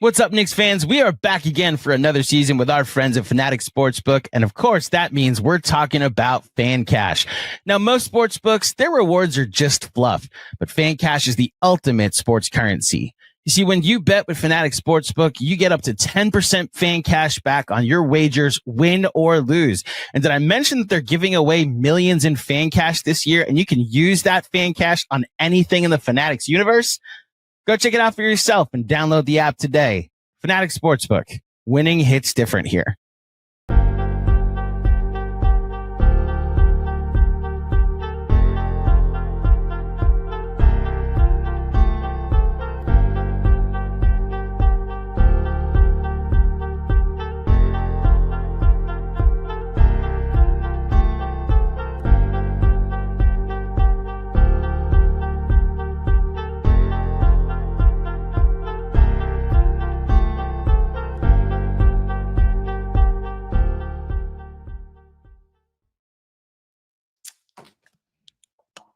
What's up, Knicks fans? We are back again for another season with our friends at Fanatic Sportsbook. And of course, that means we're talking about Fan Cash. Now, most sportsbooks, their rewards are just fluff, but Fan Cash is the ultimate sports currency. You see, when you bet with Fanatic Sportsbook, you get up to 10% fan cash back on your wagers, win or lose. And did I mention that they're giving away millions in fan cash this year, and you can use that fan cash on anything in the Fanatics universe? Go check it out for yourself and download the app today. Fanatic Sportsbook. Winning hits different here.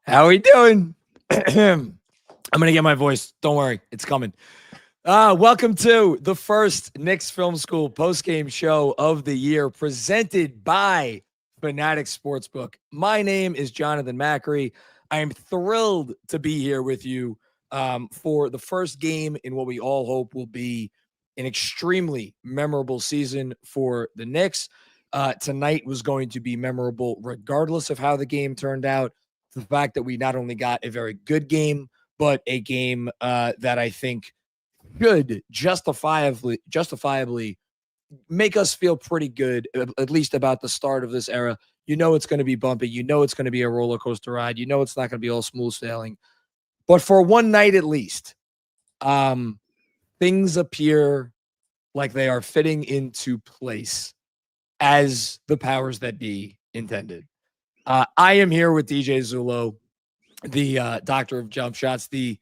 How are we doing? I'm going to get my voice. Don't worry. It's coming. Welcome to the first Knicks Film School Postgame Show of the year, presented by Fanatic Sportsbook. My name is Jonathan Macri. I am thrilled to be here with you for the first game in what we all hope will be an extremely memorable season for the Knicks. Tonight was going to be memorable regardless of how the game turned out. The fact that we not only got a very good game, but a game that I think should justifiably make us feel pretty good, at least about the start of this era. You know it's going to be bumpy. You know it's going to be a roller coaster ride. You know it's not going to be all smooth sailing. But for one night at least, things appear like they are fitting into place as the powers that be intended. I am here with DJ Zullo, the doctor of jump shots, the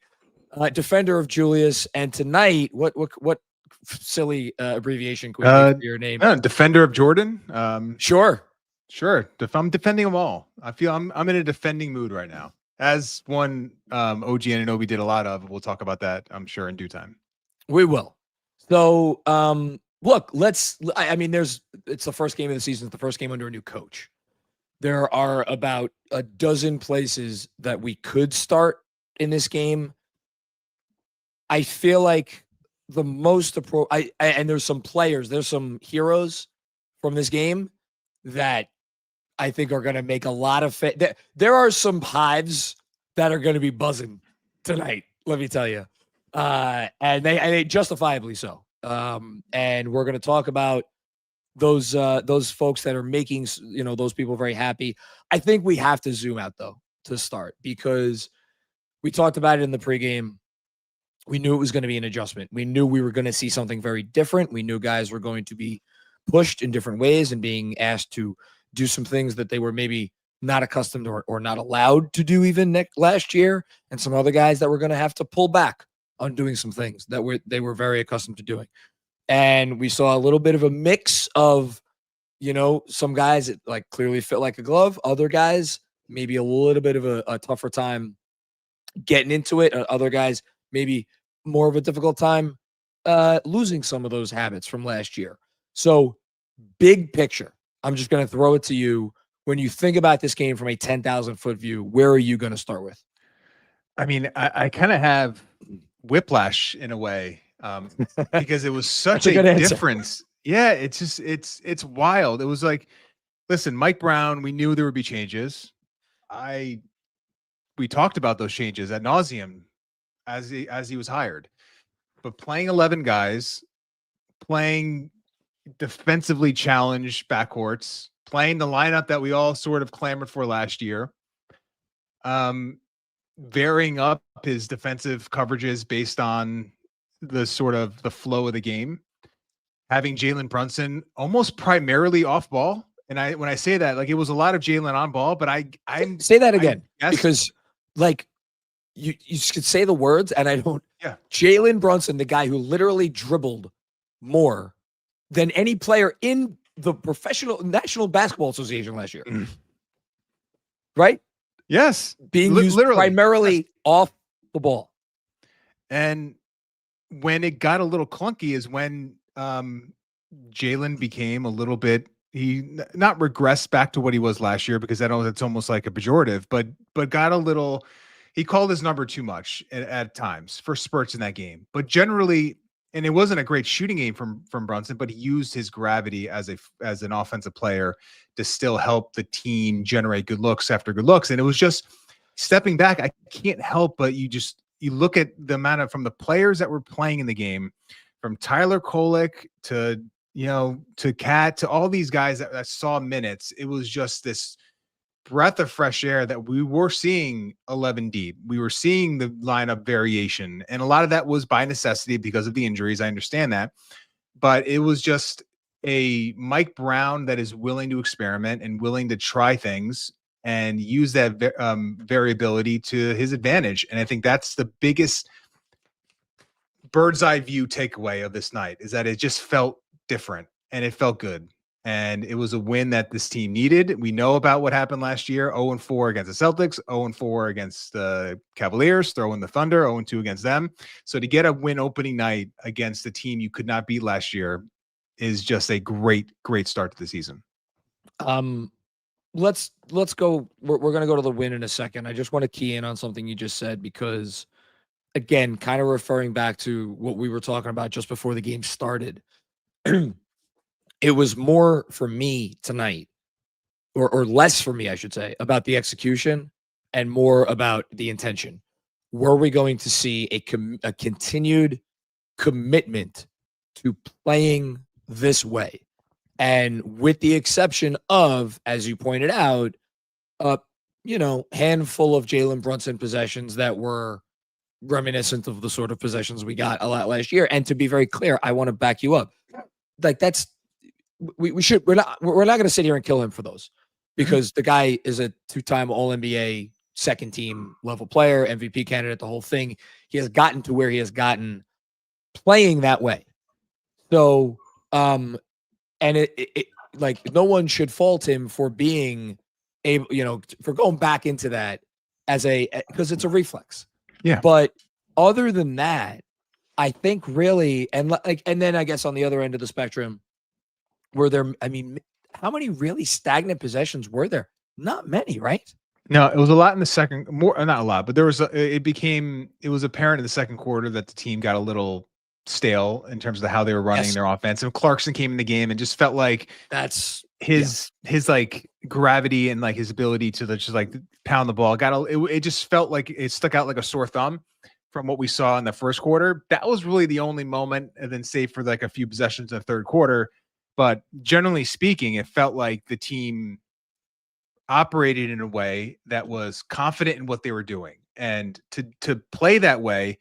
defender of Julius, and tonight, what silly abbreviation could we make for your name? Defender of Jordan. Sure. I'm defending them all. I feel I'm in a defending mood right now, as one OG Anunoby did a lot of. We'll talk about that, I'm sure, in due time. We will. So, look, it's the first game of the season. It's the first game under a new coach. There are about a dozen places that we could start in this game. I feel like the most and there's some players, there's some heroes from this game that I think are going to make a lot of there are some hives that are going to be buzzing tonight, let me tell you. And they justifiably so. And we're going to talk about those folks that are making, those people very happy. I think we have to zoom out though to start, because we talked about it in the pregame. We knew it was going to be an adjustment. We knew we were going to see something very different. We knew guys were going to be pushed in different ways and being asked to do some things that they were maybe not accustomed or not allowed to do even last year. And some other guys that were going to have to pull back on doing some things that they were very accustomed to doing. And we saw a little bit of a mix of, some guys that like clearly fit like a glove. Other guys, maybe a little bit of a tougher time getting into it. Other guys, maybe more of a difficult time losing some of those habits from last year. So big picture, I'm just going to throw it to you. When you think about this game from a 10,000-foot view, where are you going to start with? I mean, I kind of have whiplash in a way. Because it was such a difference. Yeah, it's wild. It was like, listen, Mike Brown, we knew there would be changes. We talked about those changes ad nauseum as he was hired. But playing 11 guys, playing defensively challenged backcourts, playing the lineup that we all sort of clamored for last year, varying up his defensive coverages based on the sort of the flow of the game, having Jalen Brunson almost primarily off ball. And when I say that, like, it was a lot of Jalen on ball, but I say that again, because like you could say the words and I don't. Yeah. Jalen Brunson, the guy who literally dribbled more than any player in the National Basketball Association last year. Right? Yes. Being used literally primarily off the ball. And when it got a little clunky is when Jalen became a little bit, not regressed back to what he was last year, because that's almost like a pejorative, but got a little, he called his number too much at times for spurts in that game. But generally, and it wasn't a great shooting game from Brunson, but he used his gravity as an offensive player to still help the team generate good looks after good looks. And it was just stepping back. I can't help but you look at the amount of, from the players that were playing in the game, from Tyler Kolek to, to Cat, to all these guys that saw minutes. It was just this breath of fresh air that we were seeing 11 deep. We were seeing the lineup variation, and a lot of that was by necessity because of the injuries. I understand that, but it was just a Mike Brown that is willing to experiment and willing to try things and use that variability to his advantage. And I think that's the biggest bird's eye view takeaway of this night, is that it just felt different and it felt good. And it was a win that this team needed. We know about what happened last year: 0-4 against the Celtics, 0-4 against the Cavaliers, throw in the Thunder, 0-2 against them. So to get a win opening night against the team you could not beat last year is just a great, great start to the season. Let's go. We're going to go to the win in a second. I just want to key in on something you just said, because, again, kind of referring back to what we were talking about just before the game started. It was more for me tonight, or less for me, I should say, about the execution and more about the intention. Were we going to see a continued commitment to playing this way? And with the exception of, as you pointed out, handful of Jalen Brunson possessions that were reminiscent of the sort of possessions we got a lot last year. And to be very clear, I want to back you up. Like, we're not going to sit here and kill him for those, because the guy is a 2-time All-NBA second team level player, MVP candidate, the whole thing. He has gotten to where he has gotten playing that way. So, and it like, no one should fault him for being able, for going back into that because it's a reflex. Yeah. But other than that, I think really, and then I guess on the other end of the spectrum, how many really stagnant possessions were there? Not many, right? No, it was a lot in the second, not a lot, but there was, it was apparent in the second quarter that the team got a little stale in terms of how they were running their offense. And Clarkson came in the game and just felt like that's his like gravity and like his ability to just like pound the ball it just felt like it stuck out like a sore thumb from what we saw in the first quarter. That was really the only moment, and then save for like a few possessions in the third quarter. But generally speaking, it felt like the team operated in a way that was confident in what they were doing. And to play that way,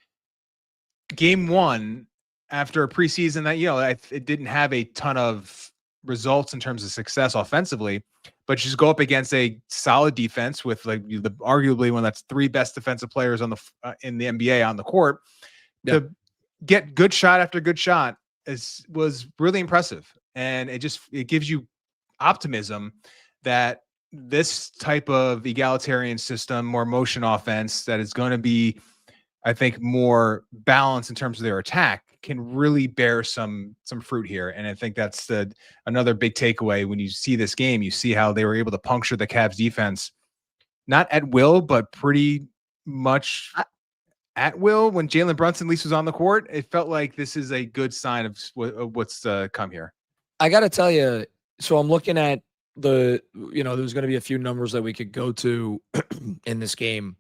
game one, after a preseason that, it didn't have a ton of results in terms of success offensively, but you just go up against a solid defense with like arguably one that's 3 best defensive players on in the NBA on the court, to get good shot after good shot was really impressive. And it gives you optimism that this type of egalitarian system, more motion offense that is going to be, I think, more balanced in terms of their attack, can really bear some fruit here. And I think that's another big takeaway when you see this game. You see how they were able to puncture the Cavs defense, not at will, but pretty much at will. When Jalen Brunson at least was on the court, it felt like this is a good sign of what's come here. I got to tell you, so I'm looking at there's going to be a few numbers that we could go to in this game.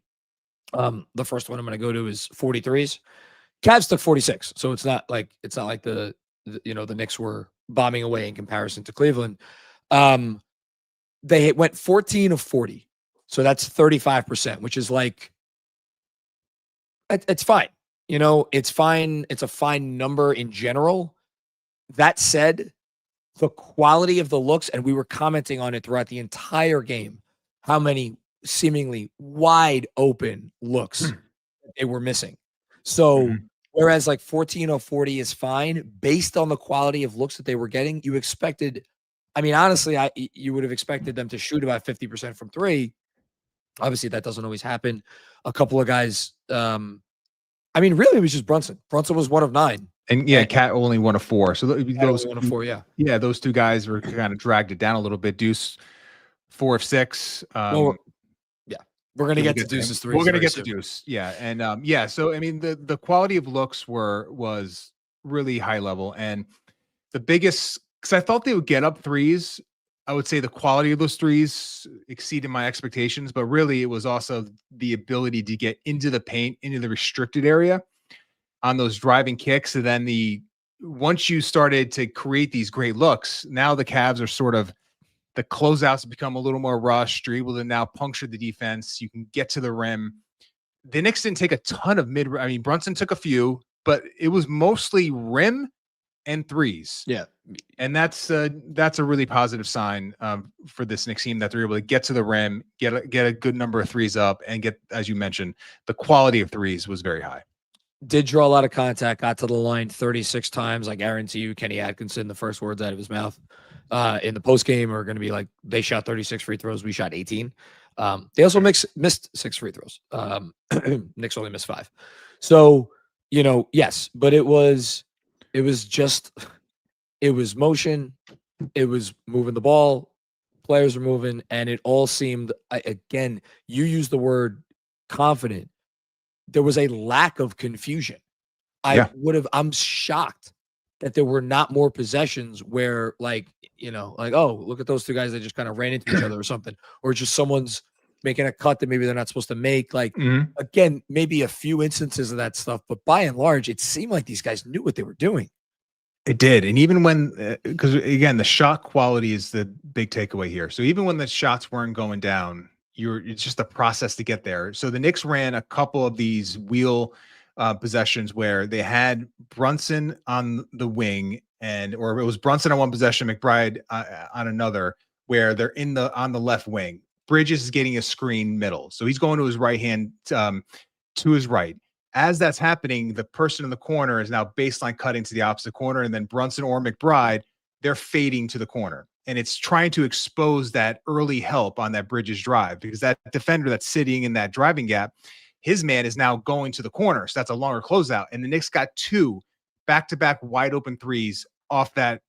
The first one I'm going to go to is 43s. Cavs took 46, so it's not like the Knicks were bombing away in comparison to Cleveland. They went 14 of 40, so that's 35%, which is like, it's fine. It's fine. It's a fine number in general. That said, the quality of the looks, and we were commenting on it throughout the entire game, how many seemingly wide open looks they were missing. So whereas like 14 of 40 is fine based on the quality of looks that they were getting, you expected, honestly, you would have expected them to shoot about 50% from 3. Obviously that doesn't always happen. A couple of guys I mean, really, it was just Brunson. Brunson was 1 of 9. And Cat only 1 of 4. So those 1 of 4, yeah. Yeah, those two guys were kind of dragged it down a little bit. Deuce 4 of 6. Well, yeah, we're gonna get to Deuce's 3. We're gonna get to Deuce. Yeah, and so I mean the quality of looks was really high level, and the biggest, because I thought they would get up threes. I would say the quality of those threes exceeded my expectations, but really it was also the ability to get into the paint, into the restricted area on those driving kicks. And then once you started to create these great looks, now the Cavs are sort of, the closeouts become a little more rushed. You're able to now puncture the defense. You can get to the rim. The Knicks didn't take a ton of I mean, Brunson took a few, but it was mostly rim and threes. Yeah. And that's a really positive sign for this Knicks team, that they're able to get to the rim, get a good number of threes up, and get, as you mentioned, the quality of threes was very high. Did draw a lot of contact, got to the line 36 times. I guarantee you, Kenny Atkinson, the first words out of his mouth in the post game are going to be like, they shot 36 free throws, we shot 18. They also missed 6 free throws. Knicks only missed 5. So, yes, but it was motion, it was moving the ball, players were moving, and it all seemed, again, you used the word confident. There was a lack of confusion. I'm shocked that there were not more possessions where, oh, look at those two guys that just kind of ran into each other or something, or just someone's making a cut that maybe they're not supposed to make. Again, maybe a few instances of that stuff, but by and large, it seemed like these guys knew what they were doing. It did. And even when, because again, the shot quality is the big takeaway here. So even when the shots weren't going down, it's just a process to get there. So the Knicks ran a couple of these wheel possessions where they had Brunson on the wing, or it was Brunson on one possession, McBride on another, where they're on the left wing. Bridges is getting a screen middle. So he's going to his right hand, to his right. As that's happening, the person in the corner is now baseline cutting to the opposite corner, and then Brunson or McBride, they're fading to the corner. And it's trying to expose that early help on that Bridges drive, because that defender that's sitting in that driving gap, his man is now going to the corner. So that's a longer closeout. And the Knicks got 2 back-to-back wide open threes off that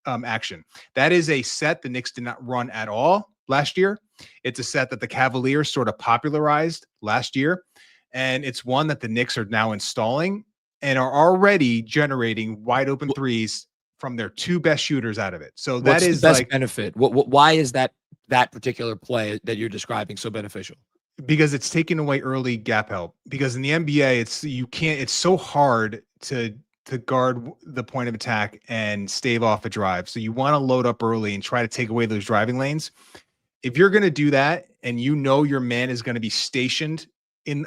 action. That is a set the Knicks did not run at all last year. It's a set that the Cavaliers sort of popularized last year. And it's one that the Knicks are now installing and are already generating wide open threes from their 2 best shooters out of it. So that is the best benefit. Why is that particular play that you're describing so beneficial? Because it's taking away early gap help. Because in the NBA, it's so hard to guard the point of attack and stave off a drive. So you want to load up early and try to take away those driving lanes. If you're going to do that, and your man is going to be stationed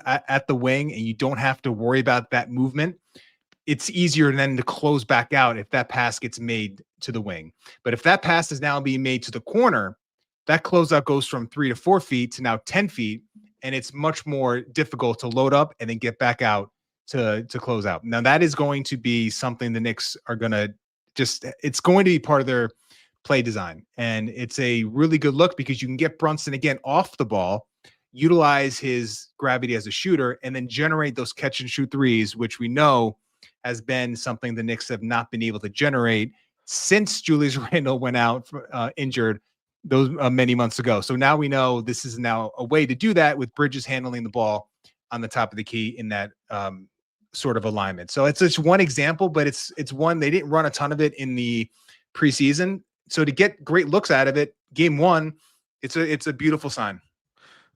at the wing, and you don't have to worry about that movement, it's easier then to close back out if that pass gets made to the wing. But if that pass is now being made to the corner, that closeout goes from 3 to 4 feet to now 10 feet, and it's much more difficult to load up and then get back out to close out. Now that is going to be something the Knicks are going to it's going to be part of their play design. And it's a really good look because you can get Brunson again off the ball, utilize his gravity as a shooter, and then generate those catch and shoot threes, which we know has been something the Knicks have not been able to generate since Julius Randle went out injured those many months ago. So now we know this is now a way to do that with Bridges handling the ball on the top of the key in that sort of alignment. So it's just one example, but it's one, they didn't run a ton of it in the preseason. So to get great looks out of it, game 1, it's a beautiful sign.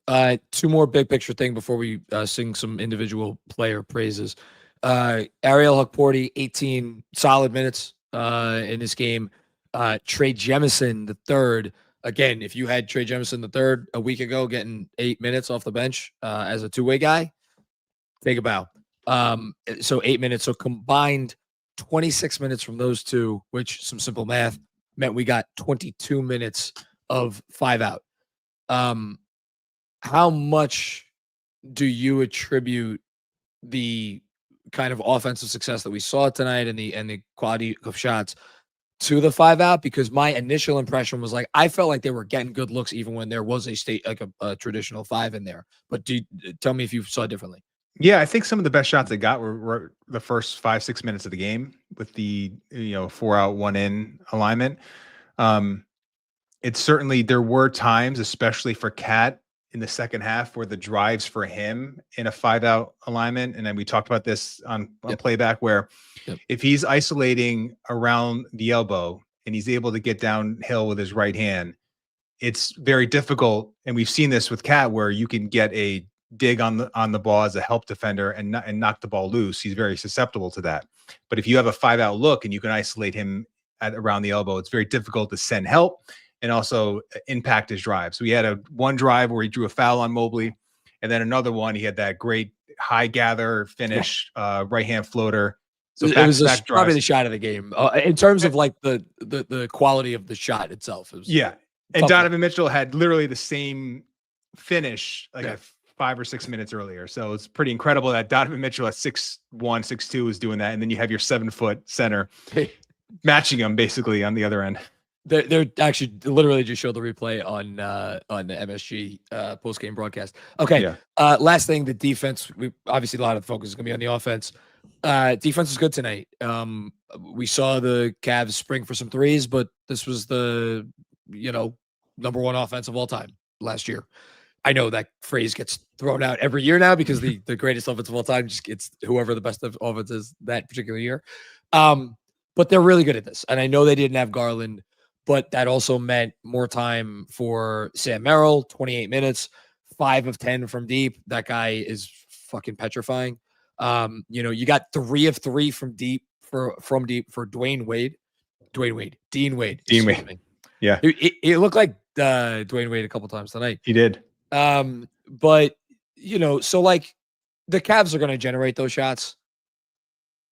2 more big picture thing before we sing some individual player praises. Ariel Hukporti, 18 solid minutes in this game. Trey Jemison III, again, if you had Trey Jemison III a week ago getting 8 minutes off the bench as a 2-way guy, take a bow. So 8 minutes. So combined 26 minutes from those 2, which some simple math meant we got 22 minutes of 5-out. How much do you attribute the kind of offensive success that we saw tonight and the quality of shots to the 5-out? Because my initial impression was like, I felt like they were getting good looks even when there was a traditional 5 in there. But tell me if you saw it differently. Yeah, I think some of the best shots I got were the first 5-6 minutes of the game with the 4 out 1 in alignment. Um, it's certainly there were times, especially for Cat in the second half, where the drives for him in a 5 out alignment, and then we talked about this on Yep. playback, where Yep. if he's isolating around the elbow and he's able to get downhill with his right hand, it's very difficult. And we've seen this with Cat, where you can get a dig on the ball as a help defender and knock the ball loose. He's very susceptible to that. But if you have a 5 out look and you can isolate him at around the elbow, it's very difficult to send help and also impact his drive. So he had one drive where he drew a foul on Mobley, and then another one he had that great high gather finish, right hand floater. So it was probably the shot of the game in terms of like the quality of the shot itself. It was and Donovan Mitchell had literally the same finish like 5 or 6 minutes earlier. So it's pretty incredible that Donovan Mitchell at 6'1", 6'2" is doing that, and then you have your 7-foot center matching him basically on the other end. They're actually literally just showed the replay on the MSG post-game broadcast. Okay. Yeah. Last thing, the defense. We obviously a lot of the focus is going to be on the offense. Defense is good tonight. We saw the Cavs spring for some threes, but this was the number one offense of all time last year. I know that phrase gets thrown out every year now because the greatest offense of all time just gets whoever the best of offense is that particular year. But they're really good at this, and I know they didn't have Garland, but that also meant more time for Sam Merrill, 28 minutes, 5 of 10 from deep. That guy is fucking petrifying. You got 3 of 3 from deep for Dean Wade. Yeah. It looked like Dwayne Wade a couple times tonight. He did. But so like the Cavs are going to generate those shots.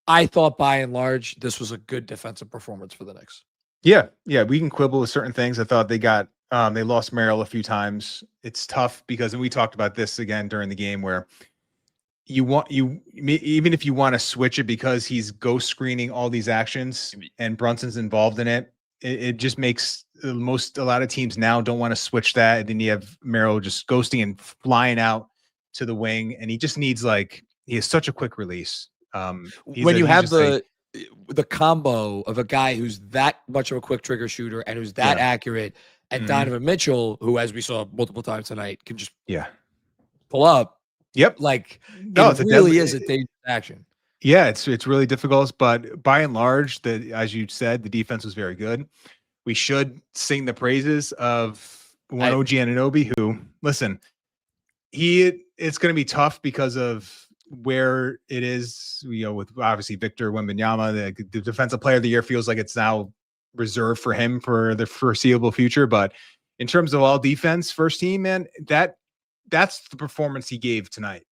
I thought by and large, this was a good defensive performance for the Knicks. Yeah. We can quibble with certain things. I thought they lost Merrill a few times. It's tough because, and we talked about this again during the game, where even if you want to switch it because he's ghost screening all these actions and Brunson's involved in it, it just makes a lot of teams now don't want to switch that. And then you have Merrill just ghosting and flying out to the wing, and he just needs he has such a quick release. When you have the combo of a guy who's that much of a quick trigger shooter and who's that accurate, and Donovan Mitchell, who, as we saw multiple times tonight, can just pull up. Yep. It really is a dangerous action. Yeah, it's really difficult, but by and large, as you said, the defense was very good. We should sing the praises of OG Anunoby, who, listen, it's going to be tough because of where it is, with obviously Victor Wembanyama, the defensive player of the year feels like it's now reserved for him for the foreseeable future. But in terms of all defense, first team, man, that's the performance he gave tonight.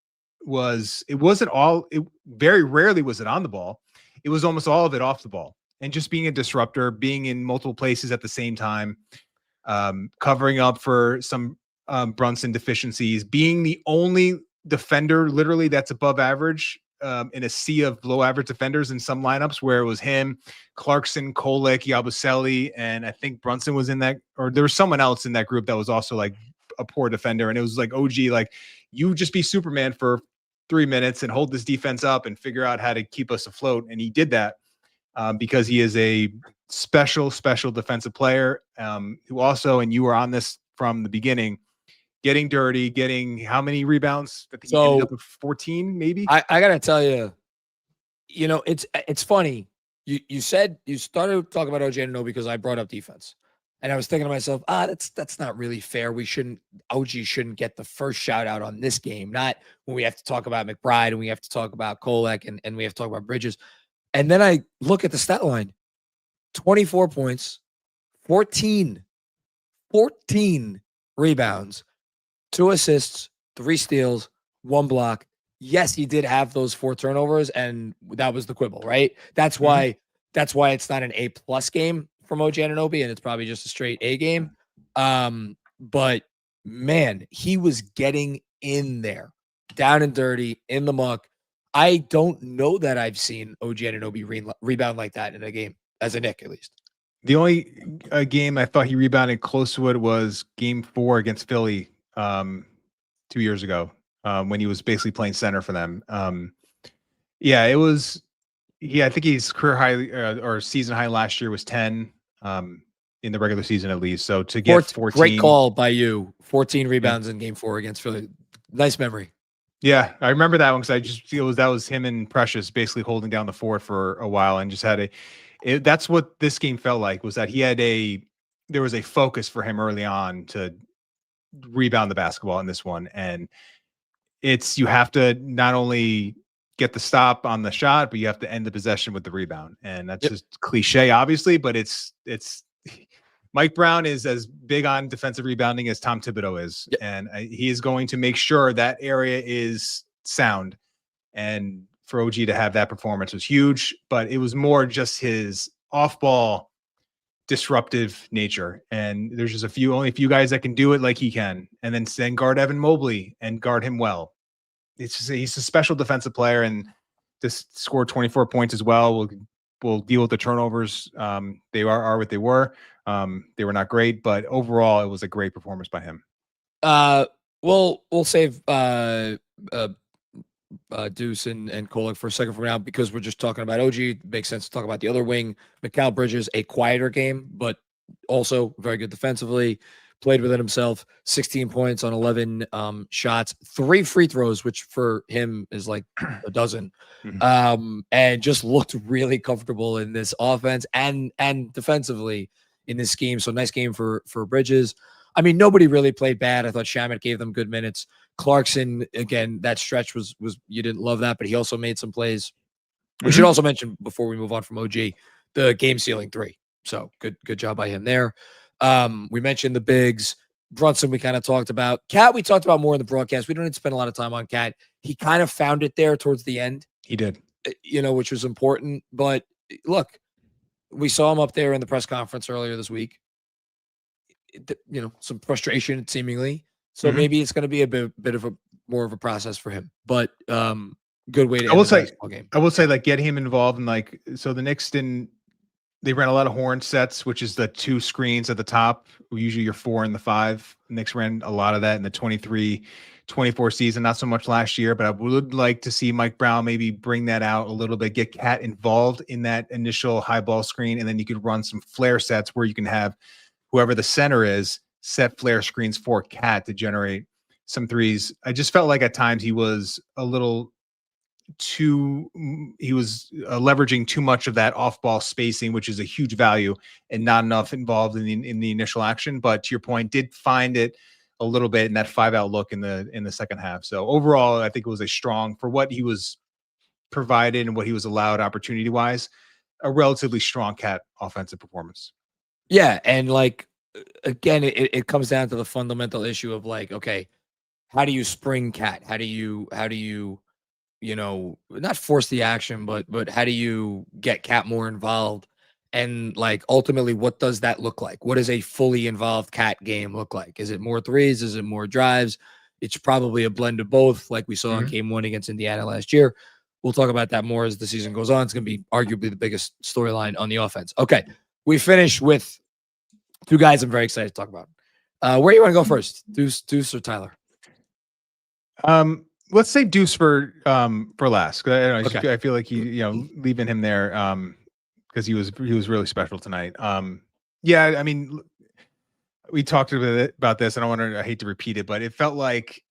Very rarely was it on the ball. It was almost all of it off the ball, and just being a disruptor, being in multiple places at the same time, covering up for some Brunson deficiencies, being the only defender literally that's above average in a sea of below average defenders in some lineups, where it was him, Clarkson, Kolek, Yabusele, and I think Brunson was in that, or there was someone else in that group that was also like a poor defender. And it was like, OG, you just be Superman for 3 minutes and hold this defense up and figure out how to keep us afloat. And he did that because he is a special defensive player who also, and you were on this from the beginning, getting dirty, getting how many rebounds? I think he ended up with 14, maybe. I gotta tell you, it's funny. You said you started talking about OG Anunoby because I brought up defense. And I was thinking to myself, that's not really fair. OG shouldn't get the first shout out on this game. Not when we have to talk about McBride and we have to talk about Kolek and we have to talk about Bridges. And then I look at the stat line, 24 points, 14 rebounds, 2 assists, 3 steals, 1 block. Yes, he did have those 4 turnovers, and that was the quibble, right? That's why it's not an A+ game from OG Anunoby, and it's probably just a straight A game. But man, he was getting in there, down and dirty, in the muck. I don't know that I've seen OG Anunoby rebound like that in a game, as a Knick at least. The only game I thought he rebounded close to it was Game 4 against Philly 2 years ago. when he was basically playing center for them. Yeah, it was. Yeah, I think his career high or season high last year was 10 in the regular season at least. So to get 14, great call by you. 14 rebounds in Game 4 against Philly. Nice memory. Yeah, I remember that one because I just feel that was him and Precious basically holding down the fort for a while and just had that's what this game felt like, was that there was a focus for him early on to rebound the basketball in this one. And you have to not only get the stop on the shot, but you have to end the possession with the rebound. And that's just cliche, obviously, but it's Mike Brown is as big on defensive rebounding as Tom Thibodeau is. Yep. And he is going to make sure that area is sound. And for OG to have that performance was huge, but it was more just his off-ball disruptive nature. And there's just only a few guys that can do it like he can. And then guard Evan Mobley and guard him well. He's a special defensive player, and just scored 24 points as well. We'll deal with the turnovers. They are what they were. They were not great, but overall, it was a great performance by him. We'll save Deuce and Kolek for a second from now, because we're just talking about OG. It makes sense to talk about the other wing. Mikal Bridges, a quieter game, but also very good defensively. Played within himself, 16 points on 11 shots, 3 free throws, which for him is like a dozen. And just looked really comfortable in this offense and defensively in this scheme. So nice game for Bridges. I mean, nobody really played bad. I thought Shamet gave them good minutes. Clarkson, again, that stretch was you didn't love that, but he also made some plays. We should also mention, before we move on from OG, the game sealing 3. So good job by him there. We mentioned the bigs. Brunson, we kind of talked about. Cat, we talked about more in the broadcast. We don't need to spend a lot of time on Cat. He kind of found it there towards the end. He did. Which was important. But look, we saw him up there in the press conference earlier this week. Some frustration seemingly. So maybe it's going to be a bit of a more of a process for him. But good way to end the basketball game. I will say, like, get him involved in, so the Knicks they ran a lot of horn sets, which is the 2 screens at the top. Usually you're 4 and the 5. Knicks ran a lot of that in the 23-24 season, not so much last year, but I would like to see Mike Brown maybe bring that out a little bit, get Cat involved in that initial high ball screen, and then you could run some flare sets where you can have whoever the center is set flare screens for Cat to generate some threes. I just felt like at times he was a little leveraging too much of that off-ball spacing, which is a huge value, and not enough involved in the initial action. But to your point, did find it a little bit in that 5-out look in the second half. So overall, I think it was a strong, for what he was provided and what he was allowed opportunity-wise, a relatively strong Cat offensive performance. Yeah, and again, it comes down to the fundamental issue of okay, how do you spring Cat? How do you not force the action, but how do you get Cat more involved? And ultimately, what does that look like? What does a fully involved Cat game look like? Is it more threes? Is it more drives? It's probably a blend of both, like we saw in Game 1 against Indiana last year. We'll talk about that more as the season goes on. It's going to be arguably the biggest storyline on the offense. Okay, we finish with 2 guys I'm very excited to talk about. Where do you want to go first, Deuce or Tyler? Let's say Deuce for last. I feel like leaving him there because he was really special tonight. Yeah, I mean, we talked a bit about this, and I hate to repeat it, but it felt like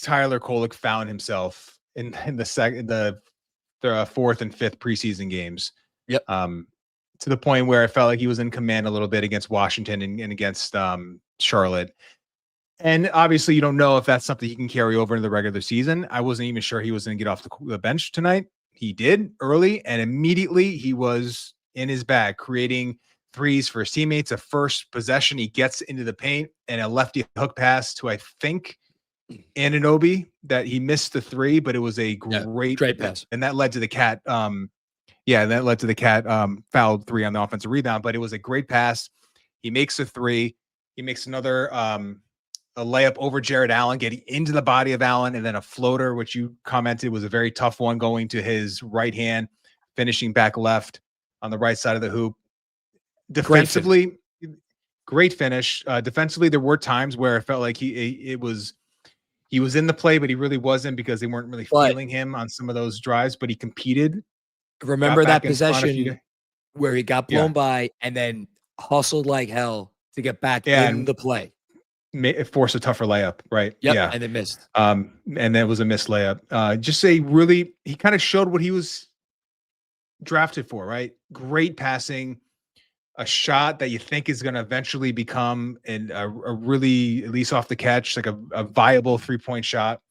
Tyler Kolek found himself in the 4th and 5th preseason games. Yep. To the point where I felt like he was in command a little bit against Washington and against Charlotte. And obviously, you don't know if that's something he can carry over into the regular season. I wasn't even sure he was going to get off the bench tonight. He did early, and immediately he was in his bag, creating threes for his teammates. A first possession, he gets into the paint, and a lefty hook pass to, I think, Anunoby, that he missed the 3, but it was a great pass. And that led to the Cat. Fouled 3 on the offensive rebound, but it was a great pass. He makes a 3. He makes another a layup over Jared Allen, getting into the body of Allen, and then a floater, which you commented was a very tough one, going to his right hand, finishing back left on the right side of the hoop. Defensively, great finish. Defensively, there were times where it felt like he was he was in the play, but he really wasn't because they weren't really feeling him on some of those drives, but he competed. Remember that possession where he got blown by and then hustled like hell to get back in the play. Force a tougher layup, right? Yep, yeah, and it missed. And then it was a missed layup. He kind of showed what he was drafted for, right? Great passing, a shot that you think is going to eventually become a really, at least off the catch, like a viable 3-point shot,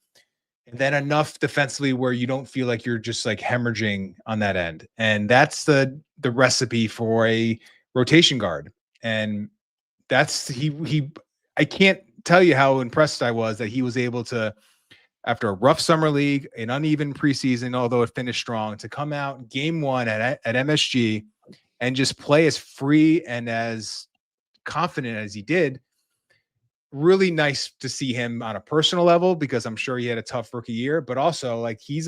and then enough defensively where you don't feel like you're just like hemorrhaging on that end. And that's the recipe for a rotation guard. And that's I can't tell you how impressed I was that he was able to, after a rough summer league, an uneven preseason, although it finished strong, to come out game one at MSG and just play as free and as confident as he did. Really nice to see him on a personal level, because I'm sure he had a tough rookie year, but also like he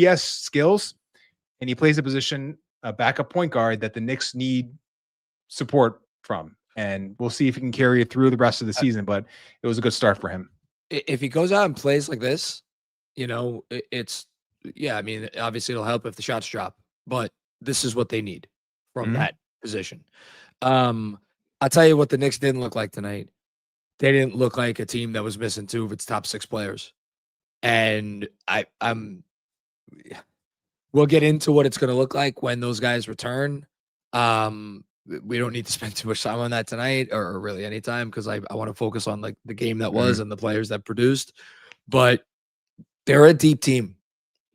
has skills and he plays a position, a backup point guard that the Knicks need support from. And we'll see if he can carry it through the rest of the season, but it was a good start for him. If he goes out and plays like this, it's I mean, obviously it'll help if the shots drop, but this is what they need from that position. I'll tell you what the Knicks didn't look like tonight. They didn't look like a team that was missing 2 of its top 6 players. And we'll get into what it's going to look like when those guys return. We don't need to spend too much time on that tonight or really any time, because I want to focus on like the game that was and the players that produced. But they're a deep team,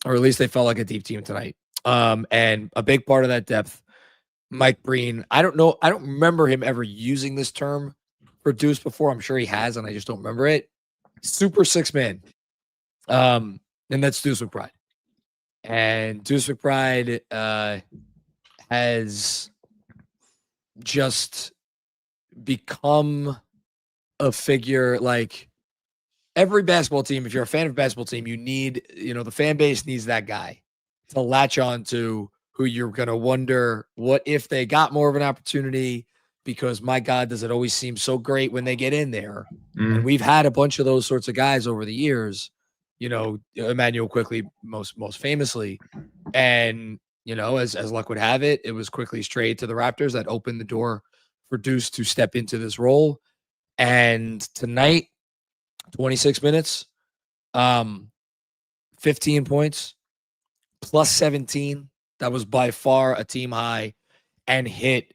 or at least they felt like a deep team tonight. And a big part of that depth, Mike Breen, I don't remember him ever using this term for Deuce before. I'm sure he has, and I just don't remember it. Super 6-man. And that's Deuce McBride. And Deuce McBride has just become a figure. Like every basketball team, if you're a fan of a basketball team, you need, the fan base needs that guy to latch on to, who you're going to wonder what if they got more of an opportunity, because my God, does it always seem so great when they get in there. And we've had a bunch of those sorts of guys over the years, Emmanuel Quickly, most famously. And, as luck would have it, it was Quickly's trade to the Raptors that opened the door for Deuce to step into this role. And tonight, 26 minutes, 15 points, plus 17. That was by far a team high, and hit,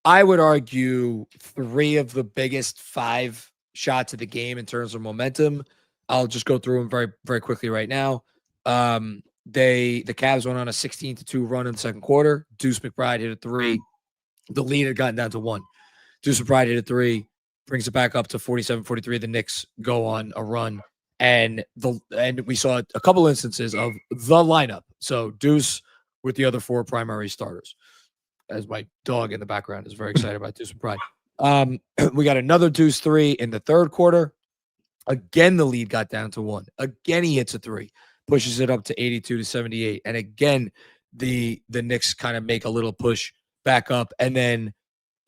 I would argue, 3 of the biggest 5 shots of the game in terms of momentum. I'll just go through them very, very quickly right now. The Cavs went on a 16-2 run in the second quarter. Deuce McBride hit a 3. The lead had gotten down to 1. Deuce McBride hit a 3, brings it back up to 47-43. The Knicks go on a run, and we saw a couple instances of the lineup. So Deuce with the other 4 primary starters, as my dog in the background is very excited about Deuce McBride. We got another Deuce 3 in the third quarter. Again, the lead got down to 1. Again, he hits a 3, pushes it up to 82-78. And again, the Knicks kind of make a little push back up. And then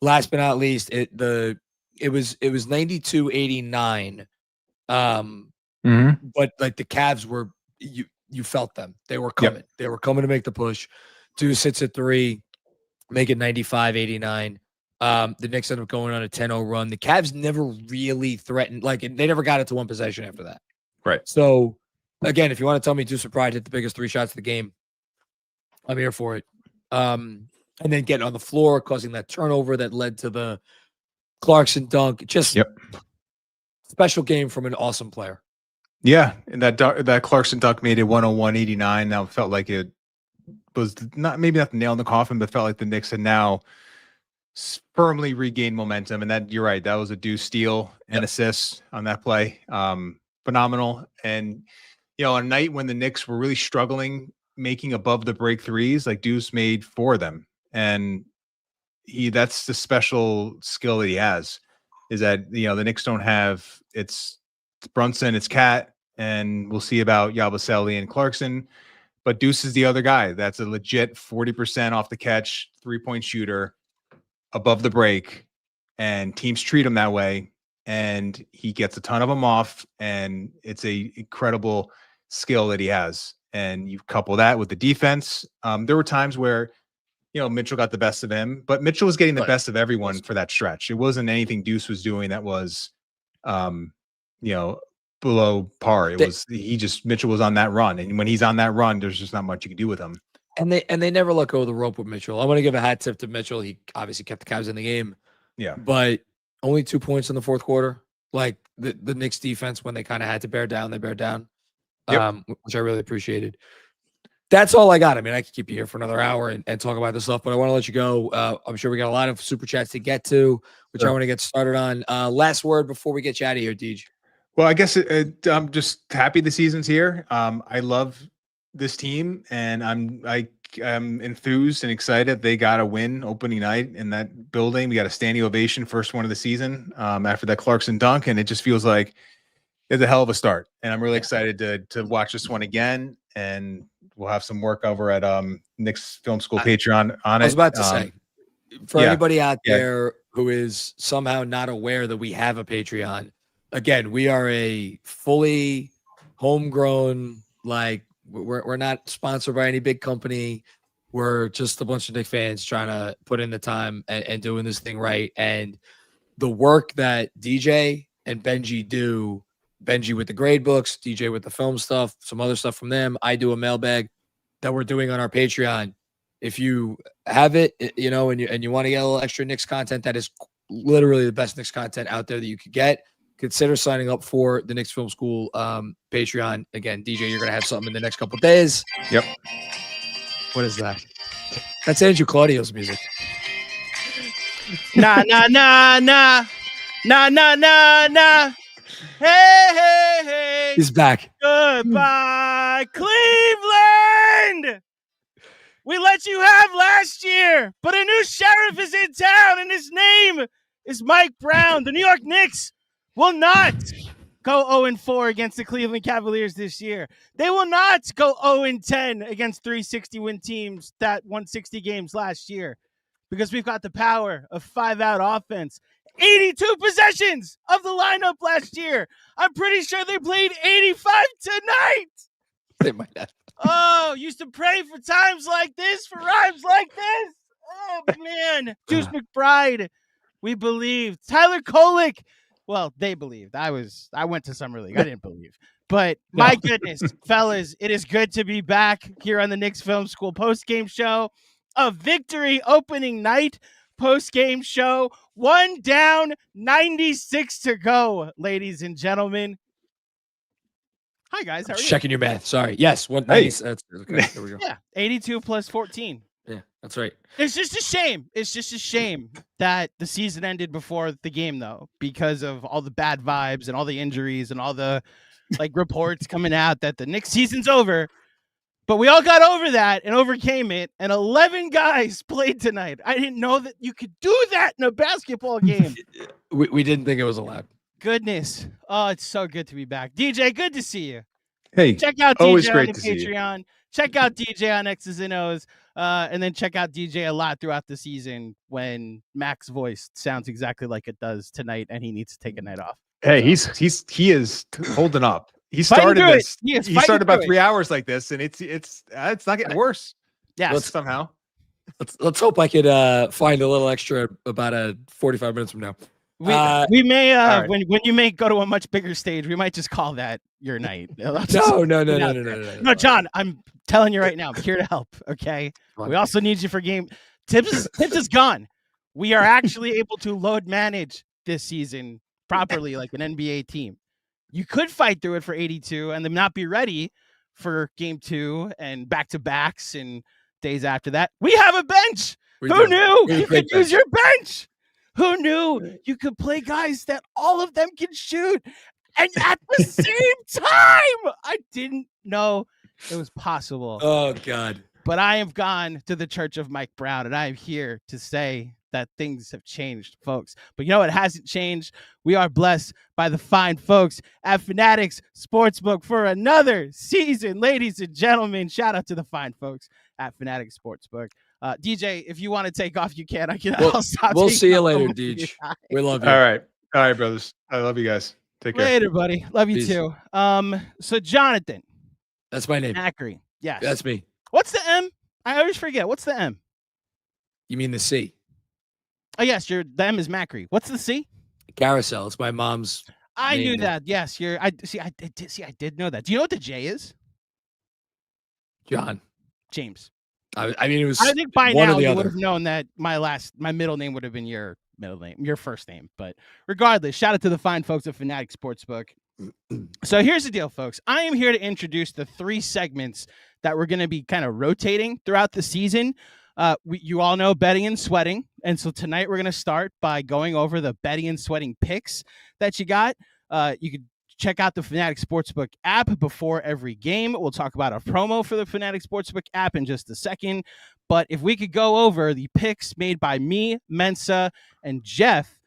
last but not least, it was 92-89. But like the Cavs were, you felt them. They were coming. Yep. They were coming to make the push. Deuce hits a 3, make it 95-89. The Knicks ended up going on a 10-0 run. The Cavs never really threatened, they never got it to 1 possession after that. Right. So, again, if you want to tell me Deuce McBride hit the biggest 3 shots of the game, I'm here for it. And then getting on the floor, causing that turnover that led to the Clarkson dunk. Just special game from an awesome player. Yeah, and that Clarkson dunk made it 101-89. Now it felt like it was maybe not the nail in the coffin, but felt like the Knicks had now firmly regained momentum. And that, you're right, that was a Deuce steal and assist on that play. Phenomenal. And on a night when the Knicks were really struggling making above the break threes, like Deuce made 4 of them. And that's the special skill that he has, is that the Knicks don't have it's Brunson, it's Cat, and we'll see about Yabusele and Clarkson. But Deuce is the other guy. That's a legit 40% off the catch, 3-point shooter above the break, and teams treat him that way. and he gets a ton of them off, and it's a incredible skill that he has. And you couple that with the defense. There were times where, Mitchell got the best of him, but Mitchell was getting the best of everyone for that stretch. It wasn't anything Deuce was doing that was, below par. Mitchell was on that run. And when he's on that run, there's just not much you can do with him. And they never let go of the rope with Mitchell. I want to give a hat tip to Mitchell. He obviously kept the Cavs in the game. Yeah. But only 2 points in the fourth quarter. Like the Knicks defense, when they kind of had to bear down, they bear down, which I really appreciated. That's all I got. I mean, I could keep you here for another hour and talk about this stuff, but I want to let you go. I'm sure we got a lot of super chats to get to, which I want to get started on. Last word before we get you out of here, Deej. Well, I guess I'm just happy the season's here. I love this team, and I'm enthused and excited they got a win opening night in that building. We got a standing ovation, first one of the season after that Clarkson dunk, and it just feels like it's a hell of a start. And I'm really excited to watch this one again, and we'll have some work over at Knicks Film School Patreon on it. I was about to say, for anybody out there who is somehow not aware that we have a Patreon, again, we are a fully homegrown, like, we're not sponsored by any big company. We're just a bunch of Knicks fans trying to put in the time and doing this thing right. And the work that DJ and Benji do, Benji with the grade books, DJ with the film stuff, some other stuff from them. I do a mailbag that we're doing on our Patreon. If you have it, and you want to get a little extra Knicks content, that is literally the best Knicks content out there that you could get. Consider signing up for the Knicks Film School Patreon. Again, DJ, you're going to have something in the next couple of days. Yep. What is that? That's Andrew Claudio's music. Nah. Hey. He's back. Goodbye, Cleveland. We let you have last year, but a new sheriff is in town, and his name is Mike Brown. The New York Knicks will not go 0-4 against the Cleveland Cavaliers this year. They will not go 0-10 against 360-win teams that won 60 games last year, because we've got the power of 5-out offense. 82 possessions of the lineup last year. I'm pretty sure they played 85 tonight. They might have. Oh, used to pray for times like this, for rhymes like this. Oh, man. Deuce McBride, we believed. Tyler Kolek. Well, they believed. I went to summer league. I didn't believe. But my goodness, fellas, it is good to be back here on the Knicks Film School Postgame Show. A victory opening night postgame show. 1 down, 96 to go, ladies and gentlemen. Hi, guys. How are you? Checking your math. Sorry. Yes. 190. That's okay. There we go. Yeah. 82 plus 14. Yeah, that's right. It's just a shame. It's just a shame that the season ended before the game, though, because of all the bad vibes and all the injuries and all the reports coming out that the Knicks season's over. But we all got over that and overcame it. And 11 guys played tonight. I didn't know that you could do that in a basketball game. We didn't think it was allowed. Goodness. Oh, it's so good to be back. DJ, good to see you. Hey, check out always DJ great on the to see you. Patreon. Check out DJ on X's and O's. And then check out DJ a lot throughout the season when Mac's voice sounds exactly like it does tonight and he needs to take a night off. Hey, he is holding up. He started this. He started about 3 hours like this, and it's not getting worse. Yeah, somehow. Let's hope I could find a little extra about 45 minutes from now. We may right. when you may go to a much bigger stage, we might just call that your night. No, John, I'm telling you right now, I'm here to help. Okay, we also need you for game. Tips is gone. We are actually able to load manage this season properly, like an NBA team. You could fight through it for 82 and then not be ready for game 2 and back-to-backs and days after that. We have a bench. Who knew you could use your bench? Who knew you could play guys that all of them can shoot? And at the same time, I didn't know it was possible. Oh, God. But I have gone to the church of Mike Brown, and I am here to say that things have changed, folks. But you know what hasn't changed? We are blessed by the fine folks at Fanatics Sportsbook for another season. Ladies and gentlemen, shout out to the fine folks at Fanatics Sportsbook. DJ, if you want to take off, you can. I'll stop. We'll see you later, Deej. We love you. All right. All right, brothers. I love you guys. Take care. Later, buddy. Love you Peace. too. So Jonathan That's my name. Macri. Yes. That's me. What's the M? I always forget. What's the M? You mean the C? Oh, yes. The M is Macri. What's the C? Carousel. It's my mom's. I name knew now. that. Yes. I did know that. Do you know what the J is? John. James. I mean, it was. I think by one or now the you other. would have known that my middle name would have been your middle name, your first name. But regardless, shout out to the fine folks at Fanatic Sportsbook. So here's the deal, folks. I am here to introduce the 3 segments that we're going to be kind of rotating throughout the season. You all know betting and sweating. And so tonight we're going to start by going over the betting and sweating picks that you got. You could check out the Fanatic Sportsbook app before every game. We'll talk about a promo for the Fanatic Sportsbook app in just a second. But if we could go over the picks made by me, Mensa, and Jeff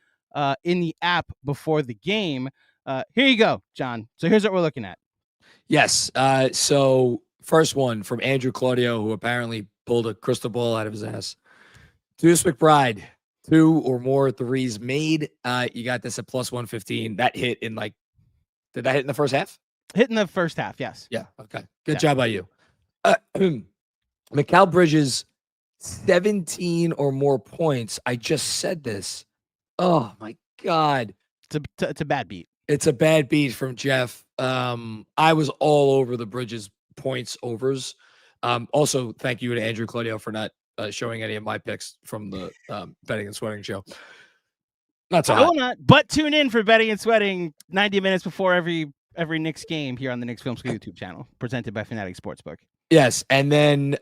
in the app before the game. Here you go, John. So here's what we're looking at. Yes. So first one from Andrew Claudio, who apparently pulled a crystal ball out of his ass. Deuce McBride, 2 or more threes made. You got this at plus 115. That hit in did that hit in the first half? Hit in the first half, yes. Yeah. Okay. Good job by you. Mikal Bridges, 17 or more points. I just said this. Oh my God. It's a bad beat. It's a bad beat from Jeff. I was all over the Bridges points overs. Also, thank you to Andrew Claudio for not showing any of my picks from the betting and sweating show. Not so I will hot. not, but tune in for betting and sweating 90 minutes before every Knicks game here on the Knicks Film School YouTube channel, presented by Fanatic Sportsbook. Yes, and then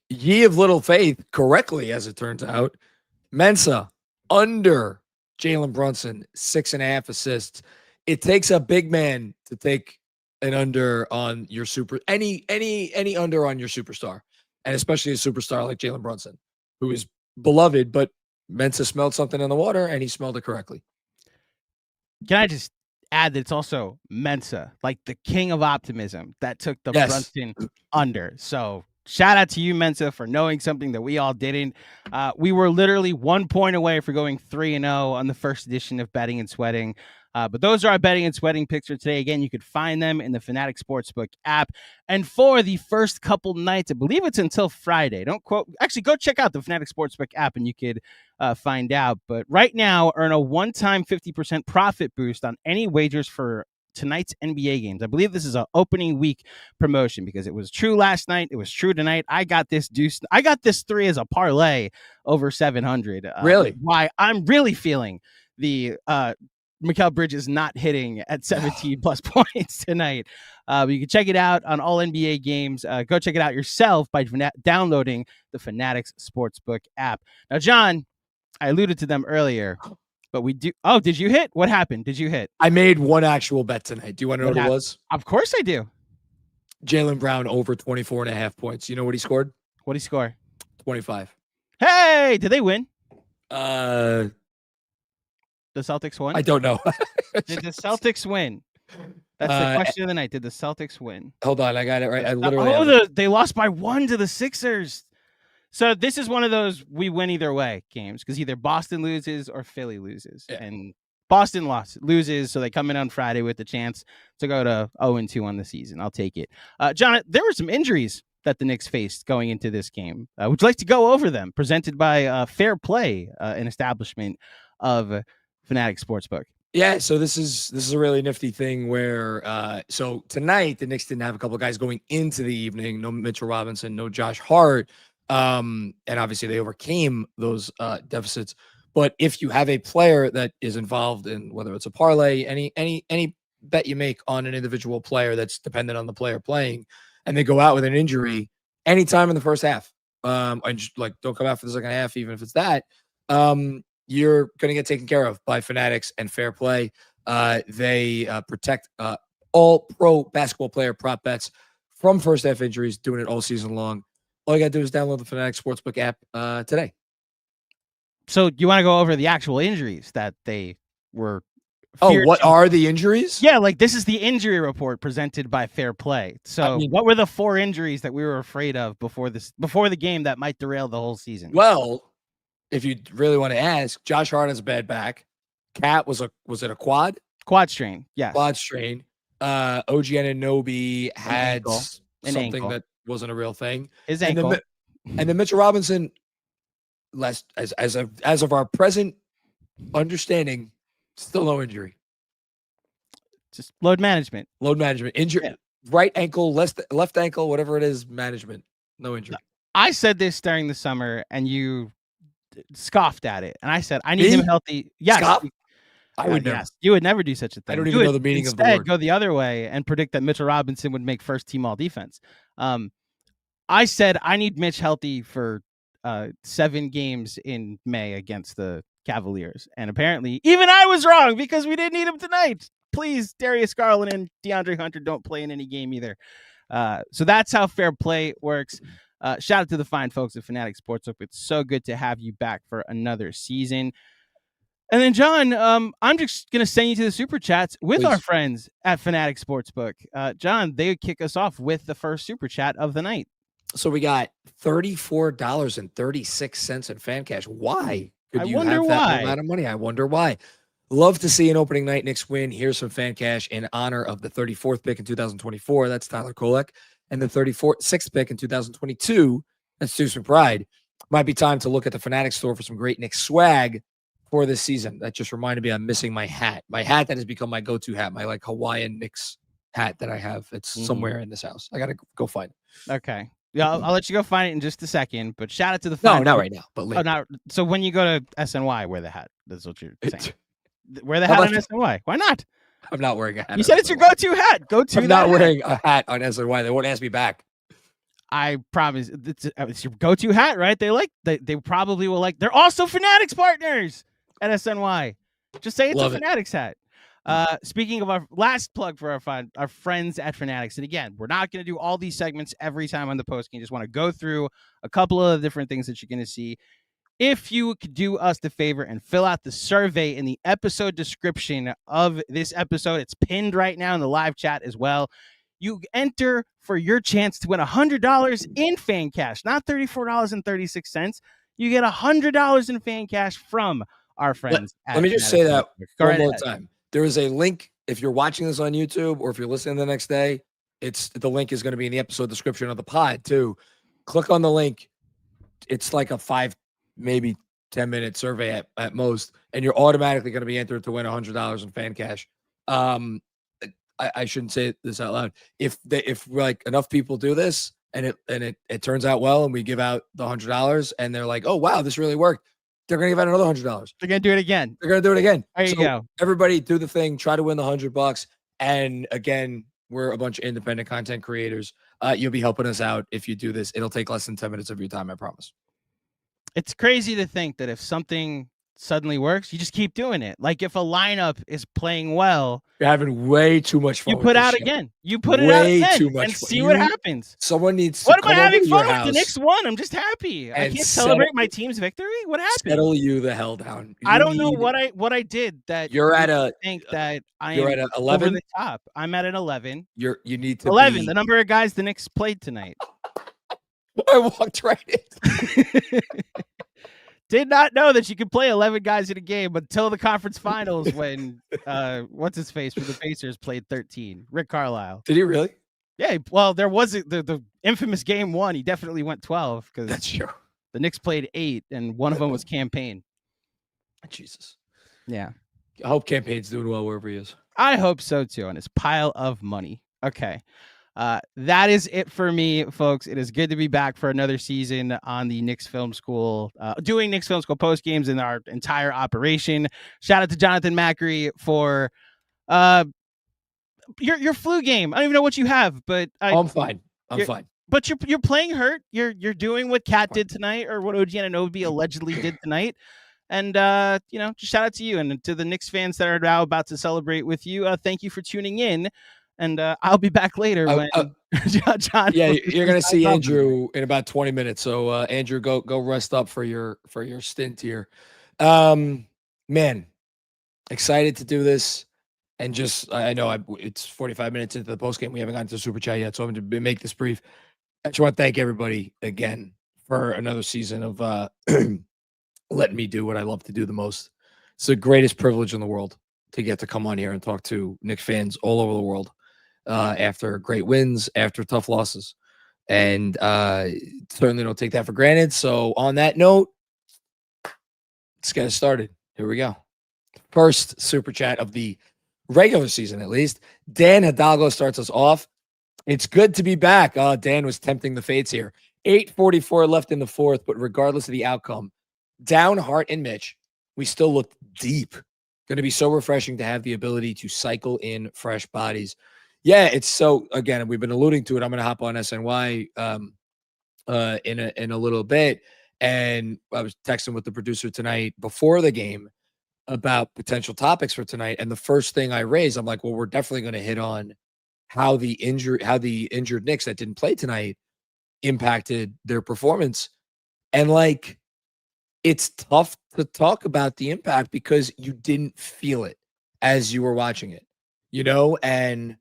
Ye of Little Faith, correctly as it turns out, Mensa under Jalen Brunson, 6.5 assists. It takes a big man to take an under on your any under on your superstar, and especially a superstar like Jalen Brunson, who is beloved, but Mensa smelled something in the water and he smelled it correctly. Can I just add that it's also Mensa, like the king of optimism, that took the Brunson under. So shout out to you, Mensa, for knowing something that we all didn't. We were literally 1 point away for going 3-0 on the first edition of Betting and Sweating. But those are our betting and sweating picks for today. Again, you could find them in the Fanatic Sportsbook app. And for the first couple nights, I believe it's until Friday. Don't quote. Actually, go check out the Fanatic Sportsbook app and you could find out. But right now, earn a one-time 50% profit boost on any wagers for tonight's NBA games. I believe this is an opening week promotion because it was true last night. It was true tonight. I got this 3 as a parlay over 700. Really? Why I'm really feeling the Mikal Bridges not hitting at 17 plus points tonight. But you can check it out on all NBA games. Go check it out yourself by downloading the Fanatics Sportsbook app. Now, John, I alluded to them earlier, but we do. Oh, did you hit? What happened? Did you hit? I made one actual bet tonight. Do you want to know what it was? Of course I do. Jaylen Brown over 24.5 points. You know what he scored? What did he score? 25. Hey, did they win? The Celtics won? I don't know. Did the Celtics win? That's the question of the night. Did the Celtics win? Hold on, I got it right. I literally they lost by 1 to the Sixers. So this is one of those we win either way games because either Boston loses or Philly loses. Yeah. And Boston loses, so they come in on Friday with the chance to go to 0-2 on the season. I'll take it. John, there were some injuries that the Knicks faced going into this game. Would you like to go over them? Presented by Fair Play, an establishment of Fanatic Sportsbook. Yeah, so this is a really nifty thing where so tonight the Knicks didn't have a couple of guys going into the evening. No Mitchell Robinson, no Josh Hart, and obviously they overcame those deficits. But if you have a player that is involved in whether it's a parlay, any bet you make on an individual player that's dependent on the player playing, and they go out with an injury anytime in the first half, and just, like don't come out for the second half, even if it's that. You're going to get taken care of by Fanatics and Fair Play. They protect all pro basketball player prop bets from first half injuries, doing it all season long. All you got to do is download the Fanatics Sportsbook app today. So you want to go over the actual injuries that they were? What are the injuries? Yeah, like this is the injury report presented by Fair Play. So what were the 4 injuries that we were afraid of before the game that might derail the whole season? Well, if you really want to ask, Josh Hart has a bad back. Cat was it a quad? Quad strain. Yes. Quad strain. OG Anunoby had something ankle. that wasn't a real thing. His ankle. And then Mitchell Robinson, as of our present understanding, still no injury. Just load management. Injury. Yeah. Right ankle, left ankle, whatever it is, management. No injury. I said this during the summer, and you scoffed at it. And I said, I need him healthy. Yes. Scoff? I would never. Yes. You would never do such a thing. I don't even know the meaning of the word. Go the other way and predict that Mitchell Robinson would make first team all defense. I said I need Mitch healthy for 7 games in May against the Cavaliers. And apparently even I was wrong because we didn't need him tonight. Please, Darius Garland and DeAndre Hunter don't play in any game either. So that's how fair play works. Shout out to the fine folks at Fanatic Sportsbook. It's so good to have you back for another season. And then, John, I'm just going to send you to the Super Chats with our friends at Fanatic Sportsbook. John, they would kick us off with the first Super Chat of the night. So we got $34.36 in fan cash. Why could you have wonder that amount of money? I wonder why. Love to see an opening night Knicks win. Here's some fan cash in honor of the 34th pick in 2024. That's Tyler Kolek. And the 36th pick in 2022. That's Deuce McBride. Might be time to look at the Fanatic store for some great Knicks swag for this season. That just reminded me I'm missing my hat. My hat that has become my go-to hat. My Hawaiian Knicks hat that I have. It's somewhere in this house. I got to go find it. Okay. Yeah, I'll let you go find it in just a second. But shout out to the No, not right now. But later. Oh, not so when you go to SNY, wear the hat. That's what you're saying. Wear the hat on SNY. Why not? I'm not wearing a hat. You said it's your go-to hat. I'm not wearing a hat on SNY. They won't ask me back. I promise it's your go-to hat, right? They probably will like. They're also Fanatics partners at SNY. Just say it's a Fanatics hat. Speaking of our last plug for our friends at Fanatics, and again, we're not going to do all these segments every time on the post game. Just want to go through a couple of the different things that you're going to see. If you could do us the favor and fill out the survey in the episode description of this episode, it's pinned right now in the live chat as well. You enter for your chance to win $100 in fan cash, not $34.36. You get $100 in fan cash from our friends. Let me just say that one more time. There is a link. If you're watching this on YouTube or if you're listening the next day, the link is going to be in the episode description of the pod too. Click on the link. It's like a 5, maybe 10-minute survey at most, and you're automatically going to be entered to win $100 in fan cash. I shouldn't say this out loud. If like enough people do this and it turns out well, and we give out the $100, and they're like, oh wow, this really worked, they're gonna give out another $100. They're gonna do it again. They're gonna do it again. There you go. Everybody do the thing. Try to win the $100. And again, we're a bunch of independent content creators. You'll be helping us out if you do this. It'll take less than 10 minutes of your time, I promise. It's crazy to think that if something suddenly works, you just keep doing it. Like if a lineup is playing well, you're having way too much fun. You put out again. You put it out again and see what happens. Someone needs to. What am I having fun with? The Knicks won. I'm just happy. I can't celebrate my team's victory. What happened? Settle you the hell down. I don't know what I did that you're at a think that you're at 11 over the top. I'm at an 11. You need to 11. The number of guys the Knicks played tonight. I walked right in. Did not know that you could play 11 guys in a game until the conference finals when what's his face for the Pacers played 13. Rick Carlisle. Did he really? Yeah. Well, there was the infamous game 1. He definitely went 12 because that's true. The Knicks played 8 and one of them was Campaign. Jesus. Yeah. I hope Campaign's doing well wherever he is. I hope so too. On his pile of money. Okay. That is it for me, folks. It is good to be back for another season on the Knicks Film School, doing Knicks Film School post games in our entire operation. Shout out to Jonathan Macri for your flu game. I don't even know what you have, but I'm fine. I'm fine. But you're playing hurt. You're doing what Kat did tonight, or what OG Anunoby allegedly did tonight. And just shout out to you and to the Knicks fans that are now about to celebrate with you. Thank you for tuning in. And I'll be back later when John. Yeah, you're gonna see Andrew in about 20 minutes. So Andrew, go rest up for your stint here. Man, excited to do this. And just I know it's 45 minutes into the post game. We haven't gotten to Super Chat yet, so I'm going to make this brief. I just want to thank everybody again for another season of letting me do what I love to do the most. It's the greatest privilege in the world to get to come on here and talk to Knicks fans all over the world after great wins, after tough losses. And certainly don't take that for granted. So on that note, let's get it started. Here we go. First super chat of the regular season, at least. Dan Hidalgo starts us off. It's good to be back. Dan was tempting the fates here. 8:44 left in the fourth, but regardless of the outcome, down Hart and Mitch, we still looked deep. Going to be so refreshing to have the ability to cycle in fresh bodies. Yeah, it's so, again, we've been alluding to it. I'm going to hop on SNY in a little bit. And I was texting with the producer tonight before the game about potential topics for tonight. And the first thing I raised, I'm like, well, we're definitely going to hit on how the injured Knicks that didn't play tonight impacted their performance. And like, it's tough to talk about the impact because you didn't feel it as you were watching it, and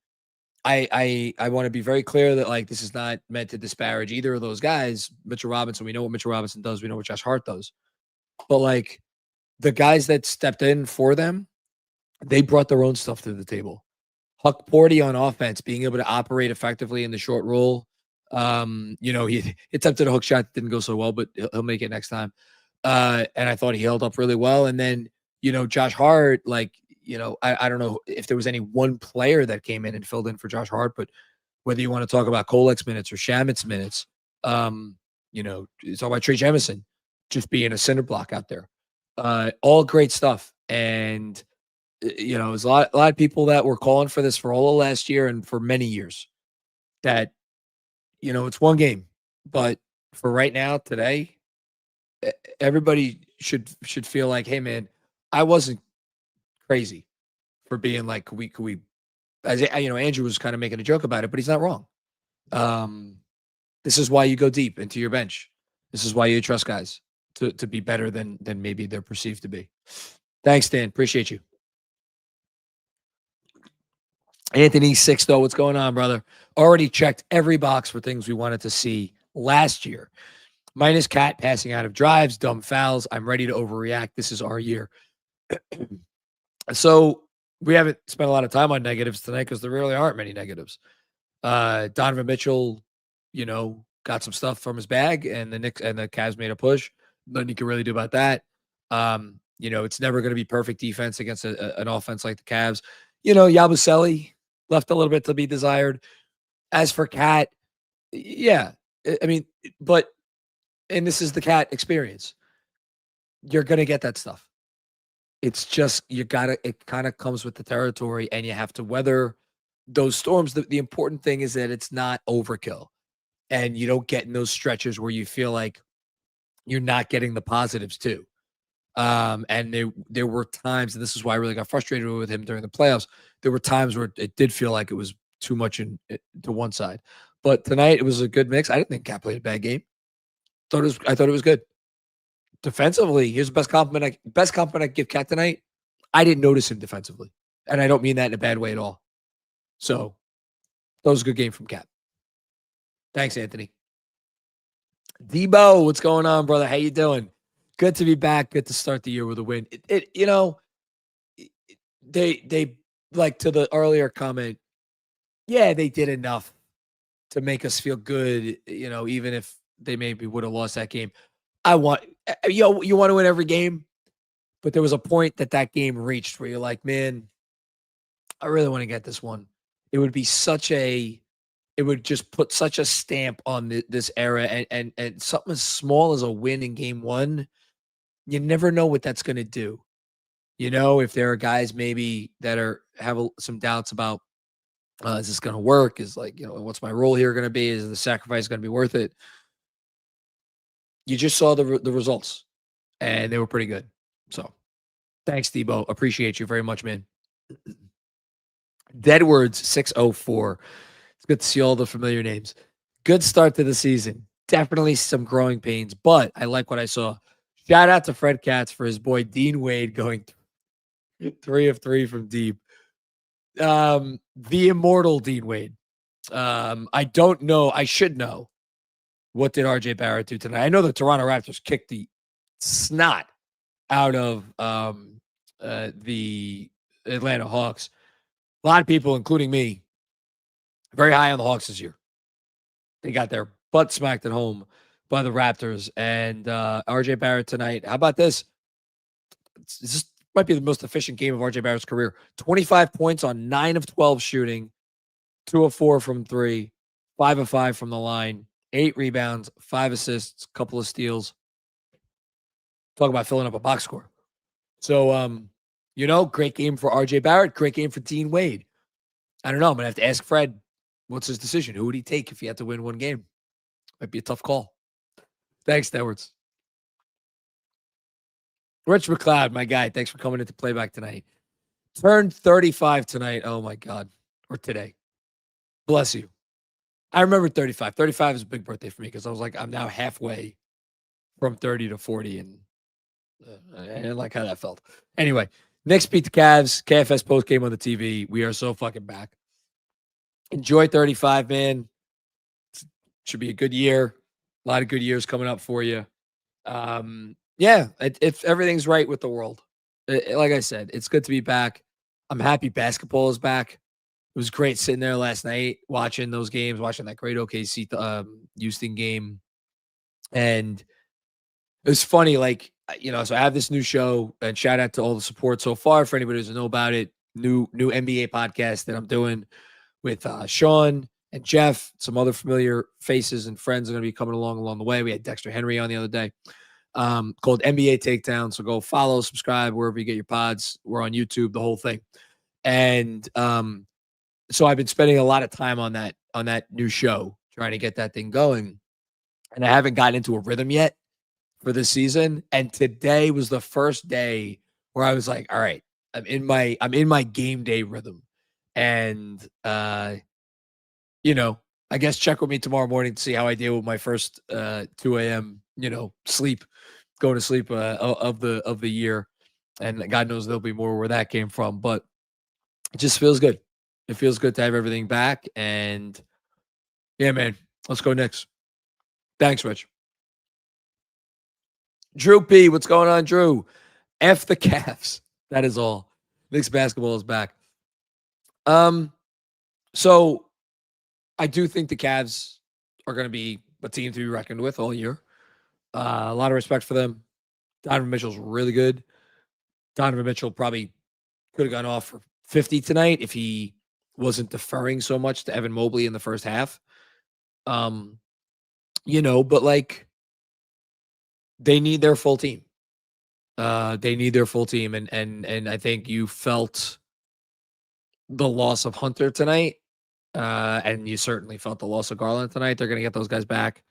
I want to be very clear that like this is not meant to disparage either of those guys. Mitchell Robinson, we know what Mitchell Robinson does. We know what Josh Hart does. But like the guys that stepped in for them, they brought their own stuff to the table. Huck Porty on offense, being able to operate effectively in the short roll. He attempted a hook shot that didn't go so well, but he'll make it next time. And I thought he held up really well. And then, Josh Hart, like, I don't know if there was any one player that came in and filled in for Josh Hart, but whether you want to talk about Kolek's minutes or Shamit's minutes, it's all about Trey Jemison just being a cinder block out there. All great stuff. And, there's a lot of people that were calling for this for all of last year and for many years that, it's one game, but for right now, today, everybody should feel like, hey man, I wasn't crazy for being like, could we, as Andrew was kind of making a joke about it, but he's not wrong. This is why you go deep into your bench. This is why you trust guys to be better than maybe they're perceived to be. Thanks, Dan. Appreciate you. Anthony Sixto, what's going on, brother? Already checked every box for things we wanted to see last year. Minus Cat passing out of drives, dumb fouls. I'm ready to overreact. This is our year. So we haven't spent a lot of time on negatives tonight because there really aren't many negatives. Donovan Mitchell, got some stuff from his bag, and the Knicks and the Cavs made a push. Nothing you can really do about that. It's never going to be perfect defense against an offense like the Cavs. Yabusele left a little bit to be desired. As for Cat, yeah, I mean, and this is the Cat experience. You're going to get that stuff. It's just, it kind of comes with the territory, and you have to weather those storms. The important thing is that it's not overkill, and you don't get in those stretches where you feel like you're not getting the positives too. And there were times, and this is why I really got frustrated with him during the playoffs. There were times where it did feel like it was too much to one side. But tonight it was a good mix. I didn't think Cat played a bad game. I thought it was good. Defensively, here's the best compliment I give Cat tonight. I didn't notice him defensively, and I don't mean that in a bad way at all. So that was a good game from Cat. Thanks, Anthony. Debo, what's going on, brother? How you doing? Good to be back. Good to start the year with a win. They like, to the earlier comment, yeah, they did enough to make us feel good, even if they maybe would have lost that game. You want to win every game, but there was a point that game reached where you're like, man, I really want to get this one. It would just put such a stamp on this era, and something as small as a win in game one, you never know what that's going to do. If there are guys maybe that have some doubts about, is this going to work? Is like, what's my role here going to be? Is the sacrifice going to be worth it? You just saw the results, and they were pretty good. So thanks, Debo. Appreciate you very much, man. Deadwords 604. It's good to see all the familiar names. Good start to the season. Definitely some growing pains, but I like what I saw. Shout out to Fred Katz for his boy Dean Wade going 3 of 3 from deep. The immortal Dean Wade. I don't know. I should know. What did RJ Barrett do tonight? I know the Toronto Raptors kicked the snot out of the Atlanta Hawks. A lot of people, including me, very high on the Hawks this year. They got their butt smacked at home by the Raptors. And RJ Barrett tonight. How about this? This might be the most efficient game of RJ Barrett's career. 25 points on 9 of 12 shooting, 2 of 4 from 3, 5 of 5 from the line, 8 rebounds, 5 assists, couple of steals. Talk about filling up a box score. So, great game for RJ Barrett, great game for Dean Wade. I don't know. I'm going to have to ask Fred, what's his decision? Who would he take if he had to win one game? Might be a tough call. Thanks, Edwards. Rich McLeod, my guy, thanks for coming into playback tonight. Turned 35 tonight. Oh, my God. Or today. Bless you. I remember 35. 35 is a big birthday for me because I was like, I'm now halfway from 30 to 40, and I didn't like how that felt. Anyway, Knicks beat the Cavs. KFS postgame on the TV. We are so fucking back. Enjoy 35, man. Should be a good year. A lot of good years coming up for you. If everything's right with the world, like I said, it's good to be back. I'm happy basketball is back. It was great sitting there last night watching those games, watching that great OKC Houston game. And it was funny, so I have this new show, and shout out to all the support so far for anybody who doesn't know about it. New NBA podcast that I'm doing with Sean and Jeff. Some other familiar faces and friends are going to be coming along the way. We had Dexter Henry on the other day. Called NBA Takedown. So go follow, subscribe wherever you get your pods. We're on YouTube, the whole thing. And so I've been spending a lot of time on that new show, trying to get that thing going. And I haven't gotten into a rhythm yet for this season. And today was the first day where I was like, all right, I'm in my game day rhythm. And I guess check with me tomorrow morning to see how I deal with my first 2 a.m. Sleep, going to sleep of the year. And God knows there'll be more where that came from, but it just feels good. It feels good to have everything back. And yeah, man, let's go Knicks. Thanks, Rich. Drew P, what's going on, Drew? F the Cavs. That is all. Knicks basketball is back. So I do think the Cavs are going to be a team to be reckoned with all year. A lot of respect for them. Donovan Mitchell's really good. Donovan Mitchell probably could have gone off for 50 tonight if he wasn't deferring so much to Evan Mobley in the first half. But they need their full team. They need their full team. And I think you felt the loss of Hunter tonight. And you certainly felt the loss of Garland tonight. They're going to get those guys back.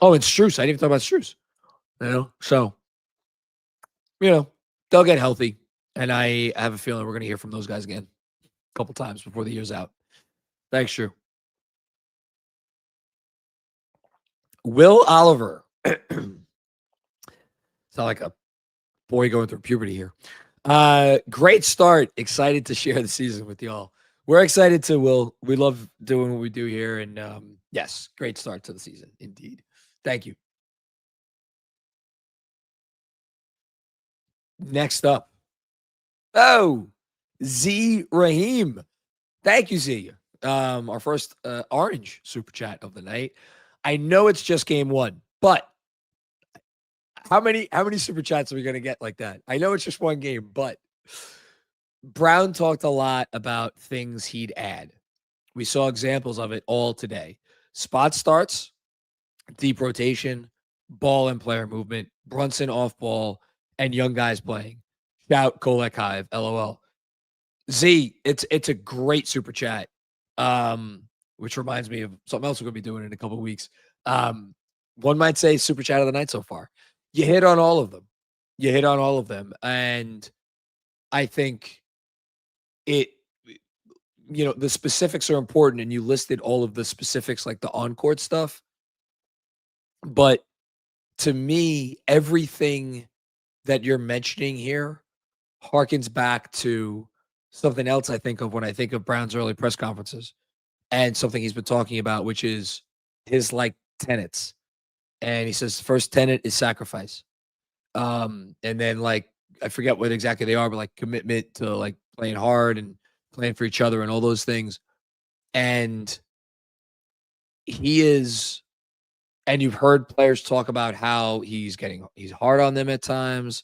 Oh, and Strus. I didn't even talk about Strus. So, they'll get healthy. And I have a feeling we're going to hear from those guys again a couple times before the year's out. Thanks, Drew. Will Oliver. Sound like a boy going through puberty here. Great start. Excited to share the season with y'all. We're excited too, Will. We love doing what we do here. And yes, great start to the season. Indeed. Thank you. Next up. Oh, Z Raheem. Thank you, Z. Our first orange super chat of the night. I know it's just game one, but how many super chats are we going to get like that? I know it's just one game, but Brown talked a lot about things he'd add. We saw examples of it all today. Spot starts, deep rotation, ball and player movement, Brunson off ball, and young guys playing. Shout Kolek Hive, LOL. Z, it's a great super chat, which reminds me of something else we're going to be doing in a couple of weeks. One might say super chat of the night so far. You hit on all of them. And I think the specifics are important, and you listed all of the specifics, like the on-court stuff. But to me, everything that you're mentioning here harkens back to something else I think of when I think of Brown's early press conferences, and something he's been talking about, which is his tenets. And he says, first tenet is sacrifice. And then I forget what exactly they are, but like commitment to like playing hard and playing for each other and all those things. And he is, and you've heard players talk about how he's hard on them at times.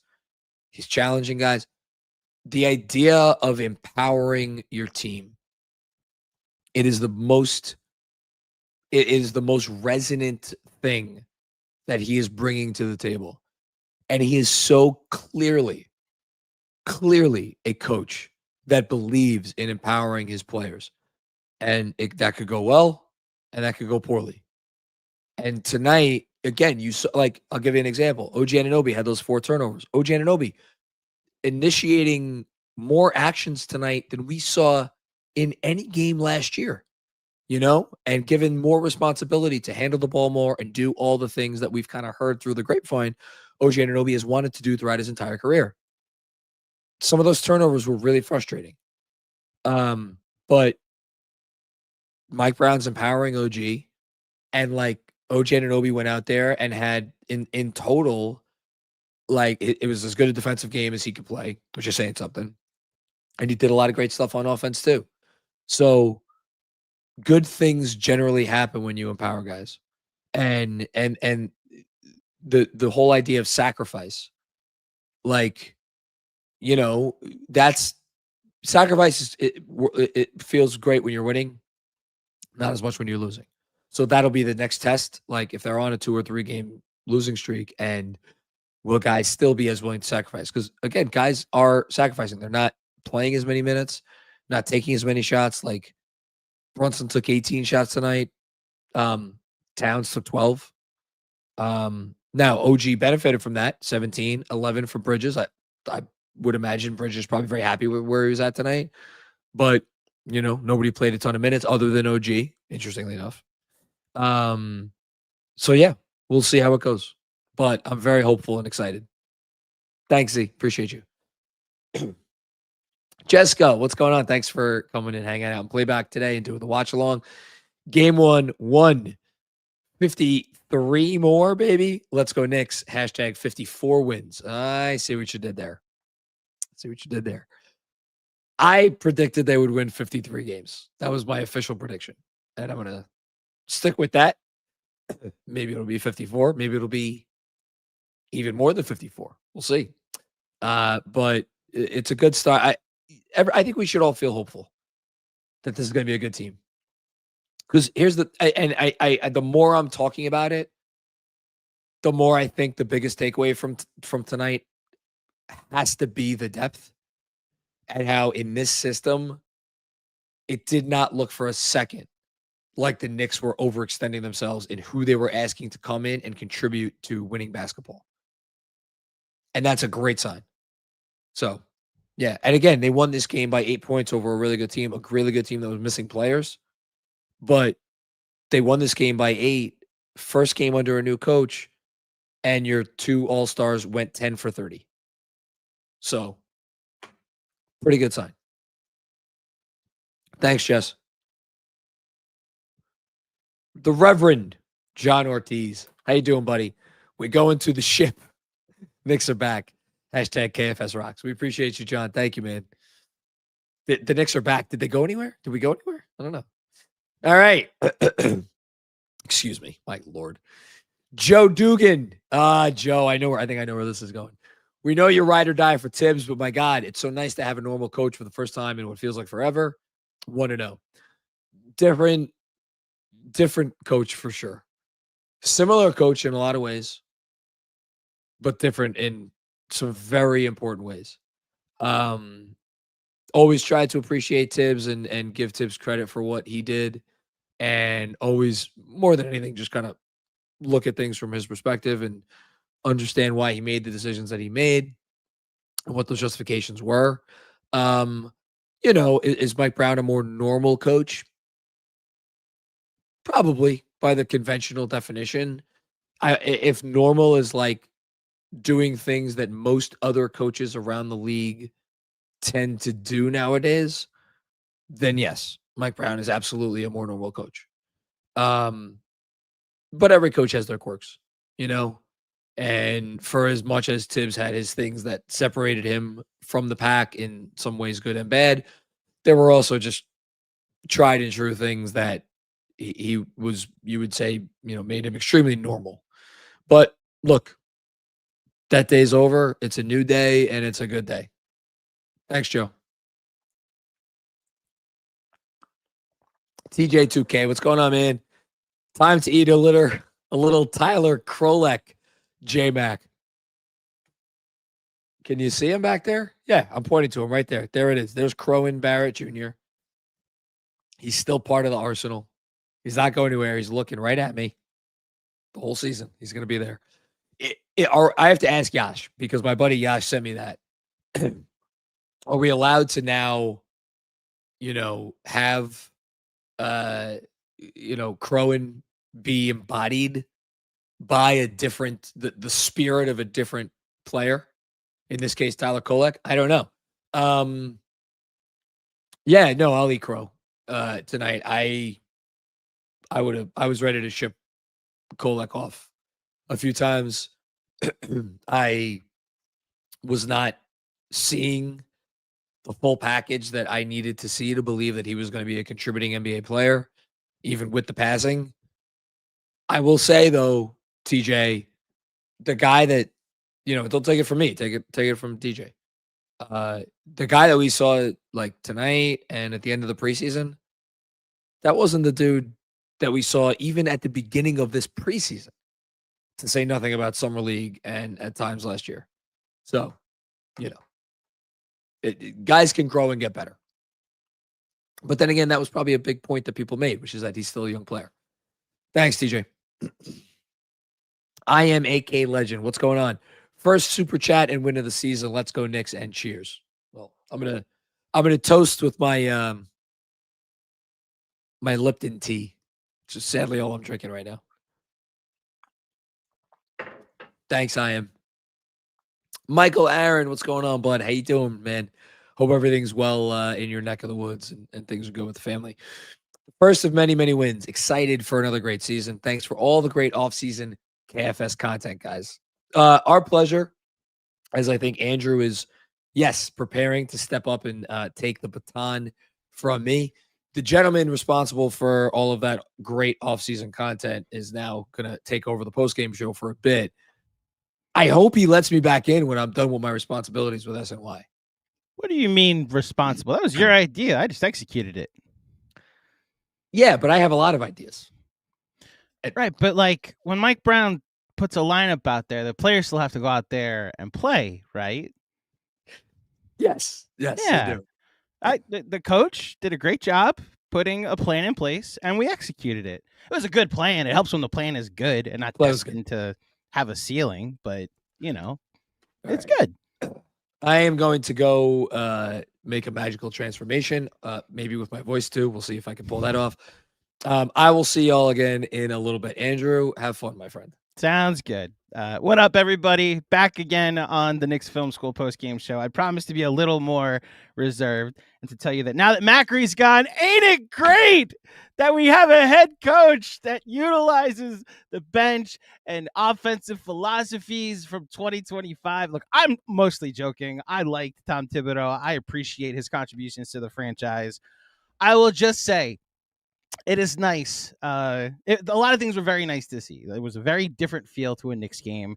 He's challenging guys. The idea of empowering your team, it is the most resonant thing that he is bringing to the table. And he is so clearly a coach that believes in empowering his players. And that could go well, and that could go poorly. And tonight, again, you saw, like, I'll give you an example. OG Anunoby had those 4 turnovers. OG Anunoby initiating more actions tonight than we saw in any game last year, and given more responsibility to handle the ball more and do all the things that we've kind of heard through the grapevine OG Anunoby has wanted to do throughout his entire career. Some of those turnovers were really frustrating. But Mike Brown's empowering OG, and like OG Anunoby went out there and had in total, like it was as good a defensive game as he could play, which is saying something. And he did a lot of great stuff on offense too. So good things generally happen when you empower guys. And the whole idea of sacrifice, like, that's sacrifice. It feels great when you're winning, not as much when you're losing. So that'll be the next test. Like if they're on a 2 or 3 game losing streak, and will guys still be as willing to sacrifice? Because again, guys are sacrificing. They're not playing as many minutes, not taking as many shots. Like Brunson took 18 shots tonight. Towns took 12. Now OG benefited from that, 17, 11 for Bridges. I would imagine Bridges is probably very happy with where he was at tonight, but nobody played a ton of minutes other than OG, interestingly enough. So yeah, we'll see how it goes, but I'm very hopeful and excited. Thanks, Z. Appreciate you. Jessica, what's going on? Thanks for coming and hanging out and playback today and doing the watch along. Game 1, 53 more, baby. Let's go Knicks. Hashtag 54 wins. I see what you did there. I predicted they would win 53 games. That was my official prediction. And I'm going to stick with that. Maybe it'll be 54. Maybe it'll be even more than 54. We'll see. But it's a good start. I think we should all feel hopeful that this is going to be a good team. Because here's the more I'm talking about it, the more I think the biggest takeaway from tonight has to be the depth, and how in this system, it did not look for a second like the Knicks were overextending themselves in who they were asking to come in and contribute to winning basketball. And that's a great sign. So, yeah. And again, they won this game by 8 points over a really good team that was missing players. But they won this game by 8. First game under a new coach, and your 2 all-stars went 10 for 30. So, pretty good sign. Thanks, Jess. The Reverend John Ortiz. How you doing, buddy? We go into the ship. Knicks are back. Hashtag KFS rocks. We appreciate you, John. Thank you, man. The Knicks are back. Did they go anywhere? Did we go anywhere? I don't know. All right. Excuse me. My Lord. Joe Dugan. Joe, I think I know where this is going. We know you're ride or die for Tibbs, but my God, it's so nice to have a normal coach for the first time in what feels like forever. Want to know. Different coach for sure. Similar coach in a lot of ways, but different in some very important ways. Always tried to appreciate Tibbs and give Tibbs credit for what he did. And always, more than anything, just kind of look at things from his perspective and understand why he made the decisions that he made and what those justifications were. Is Mike Brown a more normal coach? Probably, by the conventional definition. If normal is like doing things that most other coaches around the league tend to do nowadays, then yes, Mike Brown is absolutely a more normal coach. But every coach has their quirks, And for as much as Tibbs had his things that separated him from the pack in some ways, good and bad, there were also just tried and true things that he was, you would say, made him extremely normal. But look, that day's over. It's a new day, and it's a good day. Thanks, Joe. TJ2K, what's going on, man? Time to eat a little Tyler Krolek, J-Mac. Can you see him back there? Yeah, I'm pointing to him right there. There it is. There's Crowan Barrett Jr. He's still part of the arsenal. He's not going anywhere. He's looking right at me the whole season. He's going to be there. I have to ask Yash, because my buddy Yash sent me that. Are we allowed to now, have, Crowan be embodied by a different, the spirit of a different player? In this case, Tyler Kolek. I don't know. Yeah, no, I'll eat crow tonight. I was ready to ship Kolek off a few times. I was not seeing the full package that I needed to see to believe that he was going to be a contributing NBA player, even with the passing. I will say, though, TJ, the guy that, don't take it from me, take it from TJ. The guy that we saw like tonight and at the end of the preseason, that wasn't the dude that we saw even at the beginning of this preseason, to say nothing about Summer League and at times last year. So, guys can grow and get better. But then again, that was probably a big point that people made, which is that he's still a young player. Thanks, TJ. I am AK Legend. What's going on? First super chat and win of the season. Let's go Knicks and cheers. Well, I'm gonna toast with my my Lipton tea, which is sadly all I'm drinking right now. Thanks, I am. Michael Aaron, what's going on, bud? How you doing, man? Hope everything's well in your neck of the woods and things are good with the family. First of many, many wins. Excited for another great season. Thanks for all the great off-season KFS content, guys. Our pleasure, as I think Andrew is, yes, preparing to step up and take the baton from me. The gentleman responsible for all of that great off-season content is now going to take over the postgame show for a bit. I hope he lets me back in when I'm done with my responsibilities with SNY. What do you mean responsible? That was your idea. I just executed it. Yeah, but I have a lot of ideas. Right, but like when Mike Brown puts a lineup out there, the players still have to go out there and play, right? Yes, yeah. The coach did a great job putting a plan in place, and we executed it. It was a good plan. It helps when the plan is good and not destined to have a ceiling, but it's good. I am going to go make a magical transformation, maybe with my voice too. We'll see if I can pull that off. I will see y'all again in a little bit. Andrew, have fun, my friend. Sounds good. What up, everybody? Back again on the Knicks Film School Postgame Show. I promise to be a little more reserved and to tell you that now that Macri's gone, ain't it great that we have a head coach that utilizes the bench and offensive philosophies from 2025? Look, I'm mostly joking. I liked Tom Thibodeau. I appreciate his contributions to the franchise. I will just say, it is nice. A lot of things were very nice to see. It was a very different feel to a Knicks game.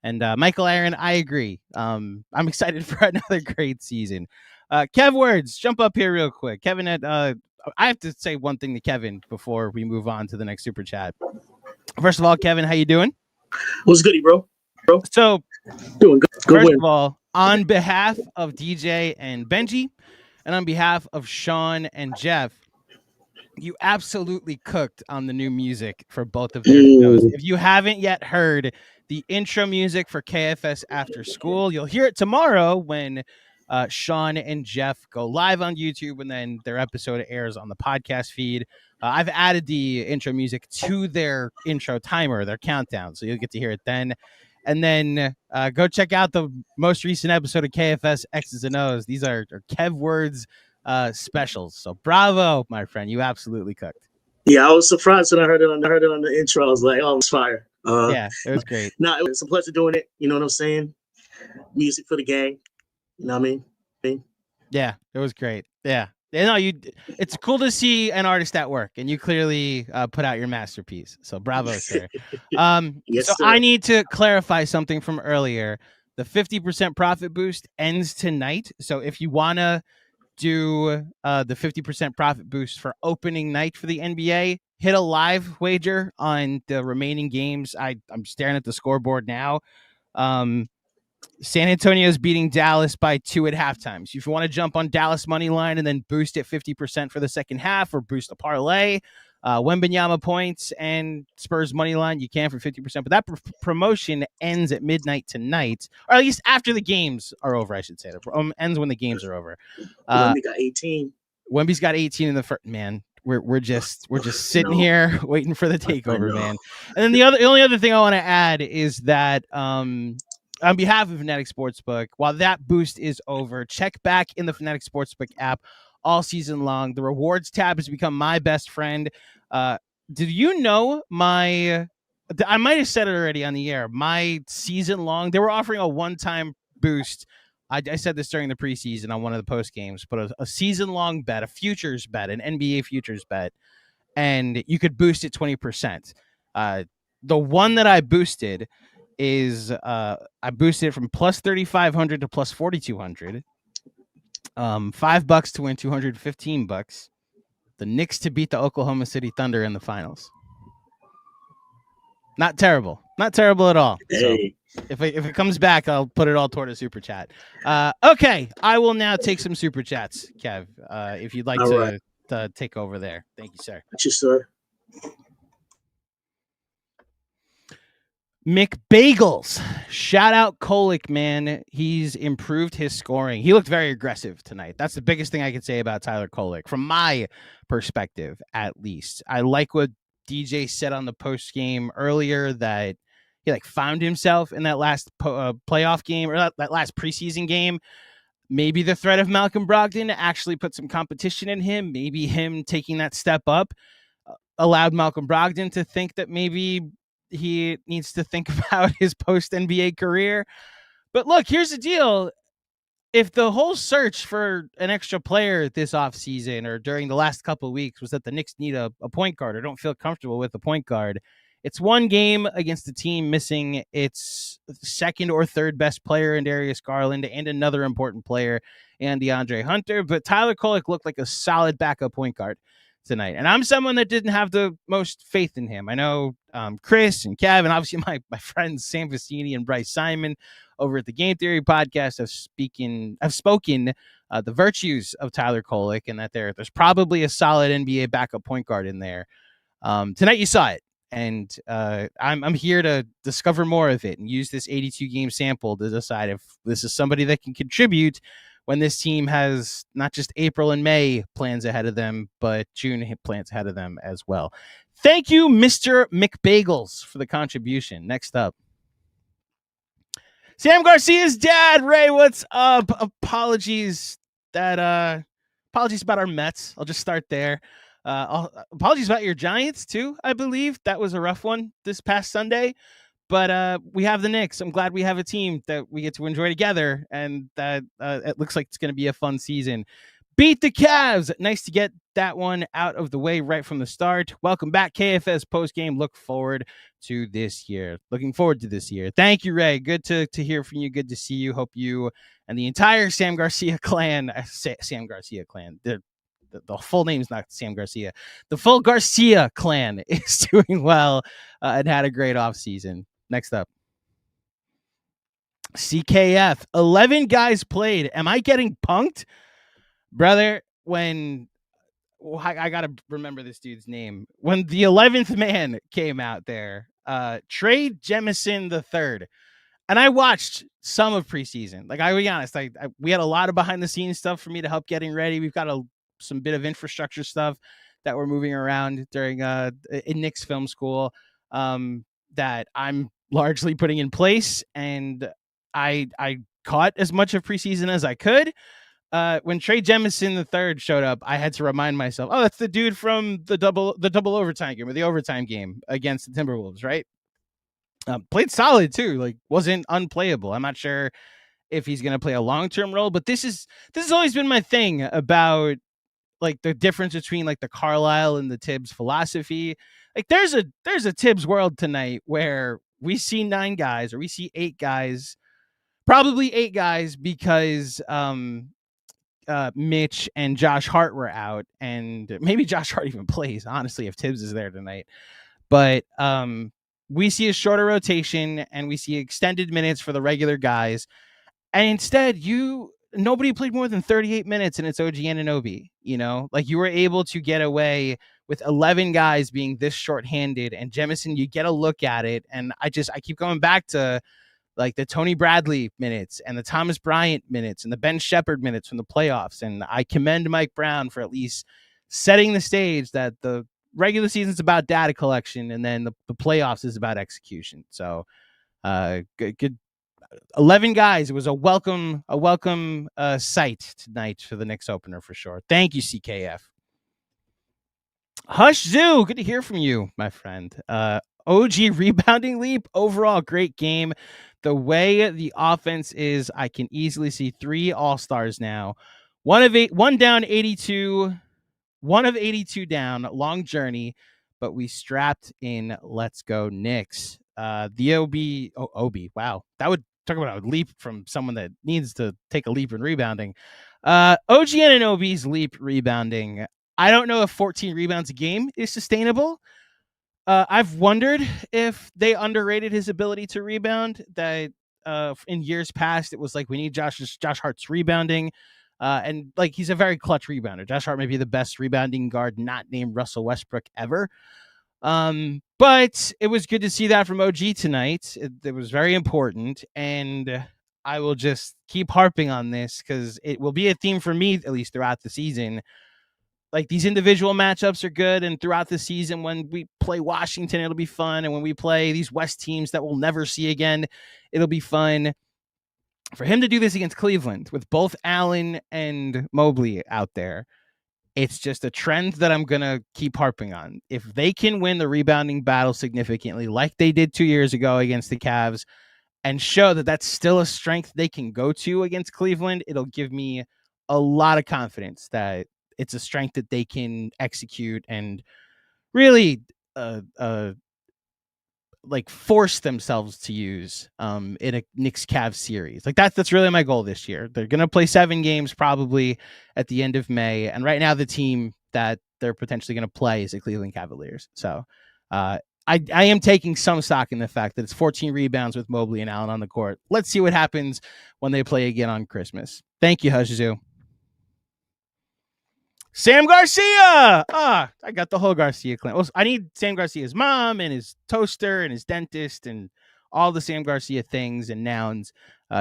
And Michael Aaron, I agree. I'm excited for another great season. Kev Words, jump up here real quick. Kevin, I have to say one thing to Kevin before we move on to the next super chat. First of all, Kevin, how you doing? What's goody, bro? So, doing good. First of all, on behalf of DJ and Benji, and on behalf of Sean and Jeff, you absolutely cooked on the new music for both of their shows. If you haven't yet heard the intro music for KFS After School, you'll hear it tomorrow when Sean and Jeff go live on YouTube, and then their episode airs on the podcast feed. I've added the intro music to their intro timer, their countdown, so you'll get to hear it then. And then go check out the most recent episode of KFS X's and O's. These are Kev Words specials. So bravo, my friend. You absolutely cooked. Yeah, I was surprised when I heard it on the intro. I was like, oh, it's fire. Yeah, it was great. Nah, it was a pleasure doing it. You know what I'm saying? Music for the gang. You know what I mean? Yeah, it was great. Yeah. No, it's cool to see an artist at work, and you clearly put out your masterpiece. So bravo, sir. Yes, so sir. I need to clarify something from earlier. The 50% profit boost ends tonight. So if you want to do the 50% profit boost for opening night for the NBA, hit a live wager on the remaining games. I'm staring at the scoreboard now. San Antonio is beating Dallas by 2 at halftime. So if you want to jump on Dallas money line and then boost it 50% for the second half, or boost a parlay, Wembanyama points and Spurs money line, you can for 50%. But that promotion ends at midnight tonight, or at least after the games are over, I should say. It ends when the games are over. Wemby got 18. Wemby's got 18 in the first. Man, we're just sitting here waiting for the takeover, man. And then the only other thing I want to add is that on behalf of Fanatic Sportsbook, while that boost is over, check back in the Fanatic Sportsbook app all season long. The rewards tab has become my best friend. Did you know I might have said it already on the air, my season long, they were offering a one-time boost. I said this during the preseason on one of the post games, but a season-long bet, a futures bet, an NBA futures bet, and you could boost it 20%. The one that I boosted is I boosted it from plus 3,500 to plus 4,200. $5 to win $215. The Knicks to beat the Oklahoma City Thunder in the finals. Not terrible at all. Hey. So if it comes back, I'll put it all toward a super chat. Okay, I will now take some super chats, Kev. If you'd like to take over there, thank you, sir. Thank you, sir. McBagels, shout out Kolick, man. He's improved his scoring. He looked very aggressive tonight. That's the biggest thing I could say about Tyler Kolick, from my perspective, at least. I like what DJ said on the post game earlier, that he found himself in that last playoff game, or that last preseason game. Maybe the threat of Malcolm Brogdon actually put some competition in him. Maybe him taking that step up allowed Malcolm Brogdon to think that maybe he needs to think about his post-NBA career. But look, here's the deal. If the whole search for an extra player this offseason or during the last couple of weeks was that the Knicks need a point guard or don't feel comfortable with a point guard, it's one game against a team missing its second or third best player in Darius Garland and another important player in DeAndre Hunter. But Tyler Kolick looked like a solid backup point guard tonight. And I'm someone that didn't have the most faith in him. I know Chris and Kev, and obviously my friends Sam Vecini and Bryce Simon over at the Game Theory podcast have spoken the virtues of Tyler Kolick, and that there's probably a solid NBA backup point guard in there. Tonight you saw it. And I'm here to discover more of it and use this 82 game sample to decide if this is somebody that can contribute when this team has not just April and May plans ahead of them, but June plans ahead of them as well. Thank you, Mr. McBagels, for the contribution. Next up, Sam Garcia's dad. Ray, what's up? Apologies about our Mets. I'll just start there. Apologies about your Giants too. I believe that was a rough one this past Sunday, but we have the Knicks. I'm glad we have a team that we get to enjoy together, and that it looks like it's going to be a fun season. Beat the Cavs. Nice to get that one out of the way right from the start. Welcome back, KFS Postgame. Looking forward to this year. Thank you, Ray. Good to hear from you. Good to see you. Hope you and the entire Sam Garcia clan, the full name is not Sam Garcia. The full Garcia clan is doing well and had a great offseason. Next up, CKF. 11 guys played. Am I getting punked? Brother, I got to remember this dude's name. When the 11th man came out there, Trey Jemison III, and I watched some of preseason. I will be honest, we had a lot of behind the scenes stuff for me to help getting ready. We've got some bit of infrastructure stuff that we're moving around during in Knicks Film School that I'm largely putting in place, and I caught as much of preseason as I could. When Trey Jemison III showed up, I had to remind myself, oh, that's the dude from the double overtime game, or the overtime game against the Timberwolves, right? Played solid too. Like wasn't unplayable. I'm not sure if he's going to play a long-term role, but this has always been my thing about like the difference between like the Carlisle and the Tibbs philosophy. Like there's a Tibbs world tonight where we see 9 guys or we see 8 guys, probably 8 guys because Mitch and Josh Hart were out, and maybe Josh Hart even plays, honestly, if Tibbs is there tonight. But we see a shorter rotation and we see extended minutes for the regular guys. And instead, nobody played more than 38 minutes, and it's OG Anunoby. You know, like you were able to get away with 11 guys being this shorthanded, and Jemison, you get a look at it. And I keep going back to like the Tony Bradley minutes and the Thomas Bryant minutes and the Ben Shepherd minutes from the playoffs. And I commend Mike Brown for at least setting the stage that the regular season's about data collection, and then the playoffs is about execution. So good 11 guys. It was a welcome sight tonight for the Knicks opener for sure. Thank you, CKF. Hush Zoo, good to hear from you, my friend. OG rebounding leap, overall great game. The way the offense is, I can easily see 3 all-stars now. One down 82, one of 82 down, long journey, but we strapped in. Let's go Knicks. The OB, wow, that would talk about a leap from someone that needs to take a leap in rebounding. OG Anunoby's leap rebounding. I don't know if 14 rebounds a game is sustainable. I've wondered if they underrated his ability to rebound. That in years past, it was like we need Josh Hart's rebounding. And like he's a very clutch rebounder. Josh Hart may be the best rebounding guard not named Russell Westbrook ever. But it was good to see that from OG tonight. It was very important. And I will just keep harping on this because it will be a theme for me, at least throughout the season. Like these individual matchups are good. And throughout the season, when we play Washington, it'll be fun. And when we play these West teams that we'll never see again, it'll be fun. For him to do this against Cleveland with both Allen and Mobley out there, it's just a trend that I'm going to keep harping on. If they can win the rebounding battle significantly, like they did 2 years ago against the Cavs, and show that that's still a strength they can go to against Cleveland, it'll give me a lot of confidence that it's a strength that they can execute and really like force themselves to use in a Knicks Cavs series. Like that's really my goal this year. They're going to play 7 games probably at the end of May. And right now the team that they're potentially going to play is the Cleveland Cavaliers. So I am taking some stock in the fact that it's 14 rebounds with Mobley and Allen on the court. Let's see what happens when they play again on Christmas. Thank you, Hushzu. Sam Garcia. I got the whole Garcia clan. Well, I need Sam Garcia's mom and his toaster and his dentist and all the Sam Garcia things and nouns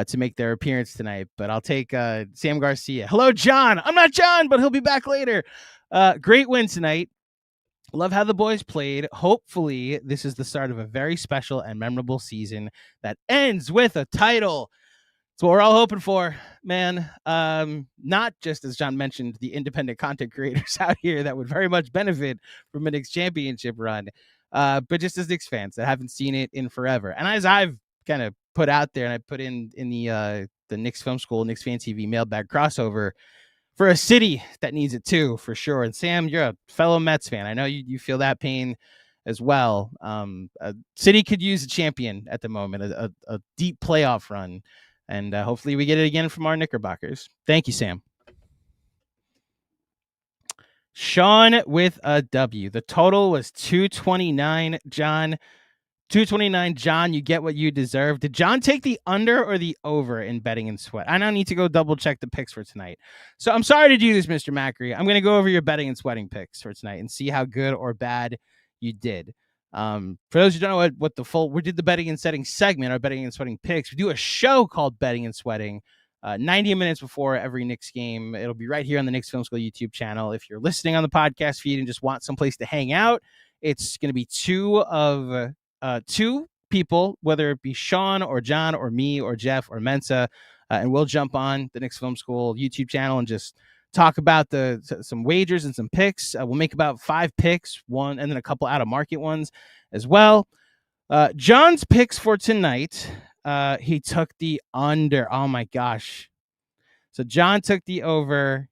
to make their appearance tonight. But I'll take Sam Garcia. Hello, John. I'm not John, but he'll be back later. Great win tonight. Love how the boys played. Hopefully, this is the start of a very special and memorable season that ends with a title. That's what we're all hoping for, man. Not just, as John mentioned, the independent content creators out here that would very much benefit from a Knicks championship run, but just as Knicks fans that haven't seen it in forever. And as I've kind of put out there and I put in the Knicks Film School, Knicks Fan TV mailbag crossover for a city that needs it too, for sure. And Sam, you're a fellow Mets fan. I know you feel that pain as well. A city could use a champion at the moment, a deep playoff run. And hopefully we get it again from our Knickerbockers. Thank you, Sam. Sean with a W. The total was 229, John. 229, John, you get what you deserve. Did John take the under or the over in betting and sweat? I now need to go double check the picks for tonight. So I'm sorry to do this, Mr. Macri. I'm going to go over your betting and sweating picks for tonight and see how good or bad you did. For those who don't know what we did the betting and setting segment, our betting and sweating picks. We do a show called Betting and Sweating, 90 minutes before every Knicks game. It'll be right here on the Knicks Film School YouTube channel. If you're listening on the podcast feed and just want someplace to hang out, it's going to be two people, whether it be Sean or John or me or Jeff or Mensa, and we'll jump on the Knicks Film School YouTube channel and just talk about some wagers and some picks. We'll make about 5 picks, one and then a couple out of market ones as well. John's picks for tonight. He took the under. Oh my gosh. So John took the over.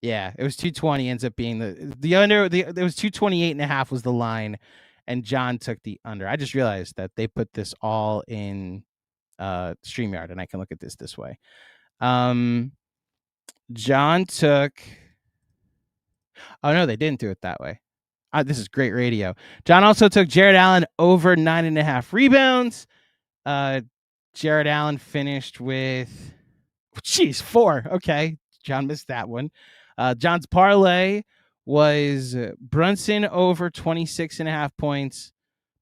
Yeah, it was 220 ends up being the under. It was 228.5 was the line, and John took the under. I just realized that they put this all in StreamYard, and I can look at this way. John took. Oh no, they didn't do it that way. This is great radio. John also took Jared Allen over 9.5 rebounds. Jared Allen finished with, 4. Okay, John missed that one. John's parlay was Brunson over 26.5 points,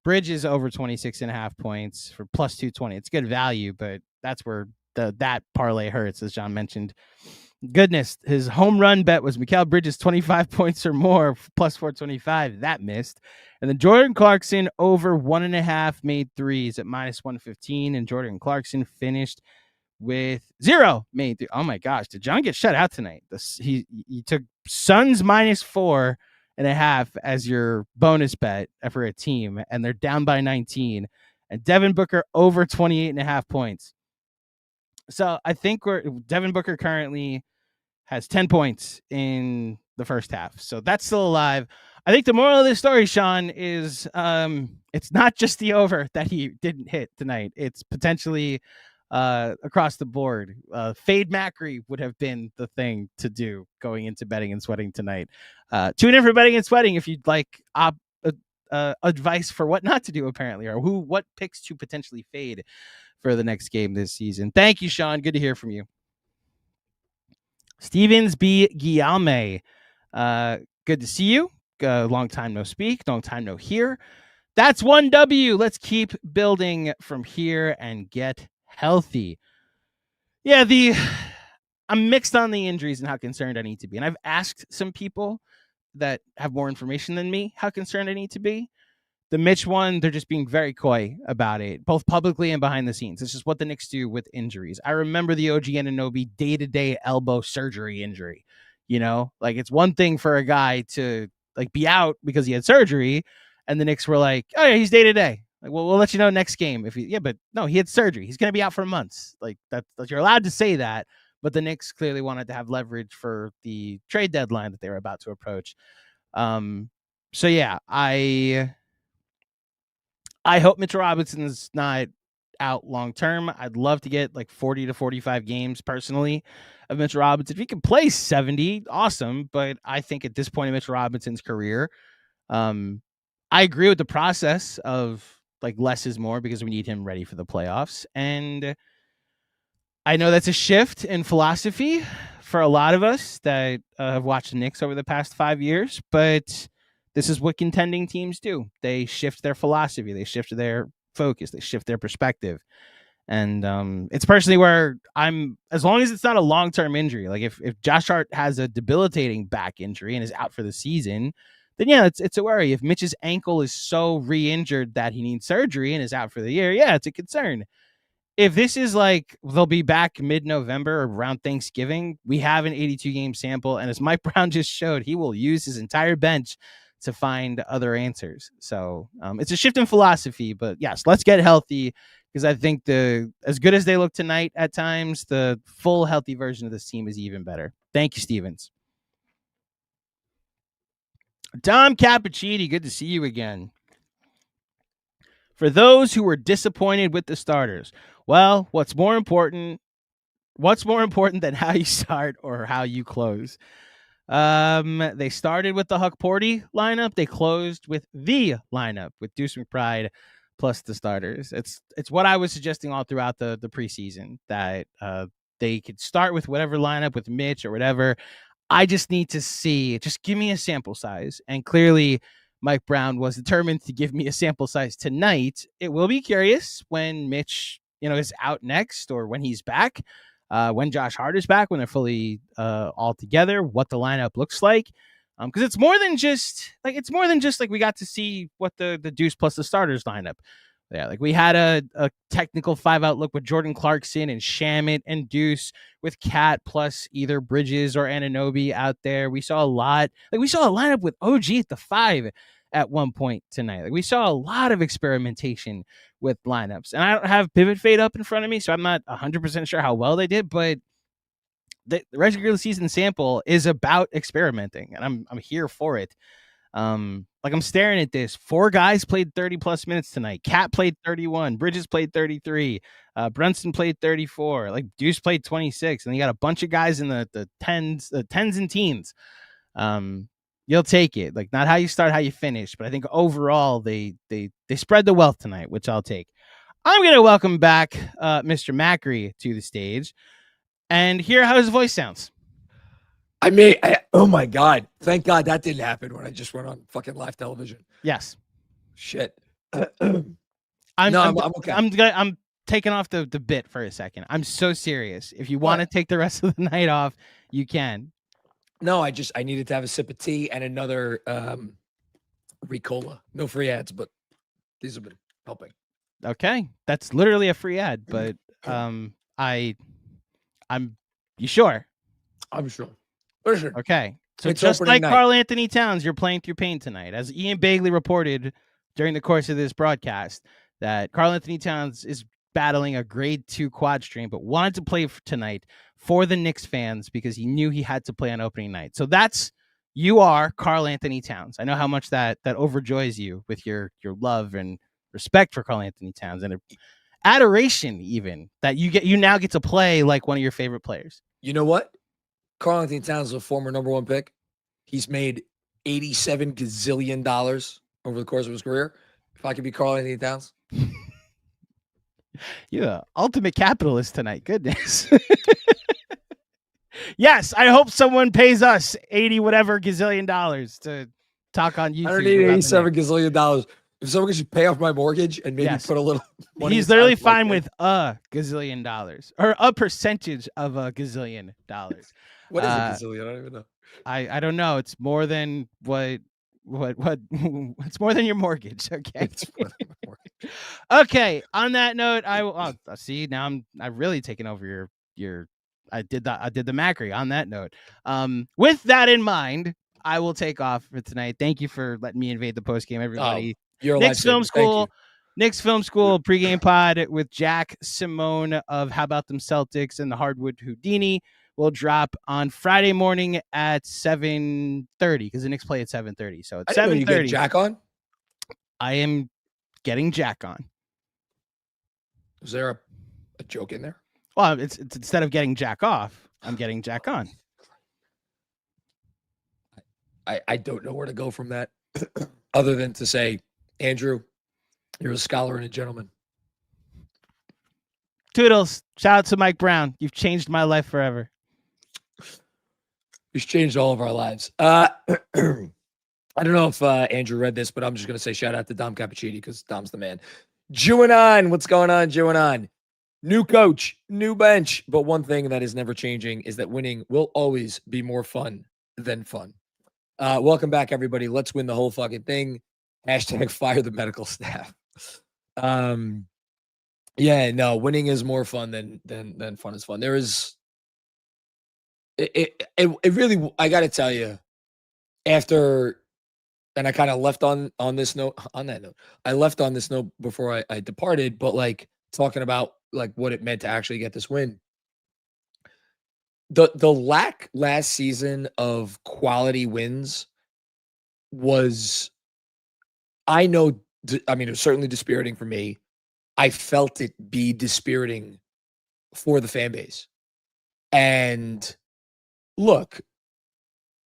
Bridges over 26.5 points for plus 220. It's good value, but that's where that parlay hurts, as John mentioned. Goodness, his home run bet was Mikal Bridges 25 points or more plus 425. That missed. And then Jordan Clarkson over 1.5 made threes at minus 115. And Jordan Clarkson finished with 0 made three. Oh my gosh, did John get shut out tonight? He took Suns minus 4.5 as your bonus bet for a team, and they're down by 19. And Devin Booker over 28.5 points. So I think Devin Booker currently has 10 points in the first half. So that's still alive. I think the moral of this story, Sean, is it's not just the over that he didn't hit tonight. It's potentially across the board. Fade Macri would have been the thing to do going into betting and sweating tonight. Tune in for betting and sweating if you'd like advice for what not to do, apparently, or what picks to potentially fade for the next game this season. Thank you, Sean. Good to hear from you. Stevens B. Guillaume. Good to see you. Long time no speak. Long time no hear. That's 1 W. Let's keep building from here and get healthy. Yeah, I'm mixed on the injuries and how concerned I need to be. And I've asked some people that have more information than me how concerned I need to be. The Mitch one, they're just being very coy about it, both publicly and behind the scenes. It's just what the Knicks do with injuries. I remember the OG Anunoby day-to-day elbow surgery injury. You know, like it's one thing for a guy to like be out because he had surgery, and the Knicks were like, "Oh yeah, he's day-to-day. Like, well, we'll let you know next game if but no, he had surgery. He's going to be out for months. Like that you're allowed to say that, but the Knicks clearly wanted to have leverage for the trade deadline that they were about to approach. So yeah, I hope Mitchell Robinson's not out long term. I'd love to get like 40 to 45 games personally of Mitchell Robinson. If he can play 70, awesome. But I think at this point in Mitchell Robinson's career, I agree with the process of like less is more because we need him ready for the playoffs. And I know that's a shift in philosophy for a lot of us that have watched the Knicks over the past 5 years, but this is what contending teams do. They shift their philosophy. They shift their focus. They shift their perspective. And it's personally where as long as it's not a long-term injury, like if Josh Hart has a debilitating back injury and is out for the season, then yeah, it's a worry. If Mitch's ankle is so re-injured that he needs surgery and is out for the year, yeah, it's a concern. If this is like they'll be back mid-November or around Thanksgiving, we have an 82-game sample. And as Mike Brown just showed, he will use his entire bench to find other answers. So it's a shift in philosophy, but yes, let's get healthy because I think as good as they look tonight at times, the full healthy version of this team is even better. Thank you, Stevens. Tom Cappuccini, good to see you again. For those who were disappointed with the starters, well, what's more important than how you start or how you close? They started with the Huck Porty lineup. They closed with the lineup with Deuce McBride plus the starters. It's what I was suggesting all throughout the preseason that they could start with whatever lineup with Mitch or whatever. I just need to see, just give me a sample size. And clearly Mike Brown was determined to give me a sample size tonight. It will be curious when Mitch, is out next or when he's back. When Josh Hart is back, when they're fully all together, what the lineup looks like. Because it's more than just like we got to see what the Deuce plus the starters lineup. Yeah, like we had a technical 5-out look with Jordan Clarkson and Shamet and Deuce with Cat plus either Bridges or Anunoby out there. We saw a lot. Like we saw a lineup with OG at the 5. at one point tonight. Like, we saw a lot of experimentation with lineups, and I don't have pivot fade up in front of me, so I'm not 100% sure how well they did, but the regular season sample is about experimenting, and I'm here for it. Like, I'm staring at this. 4 guys played 30 plus minutes tonight. Cat played 31. Bridges played 33. Brunson played 34. Like, Deuce played 26. And you got a bunch of guys in the tens and teens. You'll take it. Like, not how you start, how you finish. But I think overall they spread the wealth tonight, which I'll take. I'm gonna welcome back Mr. Macri to the stage and hear how his voice sounds. Oh my God. Thank God that didn't happen when I just went on fucking live television. Yes. Shit. I'm okay. I'm taking off the bit for a second. I'm so serious. If you want to take the rest of the night off, you can. No, I needed to have a sip of tea and another Ricola. No free ads, but these have been helping. Okay. That's literally a free ad, but you sure? I'm sure. Listen, okay. So it's just like night. Karl-Anthony Towns, you're playing through pain tonight. As Ian Bagley reported during the course of this broadcast, that Karl-Anthony Towns is battling a grade 2 quad strain, but wanted to play tonight for the Knicks fans because he knew he had to play on opening night. So you are Karl-Anthony Towns. I know how much that overjoys you with your love and respect for Karl-Anthony Towns and adoration even that you now get to play like one of your favorite players. You know what? Karl-Anthony Towns is a former number 1 pick. He's made $87 gazillion over the course of his career. If I could be Karl-Anthony Towns. You're ultimate capitalist tonight. Goodness. Yes, I hope someone pays us 80 whatever gazillion dollars to talk on YouTube. I don't need $87 gazillion. If someone should pay off my mortgage and maybe put a little money. He's literally fine with a gazillion dollars or a percentage of a gazillion dollars. What is a gazillion? I don't even know. I don't know. It's more than what it's more than your mortgage. Okay. It's more than my mortgage. Okay. On that note, I'll see now I've really taken over your I did the Macri on that note. With that in mind, I will take off for tonight. Thank you for letting me invade the postgame, everybody. You're Knicks Film School. Knicks Film School pregame pod with Jack Simone of How About Them Celtics and the Hardwood Houdini will drop on Friday morning at 7:30 because the Knicks play at 7:30. So it's 7:30. You get Jack on? I am getting Jack on. Is there a joke in there? Well, it's instead of getting Jack off, I'm getting Jack on. I don't know where to go from that other than to say, Andrew, you're a scholar and a gentleman. Toodles. Shout out to Mike Brown. You've changed my life forever. He's changed all of our lives. I don't know if Andrew read this, but I'm just going to say shout out to Dom Cappuccini because Dom's the man. Jewin, what's going on, Jewin? New coach, new bench. But one thing that is never changing is that winning will always be more fun than fun. Welcome back, everybody. Let's win the whole fucking thing. Hashtag fire the medical staff. Yeah, no, winning is more fun than fun is fun. There is it really, I got to tell you, after, and I kind of left on that note, I left on this note before I departed, but like talking about like what it meant to actually get this win. The lack last season of quality wins was, I know, I mean, it was certainly dispiriting for me. I felt it be dispiriting for the fan base. And look,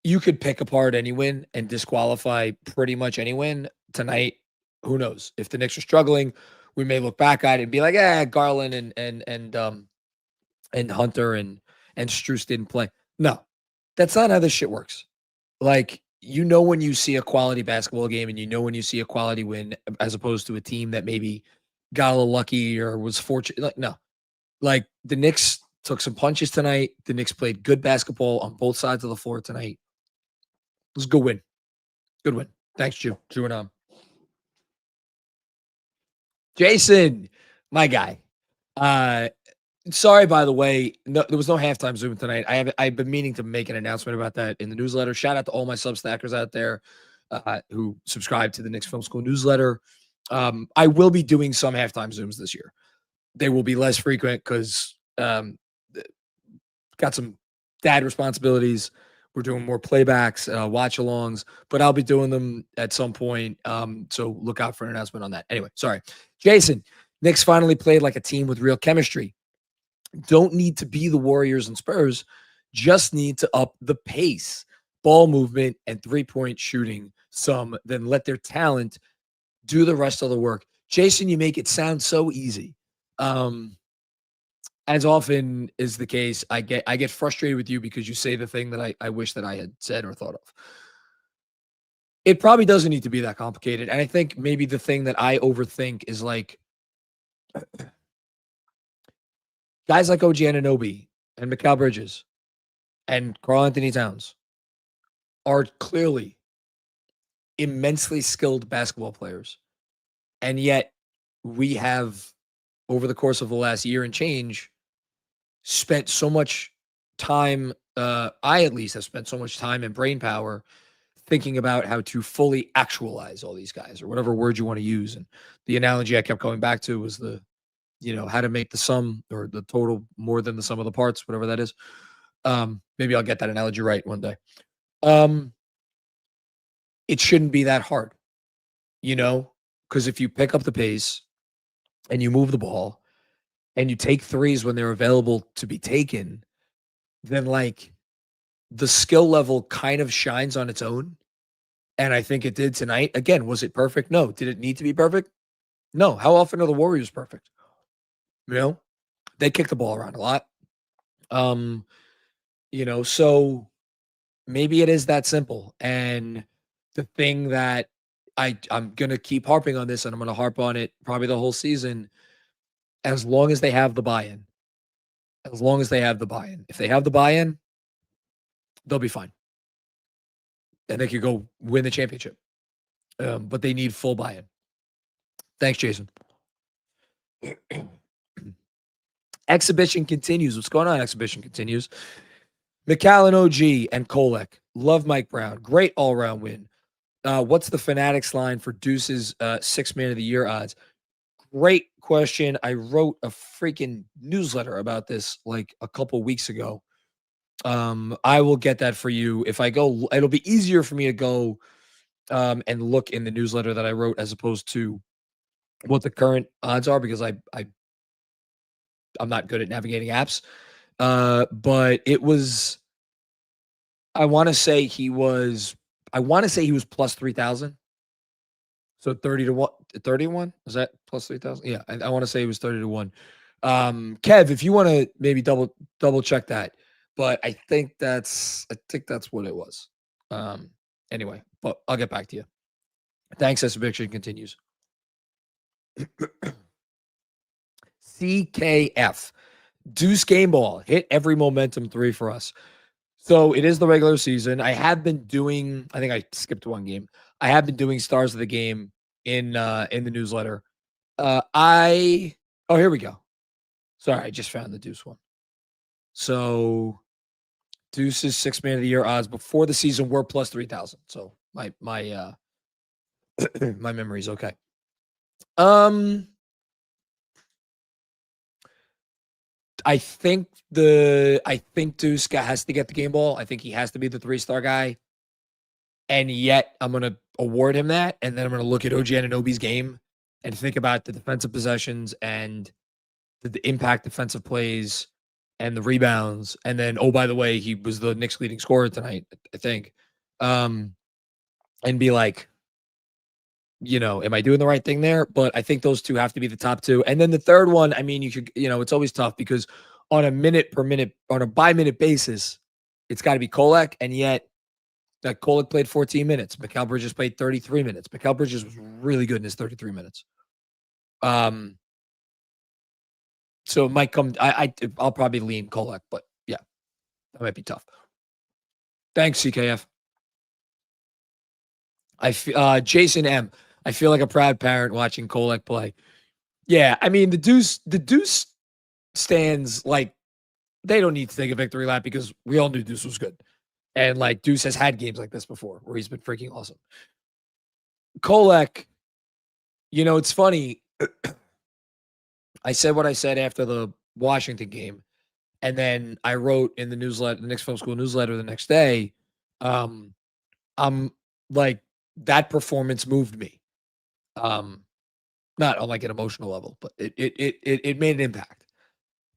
you could pick apart any win and disqualify pretty much any win tonight. Who knows? If the Knicks are struggling, we may look back at it and be like, Garland and Hunter and Strus didn't play. No, that's not how this shit works. Like, you know, when you see a quality basketball game and you know when you see a quality win, as opposed to a team that maybe got a little lucky or was fortunate. Like, no, like the Knicks took some punches tonight. The Knicks played good basketball on both sides of the floor tonight. It was a good win. Good win. Thanks, Drew and Jason, my guy. Sorry, by the way, no, there was no halftime Zoom tonight. I've been meaning to make an announcement about that in the newsletter. Shout out to all my Substackers out there. who subscribe to the Knicks Film School newsletter. I will be doing some halftime Zooms this year. They will be less frequent because got some dad responsibilities. We're doing more playbacks, watch-alongs, but I'll be doing them at some point. So look out for an announcement on that. Anyway, sorry. Jason, Knicks finally played like a team with real chemistry. Don't need to be the Warriors and Spurs. Just need to up the pace, ball movement, and three-point shooting some. Then let their talent do the rest of the work. Jason, you make it sound so easy. As often is the case, I get frustrated with you because you say the thing that I wish that I had said or thought of. It probably doesn't need to be that complicated. And I think maybe the thing that I overthink is like guys like OG Anunoby and Mikal Bridges and Karl-Anthony Towns are clearly immensely skilled basketball players. And yet we have, over the course of the last year and change, spent so much time, I at least have spent so much time and brain power thinking about how to fully actualize all these guys, or whatever word you want to use. And the analogy I kept going back to was how to make the sum or the total more than the sum of the parts, whatever that is. Maybe I'll get that analogy right one day. It shouldn't be that hard, because if you pick up the pace and you move the ball and you take threes when they're available to be taken, then like the skill level kind of shines on its own. And I think it did tonight. Again, was it perfect? No. Did it need to be perfect? No. How often are the Warriors perfect? They kick the ball around a lot. So maybe it is that simple. And the thing that I'm going to keep harping on this, and I'm going to harp on it probably the whole season, as long as they have the buy-in. If they have the buy-in, they'll be fine. And they could go win the championship. But they need full buy-in. Thanks, Jason. Exhibition continues. What's going on? Exhibition continues. Mikal and OG and Kolek. Love Mike Brown. Great all-around win. What's the Fanatics line for Deuce's 6th Man of the Year odds? Great question. I wrote a freaking newsletter about this like a couple weeks ago. I will get that for you. If I go, it'll be easier for me to go and look in the newsletter that I wrote as opposed to what the current odds are, because I'm not good at navigating apps. But it was, I want to say he was plus 3,000. So 30 to 1, 31? Is that plus 3,000? Yeah, I want to say it was 30 to 1. Kev, if you want to maybe double check that, but I think that's what it was. Anyway, but I'll get back to you. Thanks. Exhibition continues. CKF. Deuce game ball. Hit every momentum three for us. So it is the regular season. I have been doing, I think I skipped one game. I have been doing stars of the game in the newsletter. Here we go. Sorry, I just found the Deuce one. So Deuce's 6th Man of the Year odds before the season were plus 3,000. So my my memory's okay. I think Deuce has to get the game ball. I think he has to be the 3-star guy. And yet I'm going to award him that. And then I'm going to look at OG Anunoby's game and think about the defensive possessions and the impact defensive plays and the rebounds. And then, oh, by the way, he was the Knicks leading scorer tonight, I think. And be like, am I doing the right thing there? But I think those two have to be the top two. And then the third one, I mean, you could, it's always tough because on a by minute basis, it's got to be Kolek. And yet that Kolek played 14 minutes. Mikal Bridges played 33 minutes. Mikal Bridges was really good in his 33 minutes. So it might come, I'll probably lean Kolek, but yeah, that might be tough. Thanks, CKF. Jason M. I feel like a proud parent watching Kolek play. Yeah, I mean the Deuce stands, like, they don't need to take a victory lap because we all knew Deuce was good, and like Deuce has had games like this before where he's been freaking awesome. Kolek, it's funny. I said what I said after the Washington game, and then I wrote in the newsletter, the Knicks Film School newsletter the next day. I'm like, that performance moved me. Not on like an emotional level, but it made an impact.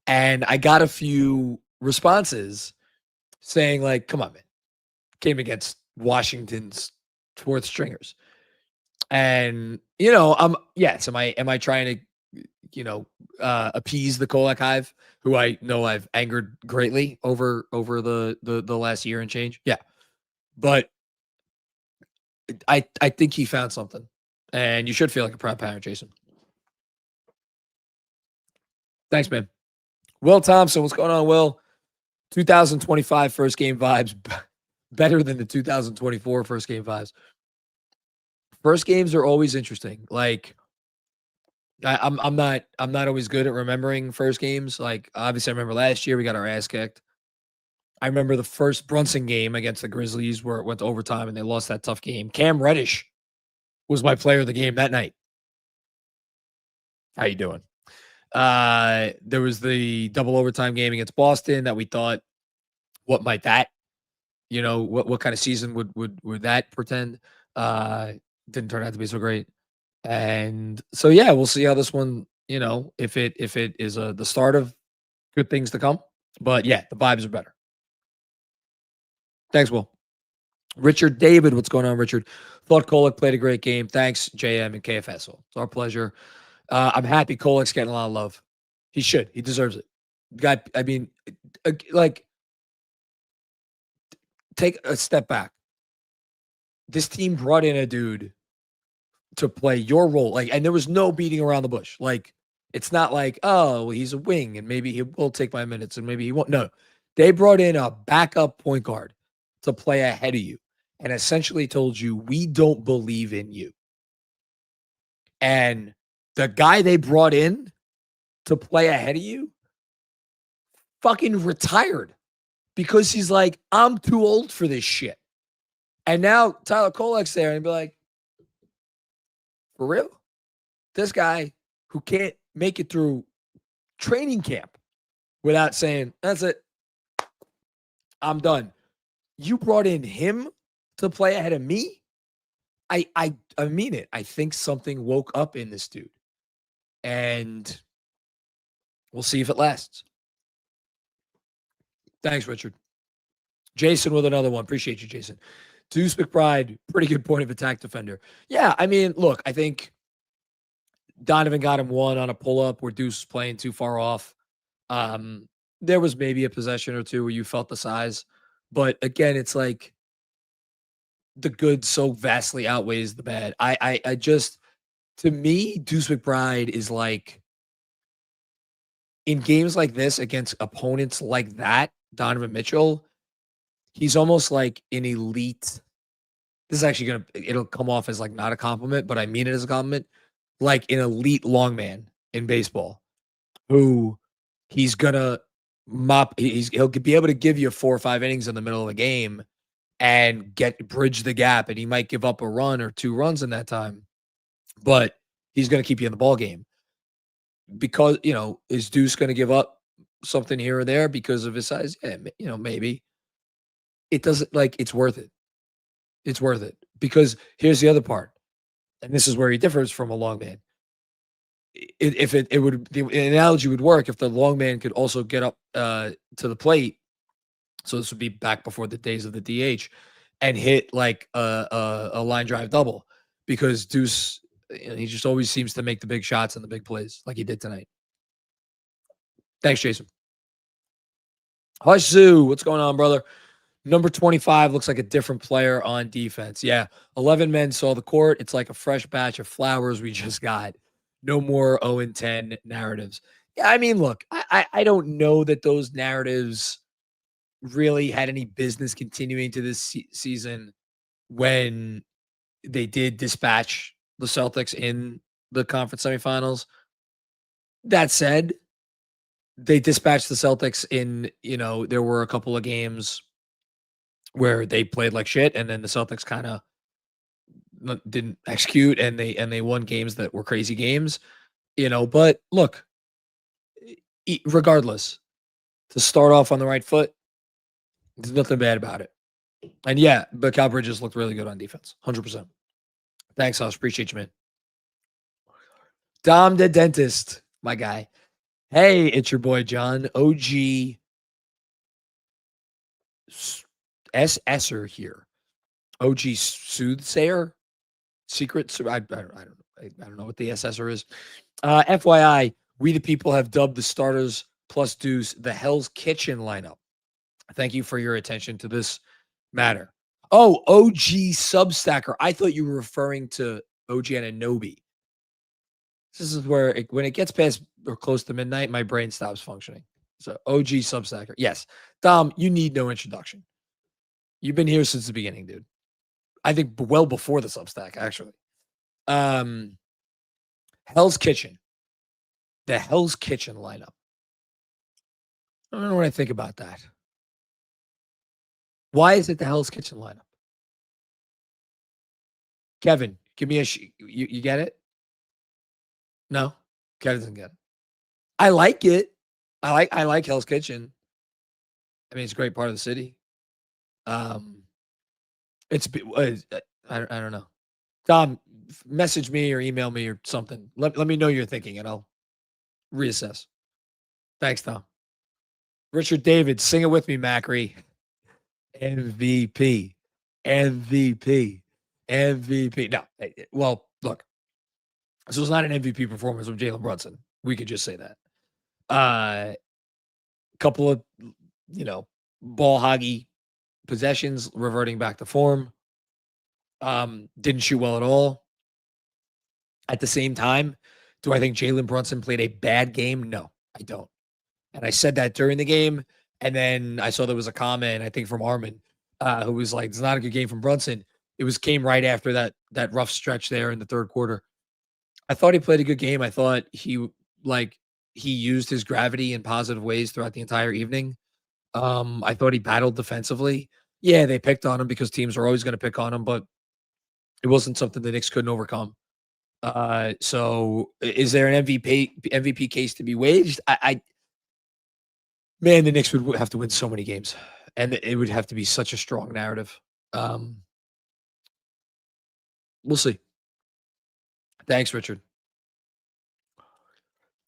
And I got a few responses saying like, come on, man, came against Washington's fourth stringers. And, am I trying to, appease the Kolek hive, who I know I've angered greatly over the last year and change? Yeah. But I think he found something, and you should feel like a proud parent, Jason. Thanks, man. Will Thompson, what's going on, Will? 2025 first game vibes better than the 2024 first game vibes. First games are always interesting. Like, I'm not always good at remembering first games. Like, obviously, I remember last year we got our ass kicked. I remember the first Brunson game against the Grizzlies where it went to overtime and they lost that tough game. Cam Reddish was my player of the game that night. How you doing? There was the double overtime game against Boston that we thought, what might that, what kind of season would that portend? Didn't turn out to be so great. And so, yeah, we'll see how this one, if it is the start of good things to come. But yeah, the vibes are better. Thanks, Will. Richard David, what's going on, Richard? Thought Kolek played a great game. Thanks, JM and KFS. It's our pleasure. I'm happy Kolek's getting a lot of love. He should. He deserves it. Take a step back. This team brought in a dude to play your role. And there was no beating around the bush. It's not like, oh, well, he's a wing and maybe he will take my minutes and maybe he won't. No, they brought in a backup point guard to play ahead of you and essentially told you, we don't believe in you. And the guy they brought in to play ahead of you fucking retired because he's like, I'm too old for this shit. And now Tyler Kolek's there and be like, for real? This guy who can't make it through training camp without saying, that's it, I'm done. You brought in him to play ahead of me? I mean it. I think something woke up in this dude. And we'll see if it lasts. Thanks, Richard. Jason with another one. Appreciate you, Jason. Deuce McBride, pretty good point of attack defender. Yeah, look, I think Donovan got him one on a pull-up where Deuce was playing too far off. There was maybe a possession or two where you felt the size. But again, it's like the good so vastly outweighs the bad. I just, to me, Deuce McBride is like, in games like this against opponents like that, Donovan Mitchell, he's almost like an elite. This is actually it'll come off as like not a compliment, but I mean it as a compliment. Like an elite long man in baseball who he's gonna mop. He'll be able to give you 4 or 5 innings in the middle of the game and bridge the gap. And he might give up a run or 2 runs in that time, but he's going to keep you in the ball game because, is Deuce going to give up something here or there because of his size? Yeah, maybe. It doesn't, it's worth it. It's worth it because here's the other part. And this is where he differs from a long man. The analogy would work if the long man could also get up to the plate. So this would be back before the days of the DH and hit like a line drive double because Deuce, he just always seems to make the big shots and the big plays like he did tonight. Thanks, Jason. Hush Zoo, what's going on, brother? Number 25 looks like a different player on defense. Yeah, 11 men saw the court. It's like a fresh batch of flowers we just got. No more 0-10 narratives. Yeah, look, I don't know that those narratives really had any business continuing to this season when they did dispatch the Celtics in the conference semifinals. That said, they dispatched the Celtics in, there were a couple of games where they played like shit, and then the Celtics kind of didn't execute, and they won games that were crazy games, but look, regardless, to start off on the right foot, there's nothing bad about it. And yeah, but Cal Bridges looked really good on defense. 100%. Thanks, House. Appreciate you, man. Dom the Dentist, my guy. Hey, it's your boy, John. OG SSer here. OG Soothsayer? Secret? I don't know what the SSer is. FYI, we the people have dubbed the starters plus Deuce the Hell's Kitchen lineup. Thank you for your attention to this matter. Oh, OG Substacker. I thought you were referring to OG Anunoby. This is where when it gets past or close to midnight, my brain stops functioning. So OG Substacker. Yes. Dom, you need no introduction. You've been here since the beginning, dude. I think well before the Substack, actually. Hell's Kitchen. The Hell's Kitchen lineup. I don't know what I think about that. Why is it the Hell's Kitchen lineup? Kevin, give me you get it? No? Kevin doesn't get it. I like it. I like Hell's Kitchen. I mean, it's a great part of the city. I don't know. Tom, message me or email me or something. Let me know you're thinking and I'll reassess. Thanks, Tom. Richard David, sing it with me, Macri. MVP. No. Well, look. This was not an MVP performance from Jalen Brunson. We could just say that. Couple of, ball hoggy possessions, reverting back to form. Didn't shoot well at all. At the same time, do I think Jalen Brunson played a bad game? No, I don't. And I said that during the game. And then I saw there was a comment, I think from Armin, who was like, it's not a good game from Brunson. It came right after that rough stretch there in the third quarter. I thought he played a good game. I thought he used his gravity in positive ways throughout the entire evening. I thought he battled defensively. Yeah, they picked on him because teams are always going to pick on him, but it wasn't something the Knicks couldn't overcome. So is there an MVP case to be waged? Man, the Knicks would have to win so many games, and it would have to be such a strong narrative. We'll see. Thanks, Richard.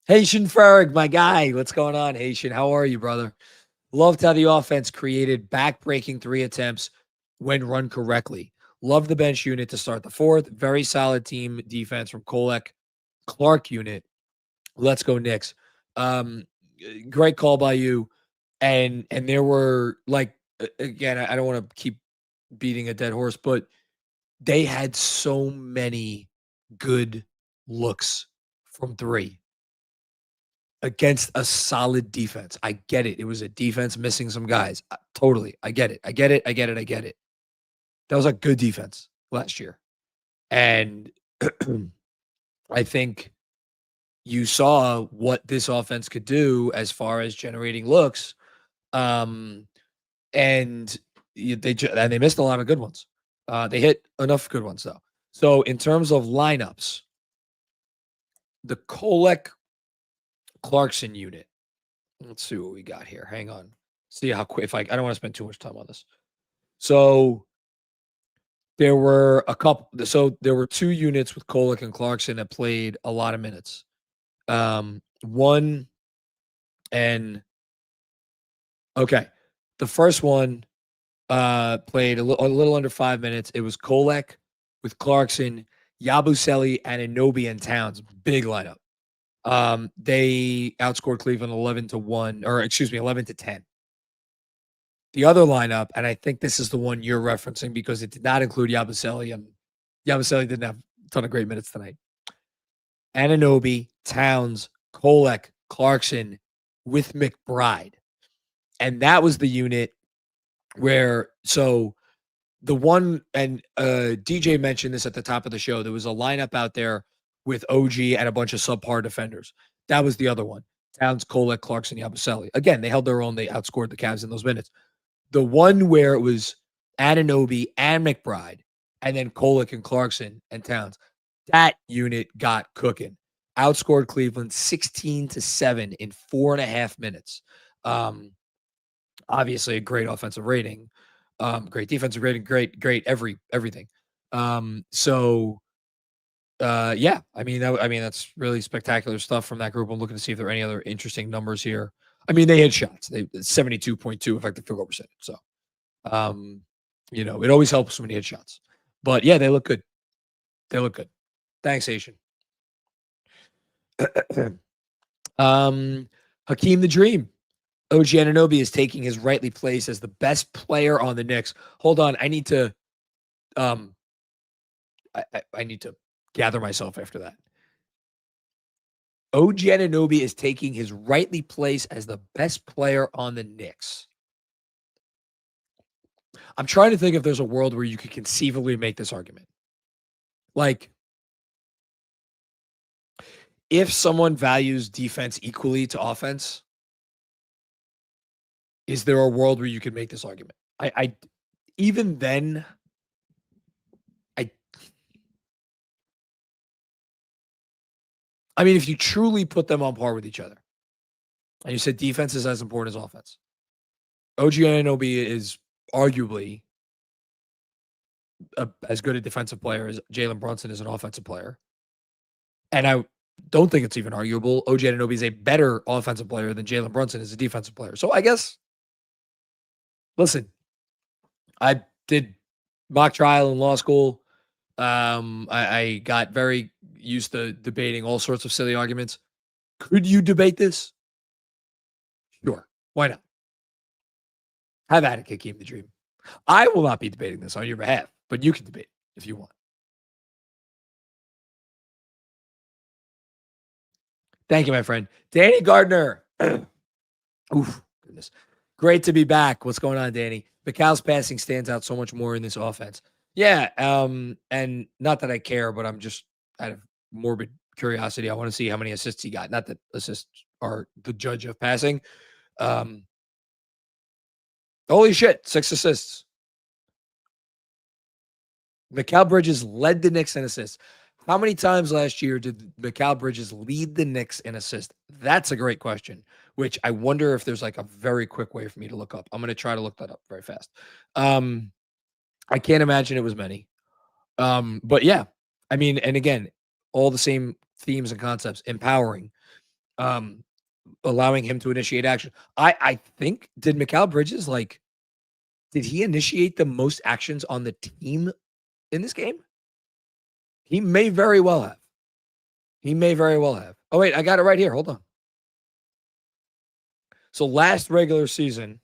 Haitian Ferg, my guy. What's going on, Haitian? How are you, brother? Loved how the offense created back-breaking 3 attempts when run correctly. Love the bench unit to start the fourth. Very solid team defense from Kolek. Clark unit. Let's go Knicks. Great call by you. And there were, again, I don't want to keep beating a dead horse, but they had so many good looks from 3 against a solid defense. I get it. It was a defense missing some guys. Totally. I get it. That was a good defense last year. And I think you saw what this offense could do as far as generating looks. And they missed a lot of good ones. They hit enough good ones, though. So in terms of lineups, the Kolek Clarkson unit. Let's see what we got here. Hang on. See how quick. I don't want to spend too much time on this. So there were a couple. So there were 2 units with Kolek and Clarkson that played a lot of minutes. One and okay, the first one played a little under 5 minutes. It was Kolek with Clarkson, Yabusele, and Anunoby and Towns. Big lineup. They outscored Cleveland 11-10. The other lineup, and I think this is the one you're referencing because it did not include Yabusele, and Yabusele didn't have a ton of great minutes tonight. Anunoby, Towns, Kolek, Clarkson with McBride. And that was the unit where, so the one, and DJ mentioned this at the top of the show, there was a lineup out there with OG and a bunch of subpar defenders. That was the other one. Towns, Kolek, Clarkson, Yabusele. Again, they held their own. They outscored the Cavs in those minutes. The one where it was Anunoby and McBride, and then Kolek and Clarkson and Towns. That unit got cooking. Outscored Cleveland 16-7 in 4.5 minutes. Obviously a great offensive rating, great defensive rating, great everything. Yeah, I mean that's really spectacular stuff from that group. I'm looking to see if there are any other interesting numbers here. I mean, they had shots. They 72.2 effective field goal percentage. So, it always helps when you hit shots. But yeah, they look good. They look good. Thanks, Asian. Hakeem the Dream. OG Anunoby is taking his rightly place as the best player on the Knicks. Hold on, I need to I need to gather myself after that. OG Anunoby is taking his rightly place as the best player on the Knicks. I'm trying to think if there's a world where you could conceivably make this argument. Like, if someone values defense equally to offense, is there a world where you could make this argument? I even then, I mean, if you truly put them on par with each other, and you said defense is as important as offense, OG Anunoby is arguably as good a defensive player as Jalen Brunson is an offensive player. And I don't think it's even arguable. OG Anunoby is a better offensive player than Jalen Brunson is a defensive player. So I guess, listen, I did mock trial in law school. I got very used to debating all sorts of silly arguments. Could you debate this? Sure. Why not? Have at it, Hakeem the Dream. I will not be debating this on your behalf, but you can debate if you want. Thank you, my friend. Danny Gardner. Oof, goodness. Great to be back. What's going on, Danny? McCall's passing stands out so much more in this offense. Yeah, and not that I care, but I'm just out of morbid curiosity. I want to see how many assists he got. Not that assists are the judge of passing. Holy shit, 6 assists. Mikal Bridges led the Knicks in assists. How many times last year did Mikal Bridges lead the Knicks in assists? That's a great question, which I wonder if there's like a very quick way for me to look up. I'm going to try to look that up very fast. I can't imagine it was many. But yeah, I mean, and again, all the same themes and concepts, empowering, allowing him to initiate action. I think, did Mikal Bridges, did he initiate the most actions on the team in this game? He may very well have. He may very well have. Oh, wait, I got it right here. Hold on. So last regular season,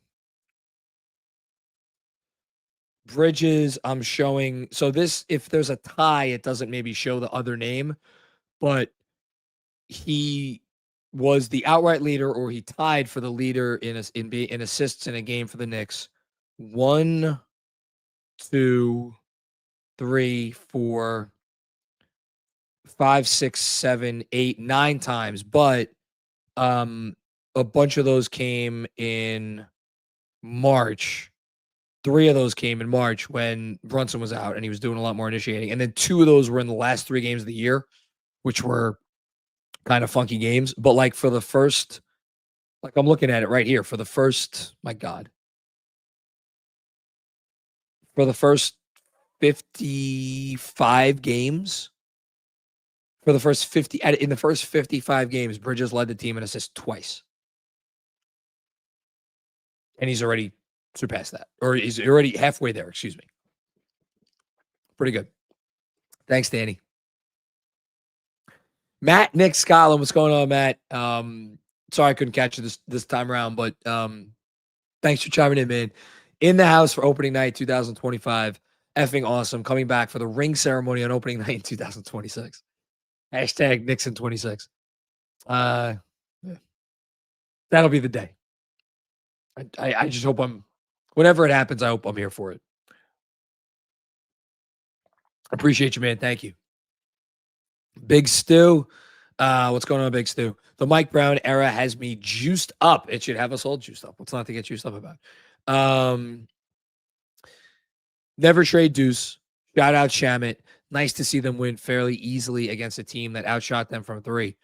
Bridges, I'm showing. So this, if there's a tie, it doesn't maybe show the other name, but he was the outright leader, or he tied for the leader in assists in a game for the Knicks. 1, 2, 3, 4, 5, 6, 7, 8, 9 times, but a bunch of those came in March. 3 of those came in March when Brunson was out and he was doing a lot more initiating. And then 2 of those were in the last 3 games of the year, which were kind of funky games. But for the first, I'm looking at it right here, for the first, my God, for the first 55 games, in the first 55 games, Bridges led the team in assists twice. And he's already surpassed that, or he's already halfway there, excuse me. Pretty good. Thanks, Danny. Matt, Nick, Scotland, what's going on, Matt? Sorry I couldn't catch you this time around, but thanks for chiming in, man. In the house for opening night 2025. Effing awesome. Coming back for the ring ceremony on opening night in 2026. Hashtag Nixon 26. That'll be the day. I just hope whenever it happens, I hope I'm here for it. Appreciate you, man. Thank you. Big Stu. What's going on, Big Stu? The Mike Brown era has me juiced up. It should have us all juiced up. What's not to get juiced up about? Never trade Deuce. Shout out Shamit. Nice to see them win fairly easily against a team that outshot them from 3.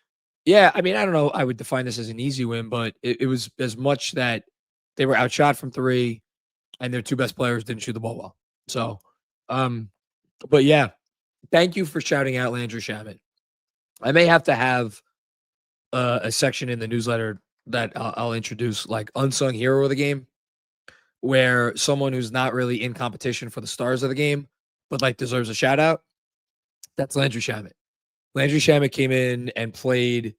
Yeah, I mean, I don't know. I would define this as an easy win, but it was as much that they were outshot from 3 and their 2 best players didn't shoot the ball well. So, but yeah, thank you for shouting out Landry Shamet. I may have to have a section in the newsletter that I'll introduce, like unsung hero of the game, where someone who's not really in competition for the stars of the game, but like deserves a shout out. That's Landry Shamet. Landry Shamet came in and played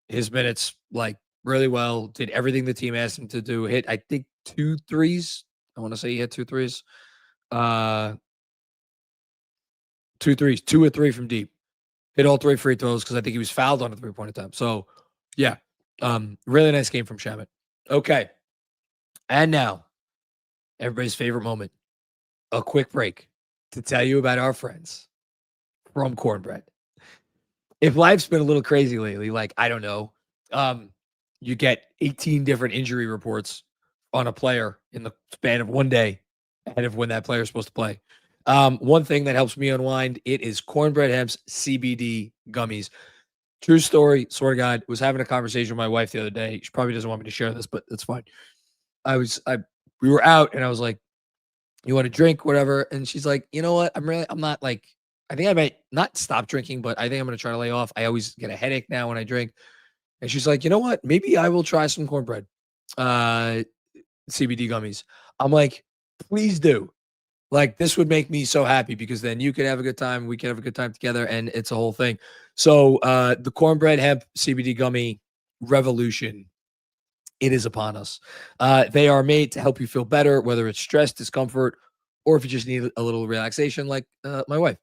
his minutes like really well, did everything the team asked him to do, hit, I think, 2 threes. I want to say he hit 2 threes. 2 threes, 2 or 3 from deep. Hit all 3 free throws because I think he was fouled on a 3-point attempt. So, yeah, really nice game from Shamet. Okay. And now, everybody's favorite moment, a quick break to tell you about our friends from Cornbread. If life's been a little crazy lately, like, I don't know, you get 18 different injury reports on a player in the span of one day ahead of when that player is supposed to play. One thing that helps me unwind, it is Cornbread Hemp's CBD gummies. True story, swear to God, was having a conversation with my wife the other day. She probably doesn't want me to share this, but it's fine. We were out and I was like, you want to drink, whatever? And she's like, you know what? I'm not like, I think I might not stop drinking, but I think I'm going to try to lay off. I always get a headache now when I drink. And she's like, you know what? Maybe I will try some Cornbread, CBD gummies. I'm like, please do. Like, this would make me so happy because then you could have a good time. We can have a good time together and it's a whole thing. So the Cornbread Hemp CBD gummy revolution, it is upon us. They are made to help you feel better, whether it's stress, discomfort, or if you just need a little relaxation like my wife.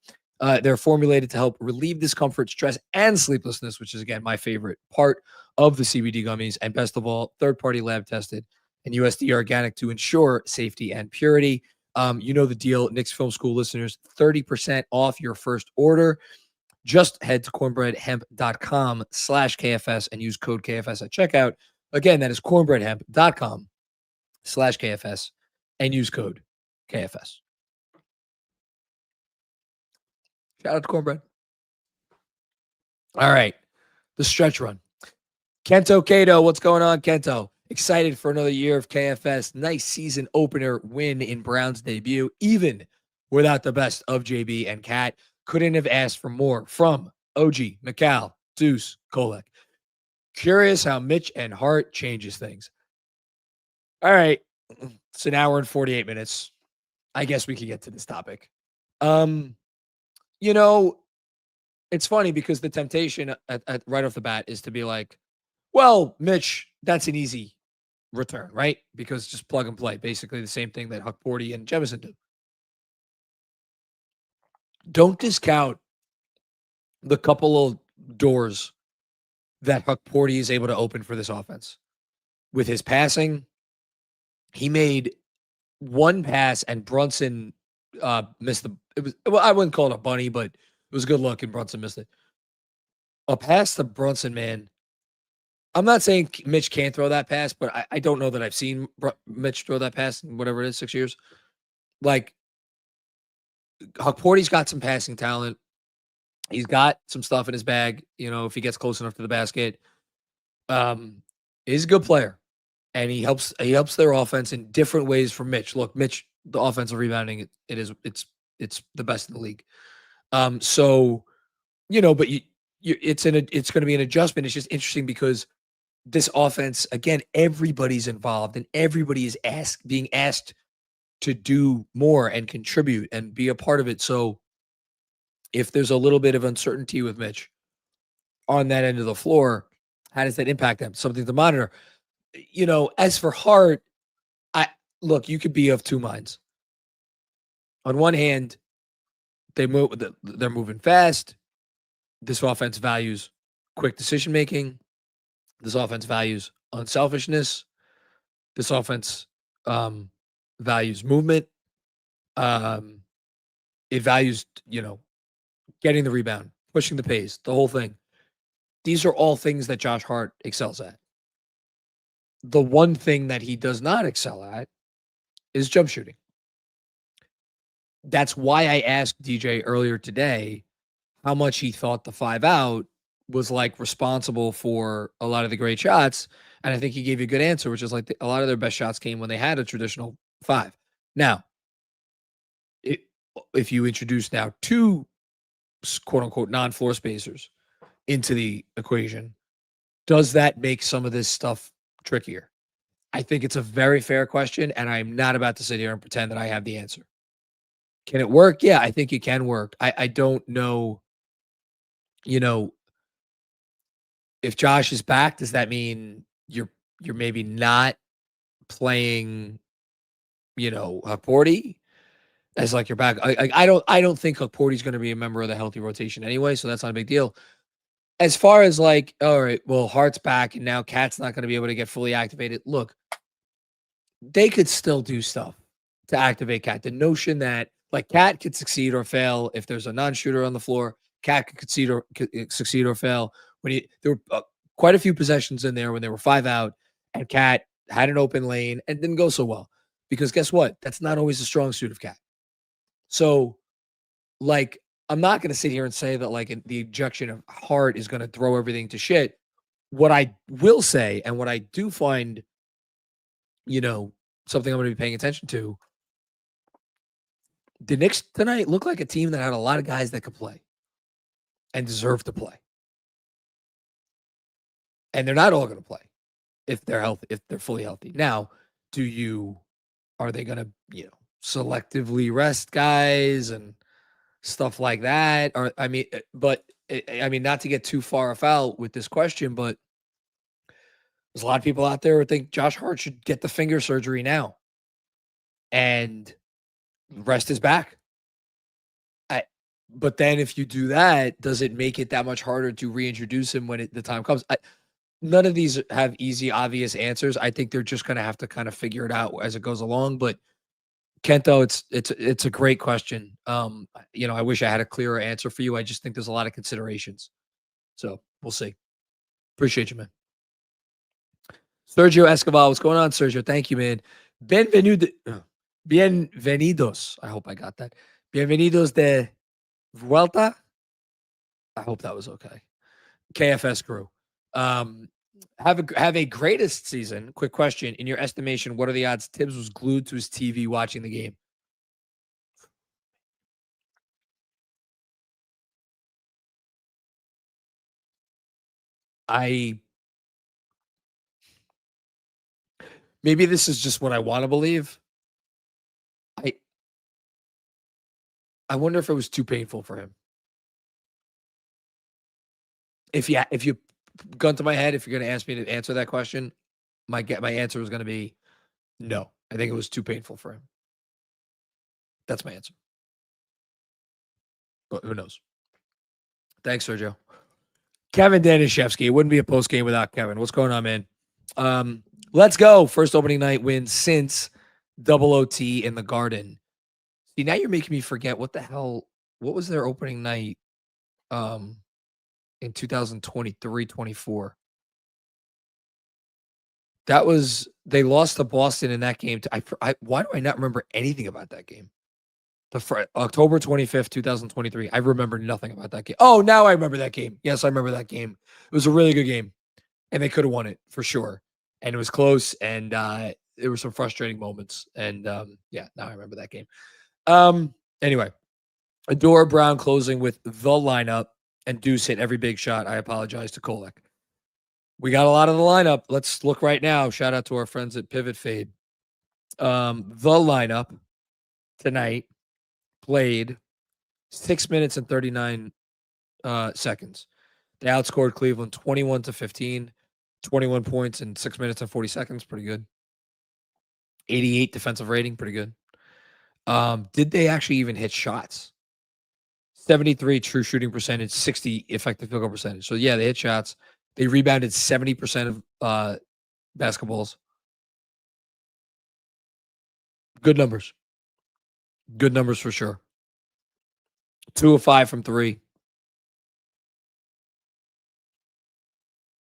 They're formulated to help relieve discomfort, stress, and sleeplessness, which is, again, my favorite part of the CBD gummies. And best of all, third-party lab tested and USDA organic to ensure safety and purity. You know the deal, Knicks Film School listeners, 30% off your first order. Just head to cornbreadhemp.com/KFS and use code KFS at checkout. Again, that is cornbreadhemp.com/KFS and use code KFS. Shout out to Cornbread. All right. The stretch run. Kento Cato, what's going on, Kento? Excited for another year of KFS. Nice season opener win in Brown's debut, even without the best of JB and Kat. Couldn't have asked for more from OG, McCall, Deuce, Kolek. Curious how Mitch and Hart changes things. All right. It's an hour and 48 minutes. I guess we could get to this topic. You know, it's funny because the temptation at right off the bat is to be like, well, Mitch, that's an easy return, right? Because just plug and play. Basically the same thing that Huck Porty and Jemison do. Don't discount the couple of doors that Huck Porty is able to open for this offense. With his passing, he made one pass and Brunson missed I wouldn't call it a bunny, but it was a good look and Brunson missed it. A pass to Brunson, man. I'm not saying Mitch can't throw that pass, but I don't know that I've seen Mitch throw that pass in whatever it is, 6 years. Like, Huck Porty's got some passing talent. He's got some stuff in his bag, you know, if he gets close enough to the basket. He's a good player. And he helps their offense in different ways from Mitch. Look, Mitch, the offensive rebounding, it's the best in the league. So, you know, but it's going to be an adjustment. It's just interesting because this offense, again, everybody's involved and everybody is being asked to do more and contribute and be a part of it. So if there's a little bit of uncertainty with Mitch on that end of the floor, how does that impact them? Something to monitor. You know, as for Hart, look, you could be of two minds. On one hand, they're moving fast. This offense values quick decision making. This offense values unselfishness. This offense values movement. It values, you know, getting the rebound, pushing the pace, the whole thing. These are all things that Josh Hart excels at. The one thing that he does not excel at is jump shooting. that's why I asked DJ earlier today how much he thought the 5 out was like responsible for a lot of the great shots. And I think he gave you a good answer, which is like a lot of their best shots came when they had a traditional 5. Now, if you introduce now 2 quote unquote non-floor spacers into the equation, does that make some of this stuff trickier? I think it's a very fair question, and I'm not about to sit here and pretend that I have the answer. Can it work? Yeah, I think it can work. I don't know, if Josh is back, does that mean you're maybe not playing, Porty as like your back? I don't think Porty's going to be a member of the healthy rotation anyway, so that's not a big deal. As far as like, all right, well, Hart's back and now Cat's not going to be able to get fully activated. Look, they could still do stuff to activate Cat. The notion that like Cat could succeed or fail if there's a non-shooter on the floor. Cat could succeed or fail when there were quite a few possessions in there when they were 5 out and Cat had an open lane and didn't go so well because guess what? That's not always the strong suit of Cat. So, like, I'm not going to sit here and say that like the ejection of Hart is going to throw everything to shit. What I will say, and what I do find, something I'm going to be paying attention to, the Knicks tonight look like a team that had a lot of guys that could play and deserve to play. And they're not all going to play if they're healthy, if they're fully healthy. Now, are they going to, selectively rest guys and stuff like that? Or, not to get too far afoul with this question, but there's a lot of people out there who think Josh Hart should get the finger surgery now and rest his back. But then if you do that, does it make it that much harder to reintroduce him when the time comes? None of these have easy, obvious answers. I think they're just going to have to kind of figure it out as it goes along. But Kento, it's a great question. I wish I had a clearer answer for you. I just think there's a lot of considerations. So we'll see. Appreciate you, man. Sergio Escobar, what's going on, Sergio? Thank you, man. Bienvenidos. I hope I got that. Bienvenidos de Vuelta. I hope that was okay. KFS crew. Have a greatest season. Quick question. In your estimation, what are the odds Tibbs was glued to his TV watching the game? Maybe this is just what I want to believe. I wonder if it was too painful for him. If you gun to my head, if you're going to ask me to answer that question, my answer was going to be no. I think it was too painful for him. That's my answer. But who knows? Thanks, Sergio. Kevin Danishevsky. It wouldn't be a post game without Kevin. What's going on, man? Let's go. First opening night win since double OT in the Garden. See, now you're making me forget what was their opening night in 2023-24. They lost to Boston in that game. Why do I not remember anything about that game? October 25th, 2023. I remember nothing about that game. Oh, now I remember that game. Yes, I remember that game. It was a really good game, and they could have won it for sure. And it was close, and there were some frustrating moments. And now I remember that game. Anyway, Adore Brown closing with the lineup, and Deuce hit every big shot. I apologize to Kolek. We got a lot of the lineup. Let's look right now. Shout out to our friends at Pivot Fade. The lineup tonight played 6 minutes and 39 seconds. They outscored Cleveland 21-15, 21 points in 6 minutes and 40 seconds. Pretty good. 88 defensive rating. Pretty good. Did they actually even hit shots? 73 true shooting percentage, 60 effective field goal percentage. So yeah, they hit shots. They rebounded 70% of basketballs. Good numbers. Good numbers for sure. 2 of 5 from 3.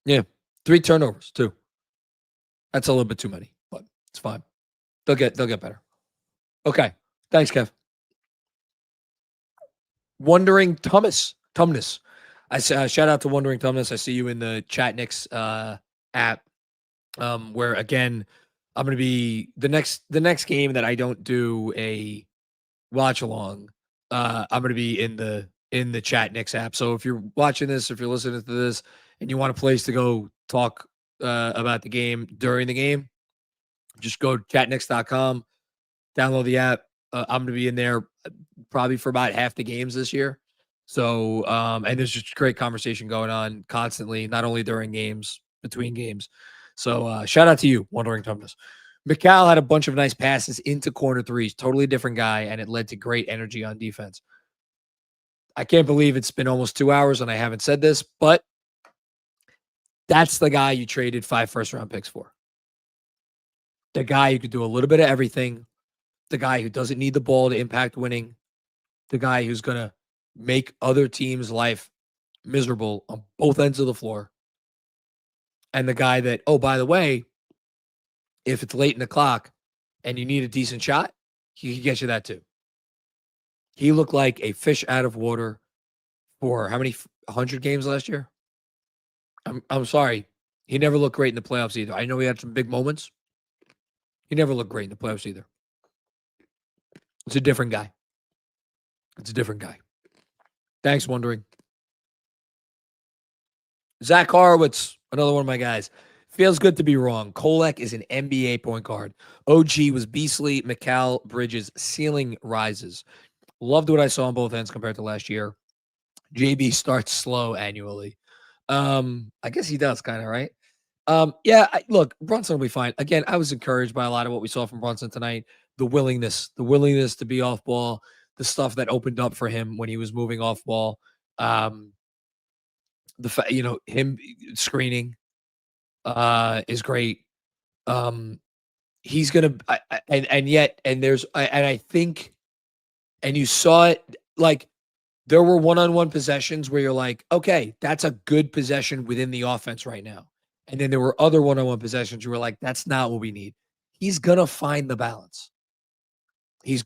Yeah, 3 turnovers too. That's a little bit too many, but it's fine. They'll get better. Okay. Thanks, Kev. Wondering Tumnus. I shout out to Wondering Tumnus. I see you in the Chat Knicks app. Where again, I'm going to be the next game that I don't do a watch along. I'm going to be in the Chat Knicks app. So if you're watching this, if you're listening to this, and you want a place to go talk about the game during the game, just go to chatknicks.com, download the app. I'm going to be in there probably for about half the games this year. So, and there's just great conversation going on constantly, not only during games, between games. So, shout out to you, Wondering Tumnus. Mikal had a bunch of nice passes into corner threes, totally different guy, and it led to great energy on defense. I can't believe it's been almost 2 hours and I haven't said this, but that's the guy you traded 5 first-round picks for. The guy who could do a little bit of everything. The guy who doesn't need the ball to impact winning. The guy who's going to make other teams' life miserable on both ends of the floor. And the guy that, oh, by the way, if it's late in the clock and you need a decent shot, he can get you that too. He looked like a fish out of water for how many 100 games last year? I'm sorry. He never looked great in the playoffs either. I know he had some big moments. He never looked great in the playoffs either. It's a different guy. It's a different guy. Thanks, Wondering. Zach Horowitz, another one of my guys. Feels good to be wrong. Kolek is an NBA point guard. OG was beastly. Mikal Bridges ceiling rises. Loved what I saw on both ends compared to last year. JB starts slow annually. I guess he does kind of, right? Look, Brunson will be fine. Again, I was encouraged by a lot of what we saw from Brunson tonight. The willingness to be off ball, the stuff that opened up for him when he was moving off ball. The fact, him screening is great. He's gonna, I think, and you saw it, like there were one-on-one possessions where you're like, okay, that's a good possession within the offense right now. And then there were other one-on-one possessions where you were like, that's not what we need. He's gonna find the balance. It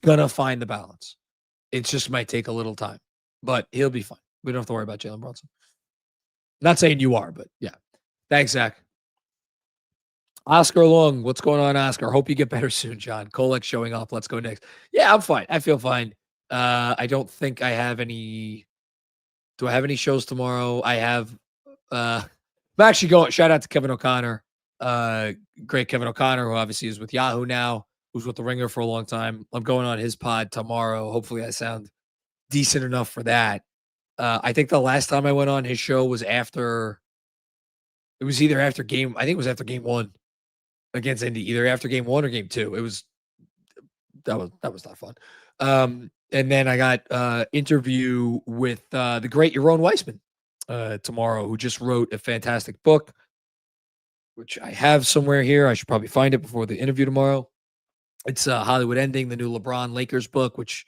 just might take a little time, but he'll be fine. We don't have to worry about Jalen Brunson. Not saying you are, but yeah. Thanks, Zach. Oscar Long, what's going on, Oscar? Hope you get better soon, John. Kolek showing up. Let's go next. Yeah, I'm fine. I feel fine. I don't think I have any. Do I have any shows tomorrow? I have. I'm actually going. Shout out to Kevin O'Connor. Great Kevin O'Connor, who obviously is with Yahoo now, who's with The Ringer for a long time. I'm going on his pod tomorrow. Hopefully, I sound decent enough for that. I think the last time I went on his show was after. It was either after game. I think it was after game 1 against Indy. Either after game 1 or game 2. It was. That was not fun. And then I got interview with the great Yaron Weissman tomorrow, who just wrote a fantastic book, which I have somewhere here. I should probably find it before the interview tomorrow. It's Hollywood Ending, the new LeBron Lakers book, which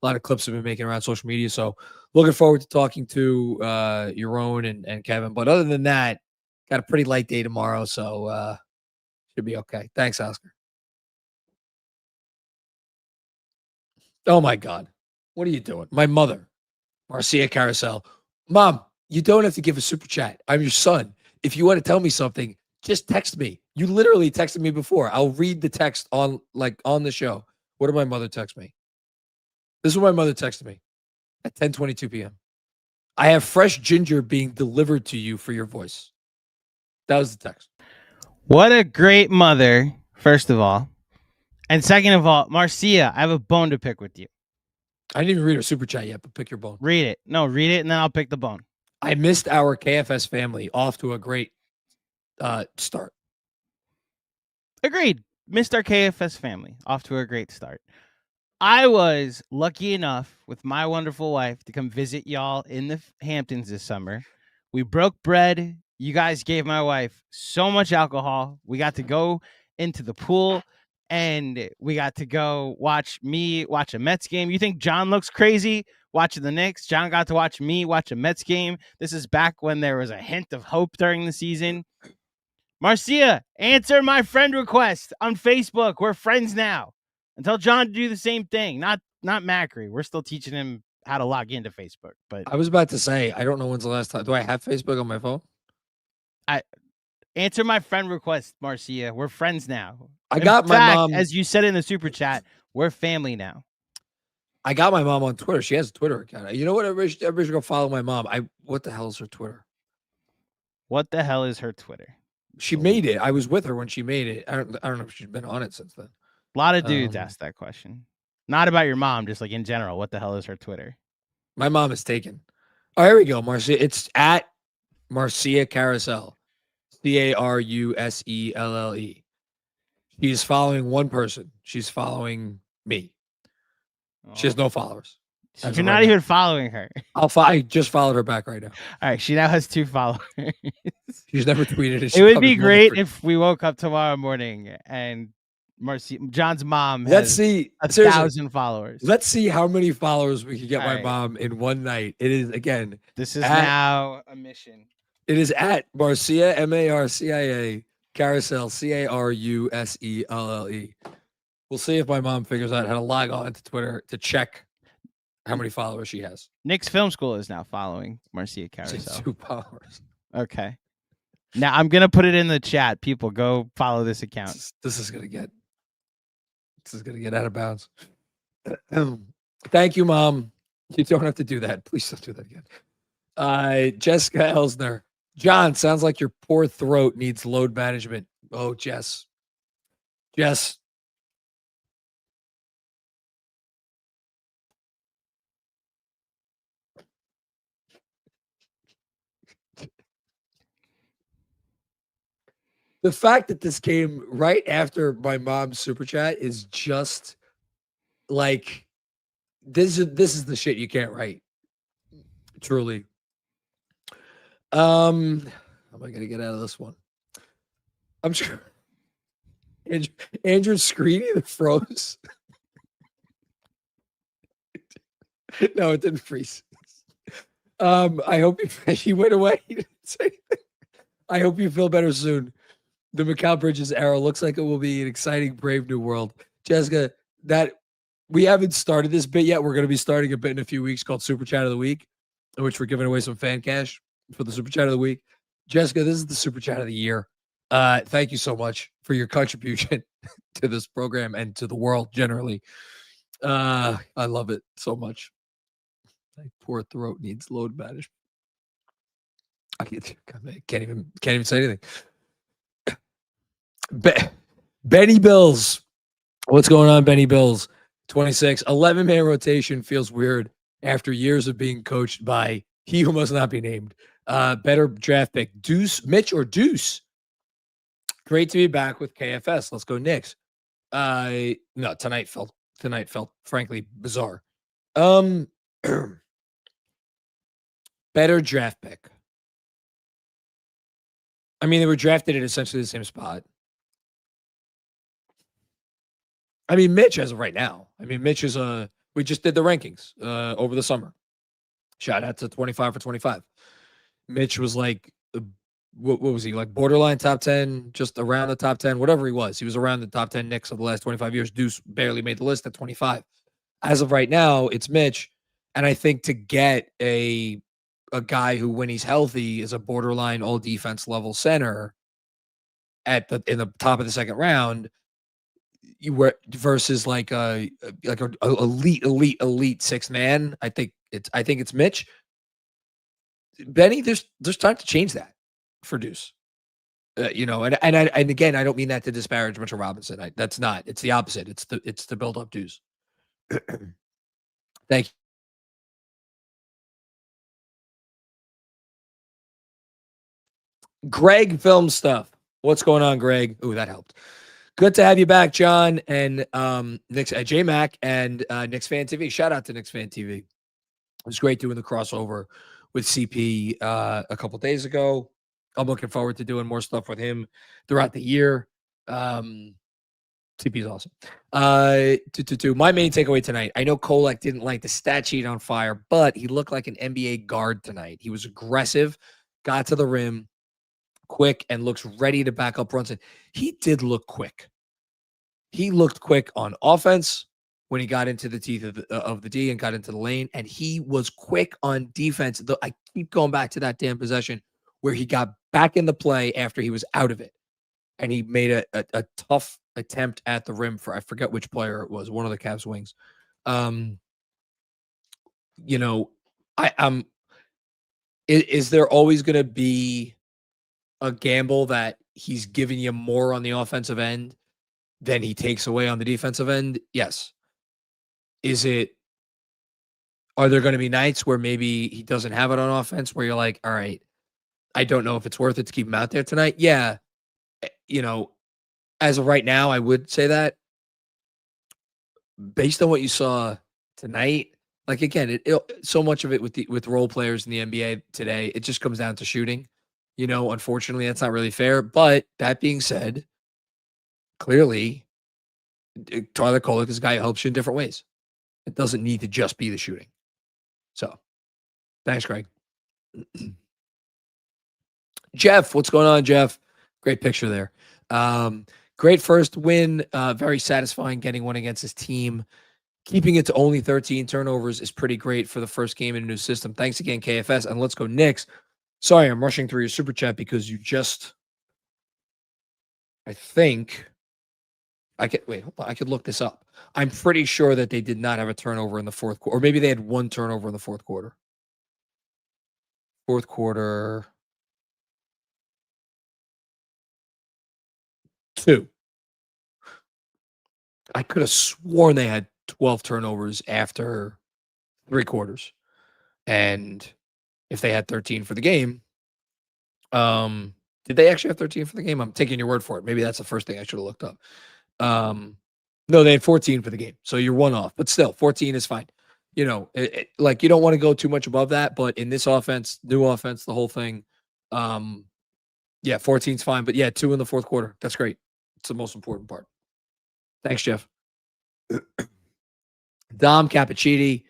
a lot of clips have been making around social media. So looking forward to talking to Yaron and Kevin. But other than that, got a pretty light day tomorrow, so should be okay. Thanks, Oscar. Oh, my God. What are you doing? My mother, Marcia Carousel. Mom, you don't have to give a super chat. I'm your son. If you want to tell me something, just text me. You literally texted me before. I'll read the text on the show. What did my mother text me? This is what my mother texted me at 10:22 p.m. I have fresh ginger being delivered to you for your voice. That was the text. What a great mother, first of all. And second of all, Marcia, I have a bone to pick with you. I didn't even read her super chat yet, but pick your bone. Read it. No, read it, and then I'll pick the bone. I missed our KFS family off to a great start. Agreed. Missed our KFS family off to a great start. I was lucky enough with my wonderful wife to come visit y'all in the Hamptons this summer. We broke bread. You guys gave my wife so much alcohol. We got to go into the pool. And we got to go watch a Mets game. You think John looks crazy watching the Knicks? John got to watch me watch a Mets game. This is back when there was a hint of hope during the season. Marcia, answer my friend request on Facebook. We're friends now. And tell John to do the same thing. Not Macri. We're still teaching him how to log into Facebook. But I was about to say, I don't know when's the last time. Do I have Facebook on my phone? Answer my friend request, Marcia. We're friends now. I got my mom. As you said in the super chat, we're family now. I got my mom on Twitter. She has a Twitter account. You know what? Everybody should go follow my mom. What the hell is her Twitter? What the hell is her Twitter? She made it. I was with her when she made it. I don't know if she's been on it since then. A lot of dudes ask that question. Not about your mom, just like in general. What the hell is her Twitter? My mom is taken. Oh, here we go, Marcia. It's at Marcia Carousel. Carusselle. She's following one person. She's following me. She has no followers. So you're not even following her. I just followed her back right now. All right, she now has 2 followers. She's never tweeted it. It would be great if we woke up tomorrow morning and John's mom has 1,000 followers. Let's see how many followers we can get my mom in one night. It is, again. This is now a mission. It is at Marcia, Marcia, Carousel, Carusselle. We'll see if my mom figures out how to log on to Twitter to check how many followers she has. Knicks Film School is now following Marcia Carousel. 2 followers. Okay. Now I'm gonna put it in the chat. People, go follow this account. This is gonna get out of bounds. Thank you, Mom. You don't have to do that. Please don't do that again. Jessica Elsner. John, sounds like your poor throat needs load management. Oh, Jess. The fact that this came right after my mom's super chat is just like, this is the shit you can't write. Truly. How am I gonna get out of this one? I'm sure Andrew's screening froze. No, it didn't freeze. I hope he went away. He didn't say anything. I hope you feel better soon. The Macau Bridges era looks like it will be an exciting, brave new world. Jessica, that we haven't started this bit yet. We're going to be starting a bit in a few weeks called Super Chat of the Week, in which we're giving away some fan cash for the Super Chat of the Week. Jessica, this is the Super Chat of the year. Thank you so much for your contribution to this program and to the world generally. I love it so much. My poor throat needs load management. I can't even say anything. Benny Bills. What's going on, Benny Bills? 26. 11-man rotation feels weird after years of being coached by he who must not be named. Better draft pick. Mitch or Deuce? Great to be back with KFS. Let's go Knicks. No, tonight felt frankly bizarre. Better draft pick. I mean, they were drafted at essentially the same spot. I mean, Mitch as of right now. I mean, Mitch is we just did the rankings over the summer. Shout out to 25 for 25. Mitch was like, what was he, like borderline top 10, just around the top 10, whatever he was. He was around the top 10 Knicks of the last 25 years. Deuce barely made the list at 25. As of right now, it's Mitch. And I think to get a guy who, when he's healthy, is a borderline all defense level center in the top of the second round, versus like a elite sixth man. I think it's Mitch. Benny, there's time to change that for Deuce. And again, I don't mean that to disparage Mitchell Robinson. That's not. It's the opposite. It's to build up Deuce. Thank you. Greg Film Stuff. What's going on, Greg? Ooh, that helped. Good to have you back, John, and Knicks, J-Mac, and Knicks Fan TV. Shout out to Knicks Fan TV. It was great doing the crossover with CP a couple days ago. I'm looking forward to doing more stuff with him throughout the year. CP is awesome. My main takeaway tonight. I know Kolek didn't like the stat sheet on fire, but he looked like an NBA guard tonight. He was aggressive, got to the rim quick, and looks ready to back up Brunson. He did look quick. He looked quick on offense. when he got into the teeth of the D and got into the lane, and he was quick on defense. I keep going back to that damn possession where he got back in the play after he was out of it, and he made a tough attempt at the rim for, I forget which player it was, one of the Cavs wings. You know, is there always going to be a gamble that he's giving you more on the offensive end than he takes away on the defensive end? Yes. Are there going to be nights where maybe he doesn't have it on offense where you're like, all right, I don't know if it's worth it to keep him out there tonight? Yeah. You know, as of right now, I would say that based on what you saw tonight, like, again, so much of it with role players in the NBA today, it just comes down to shooting. You know, unfortunately, that's not really fair. But that being said, clearly, Tyler Kolek is a guy who helps you in different ways. It doesn't need to just be the shooting. So, thanks, Greg. Jeff, what's going on, Jeff? Great picture there. Great first win. Very satisfying getting one against his team. Keeping it to only 13 turnovers is pretty great for the first game in a new system. Thanks again, KFS. And let's go Knicks. Sorry, I'm rushing through your super chat because I think I could look this up. I'm pretty sure that they did not have a turnover in the fourth quarter, or maybe they had one turnover in the fourth quarter. Fourth quarter, 2. I could have sworn they had 12 turnovers after 3 quarters. And if they had 13 for the game, did they actually have 13 for the game? I'm taking your word for it. Maybe that's the first thing I should have looked up. No, they had 14 for the game. So you're one off, but still 14 is fine. You know, like, you don't want to go too much above that, but in this offense, new offense, the whole thing, 14 is fine. But yeah, 2 in the fourth quarter. That's great. It's the most important part. Thanks, Jeff. Dom Cappuccini.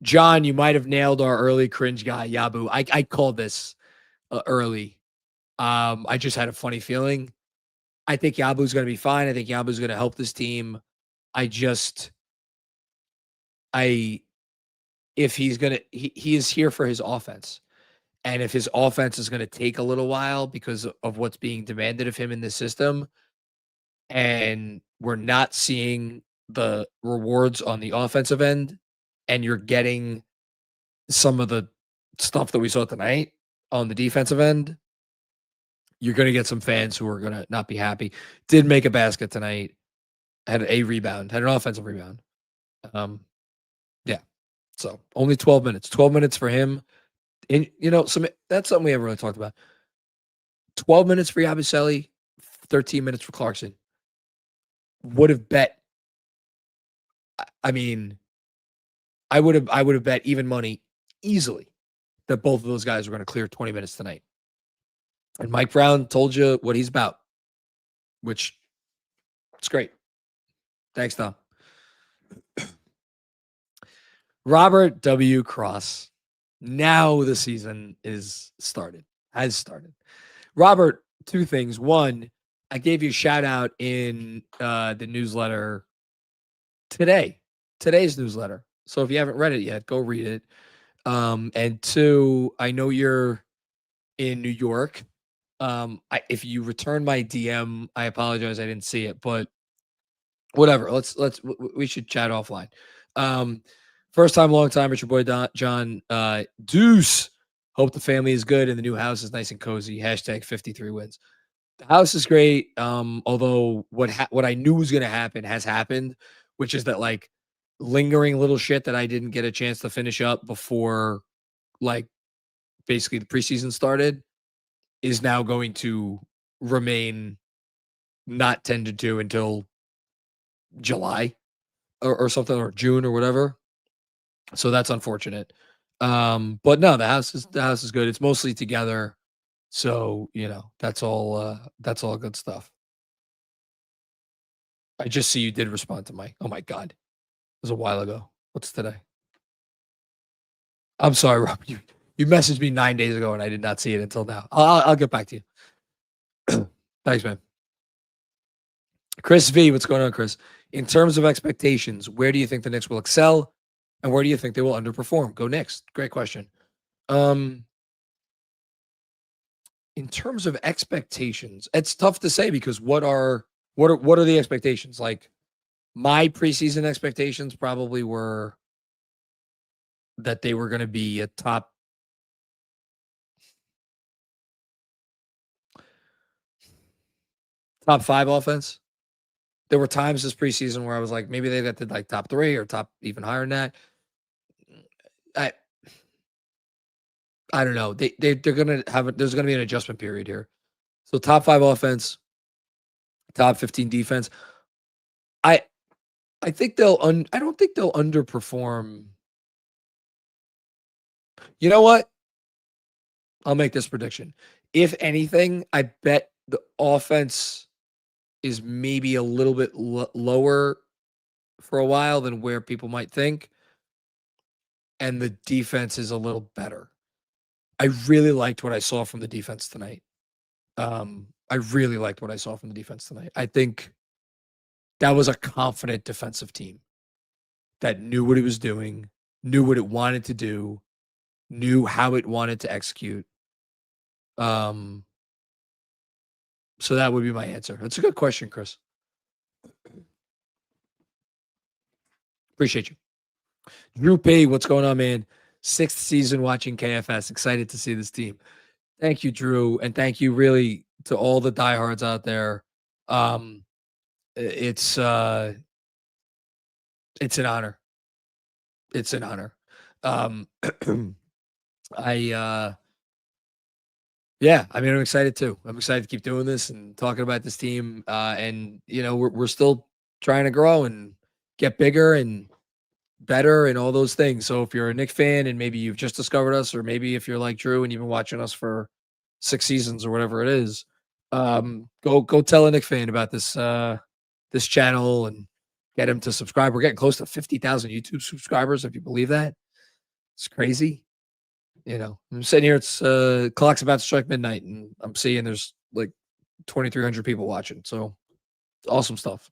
John, you might have nailed our early cringe guy, Yabu. I called this early. I just had a funny feeling. I think Yabu's going to be fine. I think Yabu's going to help this team. If he's going to, he is here for his offense. And if his offense is going to take a little while because of what's being demanded of him in this system, and we're not seeing the rewards on the offensive end, and you're getting some of the stuff that we saw tonight on the defensive end, you're going to get some fans who are going to not be happy. Did make a basket tonight, had a rebound, had an offensive rebound. So only 12 minutes. 12 minutes for him. And, you know, that's something we haven't really talked about. 12 minutes for Yabusele, 13 minutes for Clarkson. Would have bet. I mean, I would have bet even money easily that both of those guys were going to clear 20 minutes tonight. And Mike Brown told you what he's about, which it's great. Thanks, Tom. Robert W. Cross. Now the season has started. Robert, 2 things. 1, I gave you a shout out in the newsletter today's newsletter. So if you haven't read it yet, go read it. And 2, I know you're in New York. If you return my DM, I apologize. I didn't see it, but whatever. We should chat offline. First time, long time. It's your boy John Deuce. Hope the family is good and the new house is nice and cozy. Hashtag 53 wins. The house is great. Although what I knew was going to happen has happened, which is that, like, lingering little shit that I didn't get a chance to finish up before, like, basically the preseason started is now going to remain not tended to until July or something, or June or whatever. So that's unfortunate. But no, the house is good. It's mostly together. So, you know, that's all good stuff. I just see you did respond to oh my God. It was a while ago. What's today? I'm sorry, Rob. You messaged me 9 days ago and I did not see it until now. I'll get back to you. Thanks, man. Chris V, what's going on, Chris? In terms of expectations, where do you think the Knicks will excel, and where do you think they will underperform? Go Knicks. Great question. In terms of expectations, it's tough to say because what are the expectations? Like my preseason expectations probably were that they were going to be a top 5 offense. There were times this preseason where I was like, maybe they got to like top 3 or top even higher than that. I don't know. They're gonna have there's gonna be an adjustment period here. So top 5 offense, top 15 defense. I think I don't think they'll underperform. You know what? I'll make this prediction. If anything, I bet the offense is maybe a little bit lower for a while than where people might think. And the defense is a little better. I really liked what I saw from the defense tonight. I really liked what I saw from the defense tonight. I think that was a confident defensive team that knew what it was doing, knew what it wanted to do, knew how it wanted to execute. So that would be my answer. That's a good question, Chris. Appreciate you. Drew P, what's going on, man? 6th season watching KFS. Excited to see this team. Thank you, Drew. And thank you really to all the diehards out there. It's an honor. It's an honor. Yeah, I mean, I'm excited too. I'm excited to keep doing this and talking about this team. And you know, we're still trying to grow and get bigger and better and all those things. So if you're a Knicks fan and maybe you've just discovered us, or maybe if you're like Drew and you've been watching us for 6 seasons or whatever it is, go tell a Knicks fan about this this channel and get him to subscribe. We're getting close to 50,000 YouTube subscribers, if you believe that. It's crazy. You know, I'm sitting here, it's clock's about to strike midnight, and I'm seeing there's like 2,300 people watching. So it's awesome stuff.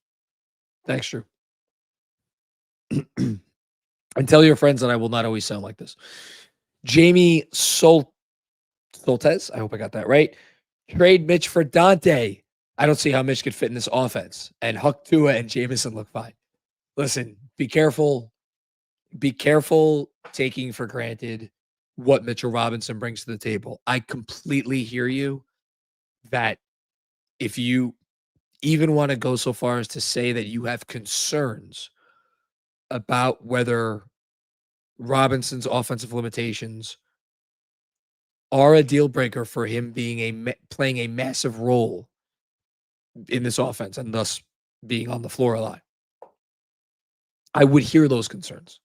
Thanks, Drew. And tell your friends that I will not always sound like this. Jamie Soltes, I hope I got that right. Trade Mitch for Dante. I don't see how Mitch could fit in this offense. And Huck Tua and Jameson look fine. Listen, be careful. Be careful taking for granted what Mitchell Robinson brings to the table. I completely hear you that if you even want to go so far as to say that you have concerns about whether Robinson's offensive limitations are a deal breaker for him being playing a massive role in this offense and thus being on the floor a lot, I would hear those concerns.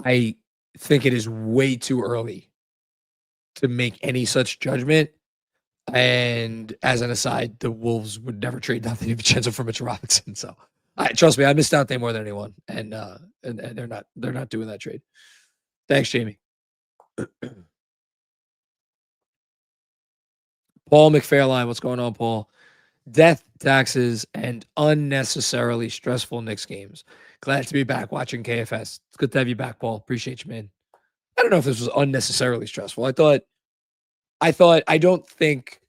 I think it is way too early to make any such judgment. And as an aside, the Wolves would never trade Dante DiVincenzo for Mitchell Robinson. So trust me, I missed Dante more than anyone. And they're not doing that trade. Thanks, Jamie. Paul McFairline, what's going on, Paul? Death, taxes, and unnecessarily stressful Knicks games. Glad to be back watching KFS. It's good to have you back, Paul. Appreciate you, man. I don't know if this was unnecessarily stressful. I don't think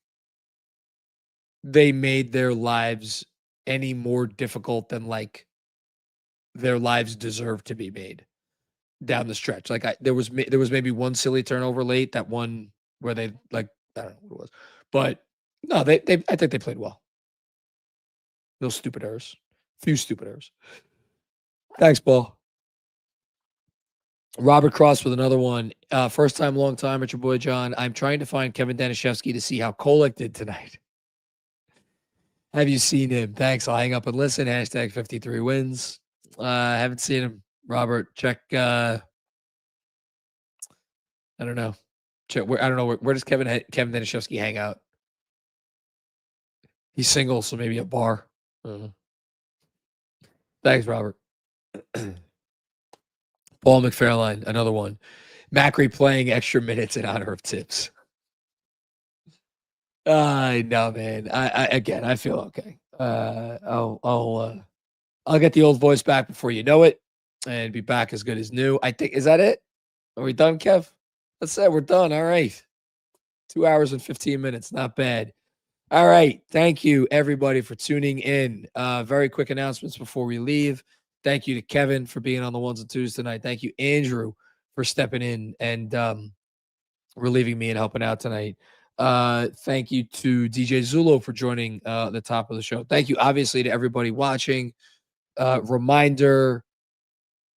they made their lives any more difficult than like their lives deserve to be made down the stretch. Like there was maybe one silly turnover late, that one where they like, I don't know what it was, but no, I think they played well. No stupid errors, few stupid errors. Thanks, Paul. Robert Cross with another one. First time, long time at your boy John. I'm trying to find Kevin Danishevsky to see how Kolek did tonight. Have you seen him? Thanks. I'll hang up and listen. Hashtag 53 wins. Haven't seen him. Robert, check. I don't know. Check. I don't know. Where does Kevin Danishevsky hang out? He's single, so maybe a bar. Thanks, Robert. Paul McFairline, another one. Macri playing extra minutes in honor of Tips. No, man. I feel okay. I'll get the old voice back before you know it, and be back as good as new. I think, is that it? Are we done, Kev? That's it. We're done. All right. 2 hours and 15 minutes. Not bad. All right. Thank you, everybody, for tuning in. Very quick announcements before we leave. Thank you to Kevin for being on the ones and twos tonight. Thank you, Andrew, for stepping in and relieving me and helping out tonight. Thank you to DJ Zulo for joining the top of the show. Thank you, obviously, to everybody watching. Reminder,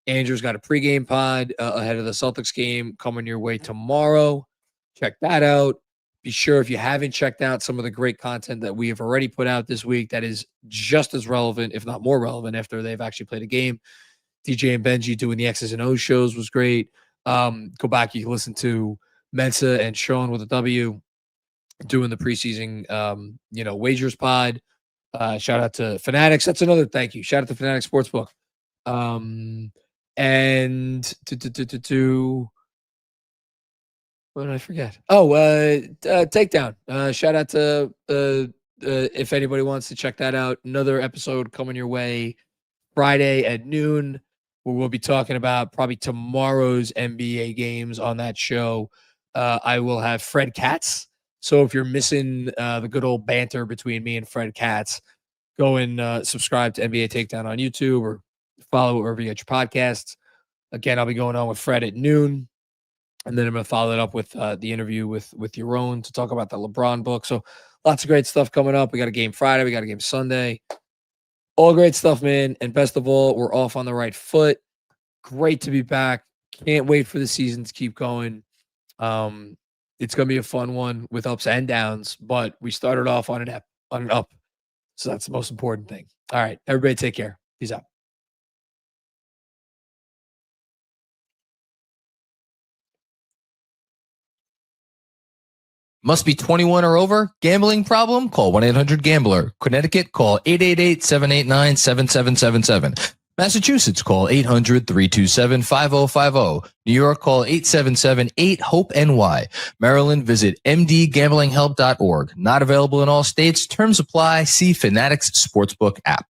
Andrew's got a pregame pod ahead of the Celtics game coming your way tomorrow. Check that out. Be sure, if you haven't checked out some of the great content that we have already put out this week that is just as relevant, if not more relevant, after they've actually played a game. DJ and Benji doing the X's and O's shows was great. Go back, you can listen to Mensa and Sean with a W doing the preseason wagers pod. Shout out to Fanatics. That's another thank you. Shout out to Fanatics Sportsbook. And what did I forget? Takedown. Shout out to if anybody wants to check that out. Another episode coming your way Friday at noon, where we'll be talking about probably tomorrow's NBA games on that show. I will have Fred Katz. So if you're missing the good old banter between me and Fred Katz, go and subscribe to NBA Takedown on YouTube or follow wherever you get your podcasts. Again, I'll be going on with Fred at noon. And then I'm going to follow it up with the interview with Yaron to talk about the LeBron book. So lots of great stuff coming up. We got a game Friday. We got a game Sunday. All great stuff, man. And best of all, we're off on the right foot. Great to be back. Can't wait for the season to keep going. It's going to be a fun one with ups and downs, but we started off on an up. So that's the most important thing. All right. Everybody take care. Peace out. Must be 21 or over? Gambling problem? Call 1-800-GAMBLER. Connecticut, call 888-789-7777. Massachusetts, call 800-327-5050. New York, call 877-8-HOPE-NY. Maryland, visit mdgamblinghelp.org. Not available in all states. Terms apply. See Fanatics Sportsbook app.